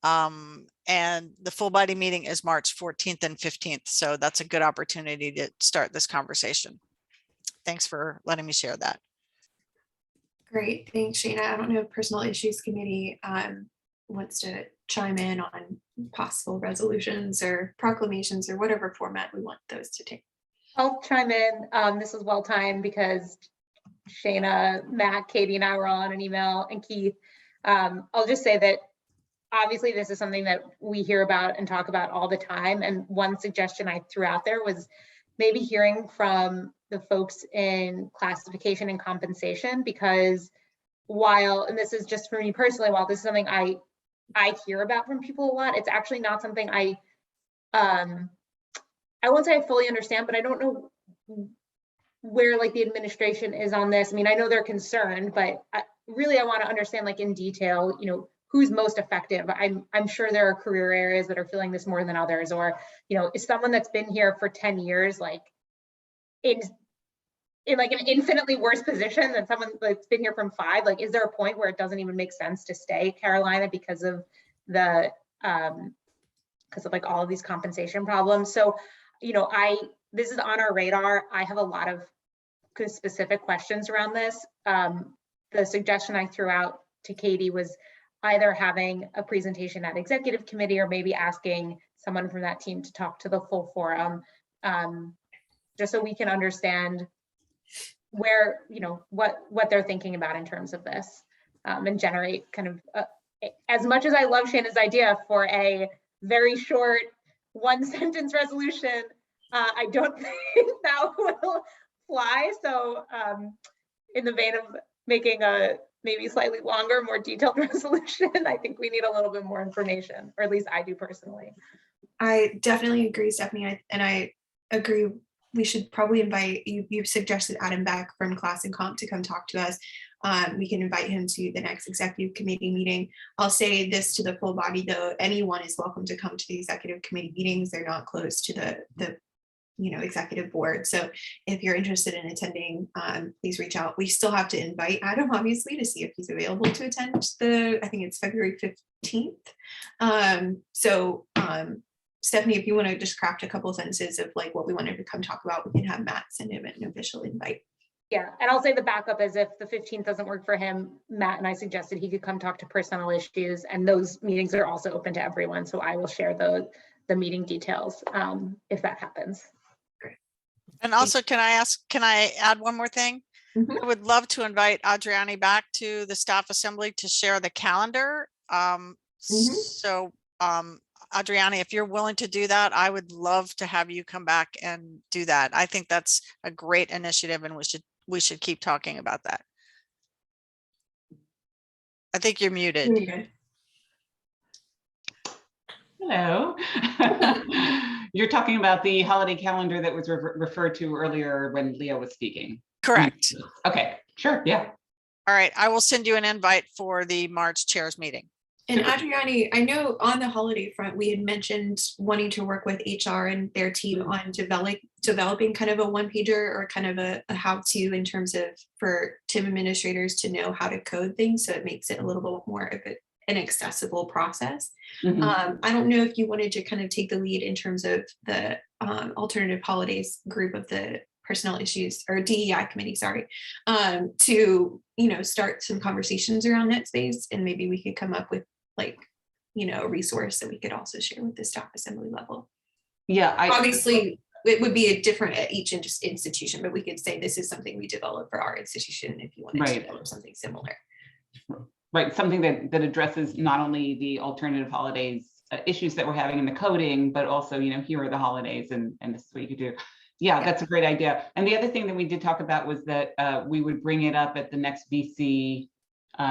S23: And the full body meeting is March 14th and 15th. So that's a good opportunity to start this conversation. Thanks for letting me share that.
S1: Great, thanks, Shayna. I don't know if Personal Issues Committee wants to chime in on possible resolutions or proclamations or whatever format we want those to take.
S9: I'll chime in. This was well timed because Shayna, Matt, Katie, and I were all on an email, and Keith. I'll just say that obviously this is something that we hear about and talk about all the time. And one suggestion I threw out there was maybe hearing from the folks in classification and compensation, because while, and this is just for me personally, while this is something I hear about from people a lot, it's actually not something I won't say I fully understand, but I don't know where like the administration is on this. I mean, I know they're concerned, but I want to understand like in detail, you know, who's most effective. I'm sure there are career areas that are feeling this more than others, or, you know, is someone that's been here for 10 years, like in like an infinitely worse position than someone that's been here from 5? Like, is there a point where it doesn't even make sense to stay Carolina because of the, like all of these compensation problems? So, you know, this is on our radar. I have a lot of specific questions around this. The suggestion I threw out to Katie was either having a presentation at executive committee or maybe asking someone from that team to talk to the full forum, just so we can understand where, you know, what they're thinking about in terms of this, and generate kind of, as much as I love Shannon's idea for a very short 1-sentence resolution, I don't think that will fly. So in the vein of making a maybe slightly longer, more detailed resolution, I think we need a little bit more information, or at least I do personally.
S1: I definitely agree, Stephanie, and I agree. We should probably invite you. You've suggested Adam Beck from Class and Comp to come talk to us. We can invite him to the next executive committee meeting. I'll say this to the full body though, anyone is welcome to come to the executive committee meetings. They're not closed to the executive board. So if you're interested in attending, please reach out. We still have to invite Adam, obviously, to see if he's available to attend I think it's February 15th. Stephanie, if you want to just craft a couple of sentences of like what we wanted to come talk about, we can have Matt send him an official invite.
S9: Yeah, and I'll say the backup is if the 15th doesn't work for him, Matt and I suggested he could come talk to personnel issues, and those meetings are also open to everyone. So I will share the meeting details if that happens.
S23: And also, can I add one more thing?
S1: Mm-hmm.
S23: I would love to invite Adriani back to the staff assembly to share the calendar. So Adriani, if you're willing to do that, I would love to have you come back and do that. I think that's a great initiative, and we should keep talking about that. I think you're muted.
S1: Okay.
S4: Hello. You're talking about the holiday calendar that was referred to earlier when Leah was speaking.
S23: Correct.
S4: Okay, sure, yeah.
S23: All right, I will send you an invite for the March chairs meeting.
S1: And Adriani, I know on the holiday front, we had mentioned wanting to work with HR and their team on developing kind of a one pager or kind of a how-to in terms of for TIM administrators to know how to code things. So it makes it a little bit more of an accessible process. I don't know if you wanted to kind of take the lead in terms of the alternative holidays group of the personnel issues or DEI committee, sorry, to, start some conversations around that space. And maybe we could come up with a resource that we could also share with the staff assembly level.
S4: Yeah.
S1: Obviously, it would be a different at each institution, but we could say this is something we developed for our institution if you wanted to develop something similar.
S4: Right, something that addresses not only the alternative holidays issues that we're having in the coding, but also, here are the holidays and this is what you could do. Yeah, that's a great idea. And the other thing that we did talk about was that we would bring it up at the next VC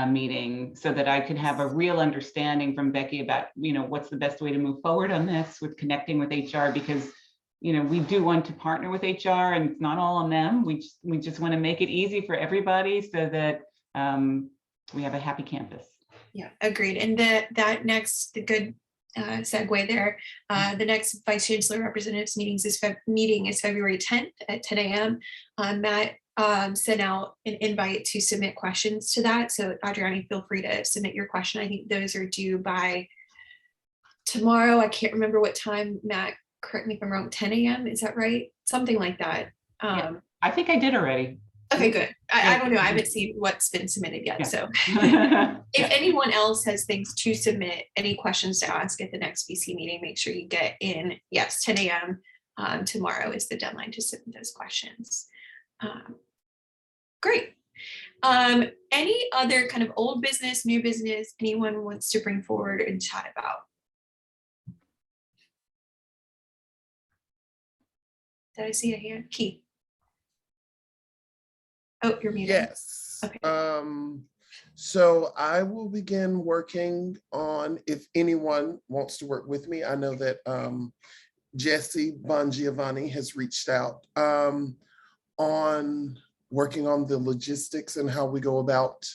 S4: meeting so that I could have a real understanding from Becky about, what's the best way to move forward on this with connecting with HR, because, we do want to partner with HR and it's not all on them. We just want to make it easy for everybody so that we have a happy campus.
S1: Yeah, agreed. And the good segue there. The next Vice Chancellor Representatives meeting is February 10th at 10 a.m. Matt sent out an invite to submit questions to that. So Adriani, feel free to submit your question. I think those are due by tomorrow. I can't remember what time, Matt, correct me if I'm wrong, 10 a.m. Is that right? Something like that.
S4: Yeah, I think I did already.
S1: Okay, good. I don't know. I haven't seen what's been submitted yet. Yeah. So if anyone else has things to submit, any questions to ask at the next VC meeting, make sure you get in. Yes, 10 a.m. Tomorrow is the deadline to submit those questions. Great. Any other kind of old business, new business, anyone wants to bring forward and chat about? Did I see a hand? Keith. Oh, you're muted.
S22: Yes.
S1: Okay.
S22: So I will begin working on, if anyone wants to work with me, I know that Jesse Bongiovanni has reached out on working on the logistics and how we go about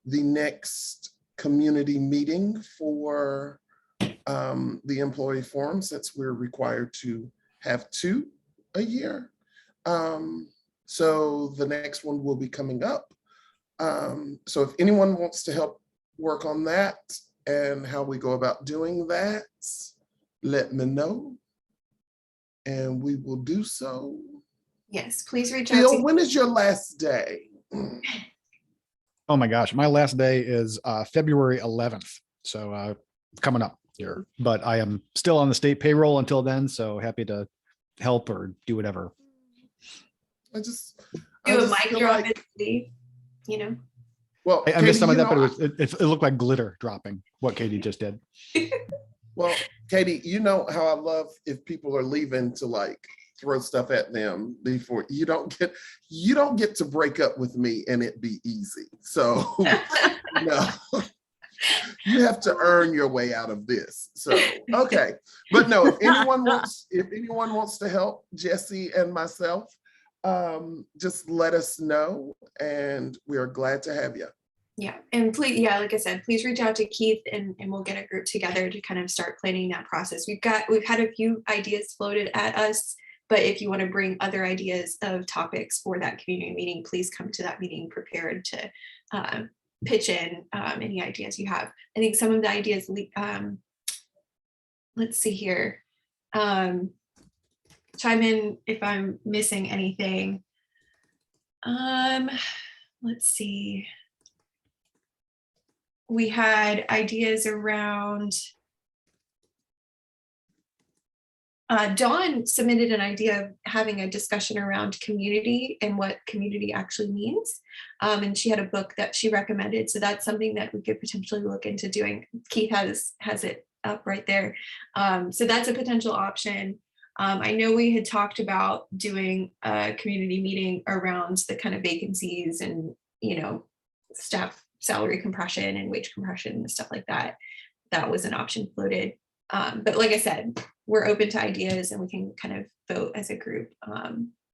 S22: the next community meeting for the employee forum, since we're required to have 2 a year. So the next one will be coming up. So if anyone wants to help work on that and how we go about doing that, let me know and we will do so.
S1: Yes, please reach out.
S22: Phil, when is your last day?
S3: Oh my gosh, my last day is February 11th. So coming up here, but I am still on the state payroll until then. So happy to help or do whatever.
S22: I just
S1: do a mic
S22: feel
S1: drop,
S22: like, well,
S3: I missed some of that, but it looked like glitter dropping, what Katie just did.
S22: Well, Katie, you know how I love if people are leaving to like throw stuff at them before you don't get to break up with me and it be easy. So no, you have to earn your way out of this. So okay, but no, if anyone wants to help Jesse and myself, just let us know and we are glad to have you.
S1: Yeah, and please, yeah, like I said, please reach out to Keith and we'll get a group together to kind of start planning that process. We've had a few ideas floated at us, but if you want to bring other ideas of topics for that community meeting, please come to that meeting prepared to pitch in any ideas you have. I think some of the ideas, let's see here. Chime in if I'm missing anything. Let's see. We had ideas around, Dawn submitted an idea of having a discussion around community and what community actually means. And she had a book that she recommended. So that's something that we could potentially look into doing. Keith has it up right there. So that's a potential option. I know we had talked about doing a community meeting around the kind of vacancies and, staff salary compression and wage compression and stuff like that. That was an option floated. But like I said, we're open to ideas and we can kind of vote as a group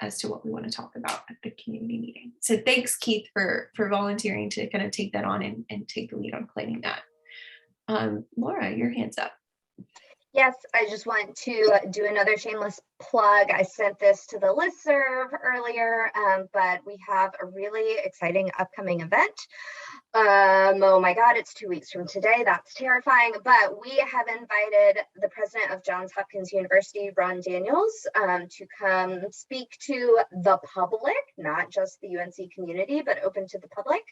S1: as to what we want to talk about at the community meeting. So thanks, Keith, for volunteering to kind of take that on and take the lead on planning that. Laura, your hand's up.
S5: Yes, I just want to do another shameless plug. I sent this to the listserv earlier, but we have a really exciting upcoming event. Oh my God, it's 2 weeks from today. That's terrifying. But we have invited the president of Johns Hopkins University, Ron Daniels, to come speak to the public, not just the UNC community, but open to the public,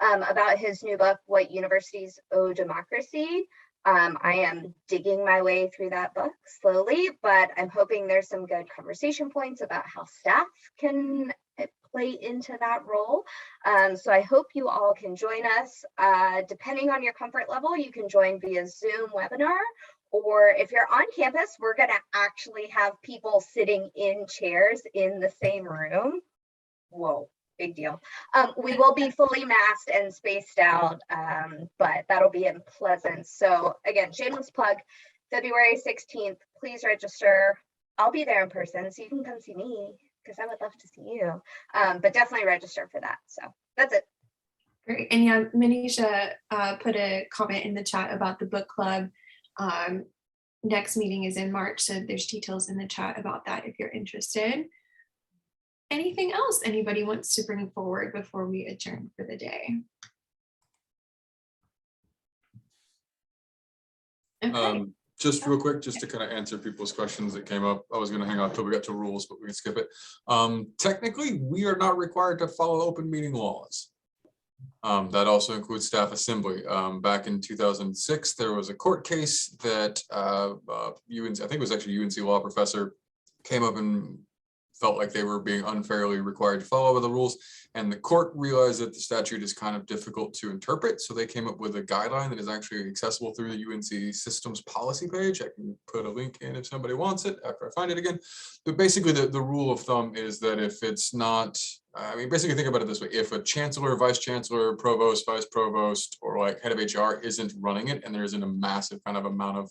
S5: about his new book, What Universities Owe Democracy. I am digging my way through that book slowly, but I'm hoping there's some good conversation points about how staff can play into that role. So I hope you all can join us. Depending on your comfort level, you can join via Zoom webinar, or if you're on campus, we're going to actually have people sitting in chairs in the same room. Whoa. Big deal. We will be fully masked and spaced out, but that'll be in Pleasant. So again, shameless plug, February 16th, please register. I'll be there in person, so you can come see me because I would love to see you, but definitely register for that. So that's it.
S1: Great. And yeah, Manisha put a comment in the chat about the book club. Next meeting is in March, so there's details in the chat about that if you're interested. Anything else anybody wants to bring forward before we adjourn for the day? Okay.
S10: Just real quick, just to kind of answer people's questions that came up. I was going to hang out till we got to rules, but we can skip it. Technically, we are not required to follow open meeting laws. That also includes staff assembly. Back in 2006, there was a court case that UNC, I think it was actually UNC law professor, came up and felt like they were being unfairly required to follow the rules, and the court realized that the statute is kind of difficult to interpret, so they came up with a guideline that is actually accessible through the UNC systems policy page. I can put a link in if somebody wants it after I find it again. But basically the rule of thumb is that if it's not, I mean, basically think about it this way: if a chancellor, vice chancellor, provost, vice provost, or like head of HR isn't running it, and there isn't a massive kind of amount of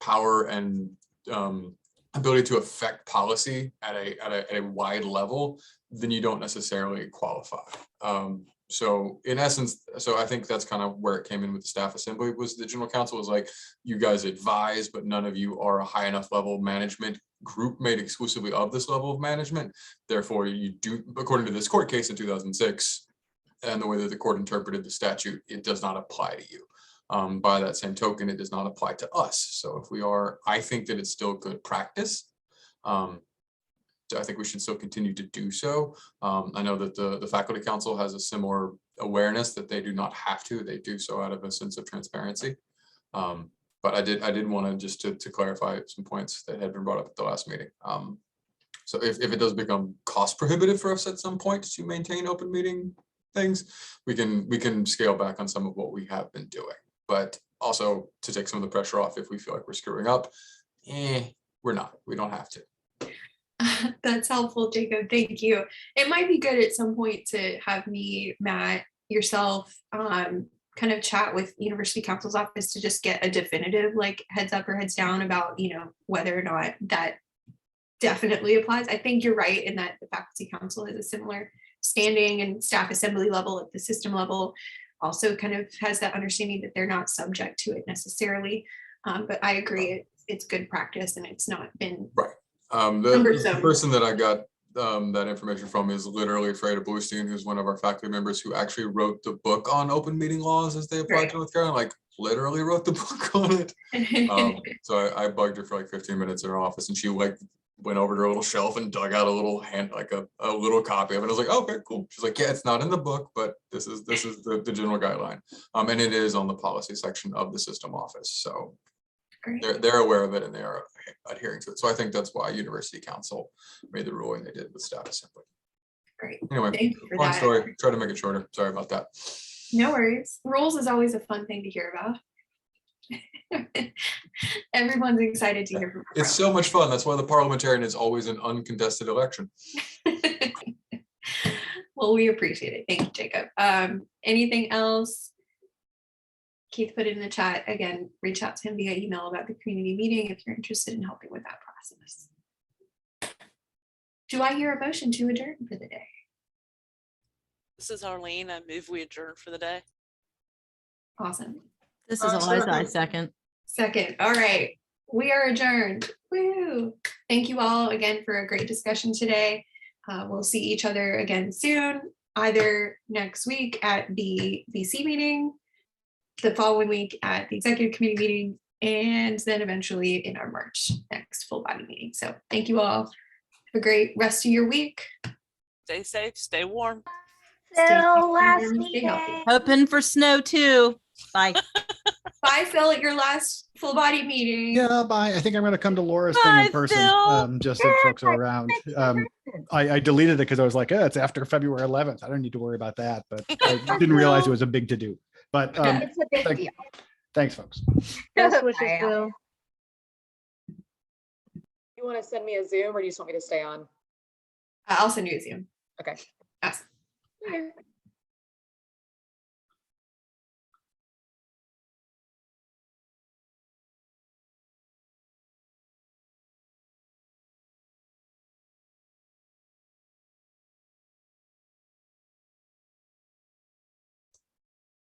S10: power and ability to affect policy at a wide level, then you don't necessarily qualify. So in essence, so I think that's kind of where it came in with the staff assembly. Was the general counsel was like, you guys advise, but none of you are a high enough level management group made exclusively of this level of management. Therefore, you do, according to this court case in 2006, and the way that the court interpreted the statute, it does not apply to you. By that same token, it does not apply to us. So if we are, I think that it's still good practice. I think we should still continue to do so. I know that the faculty council has a similar awareness that they do not have to. They do so out of a sense of transparency. But I did want to just to clarify some points that had been brought up at the last meeting. So if it does become cost prohibitive for us at some point to maintain open meeting things, we can scale back on some of what we have been doing. But also to take some of the pressure off if we feel like we're screwing up, we're not. We don't have to.
S1: That's helpful, Jacob. Thank you. It might be good at some point to have me, Matt, yourself, kind of chat with University Counsel's office to just get a definitive like heads up or heads down about, whether or not that definitely applies. I think you're right in that the faculty council is a similar standing, and staff assembly level at the system level also kind of has that understanding that they're not subject to it necessarily. But I agree, it's good practice and it's not been
S10: right. The person that I got that information from is literally Freda Bluestein, who's one of our faculty members who actually wrote the book on open meeting laws as they applied to North Carolina, like literally wrote the book on it. So I bugged her for like 15 minutes in her office, and she like went over to her little shelf and dug out a little a little copy of it. I was like, okay, cool. She's like, yeah, it's not in the book, but this is the general guideline. And it is on the policy section of the system office. So they're aware of it and they are adhering to it. So I think that's why University Council made the ruling they did with staff assembly.
S1: Great.
S10: Anyway, long story. Try to make it shorter. Sorry about that.
S1: No worries. Rules is always a fun thing to hear about. Everyone's excited to hear from her.
S10: It's so much fun. That's why the parliamentarian is always an uncontested election.
S1: Well, we appreciate it. Thank you, Jacob. Anything else? Keith put it in the chat. Again, reach out to him via email about the community meeting if you're interested in helping with that process. Do I hear a motion to adjourn for the day?
S11: This is Arlene. I move we adjourn for the day.
S1: Awesome.
S11: This is Eliza, I second.
S1: Second, all right. We are adjourned. Woo! Thank you all again for a great discussion today. We'll see each other again soon, either next week at the VC meeting, the following week at the executive committee meeting, and then eventually in our March next full body meeting. So thank you all. Have a great rest of your week.
S11: Stay safe, stay warm.
S5: Phil, last
S1: Stay healthy.
S5: meeting.
S11: Hoping for snow too. Bye.
S1: Bye, Phil, at your last full body meeting.
S3: Yeah, bye. I think I'm going to come to Laura's thing in
S11: Bye,
S3: person,
S11: Phil.
S3: just if folks are around. I deleted it because I was like, it's after February 11th. I don't need to worry about that, but I didn't realize it was a big to do. But
S5: It's a big deal.
S3: thanks, folks.
S16: Best wishes,
S5: Bye.
S16: Phil.
S17: You want to send me a Zoom or do you just want me to stay on?
S1: I'll send you a Zoom.
S17: Okay.
S1: Awesome.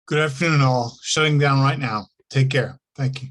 S24: Good afternoon, all. Shutting down right now. Take care. Thank you.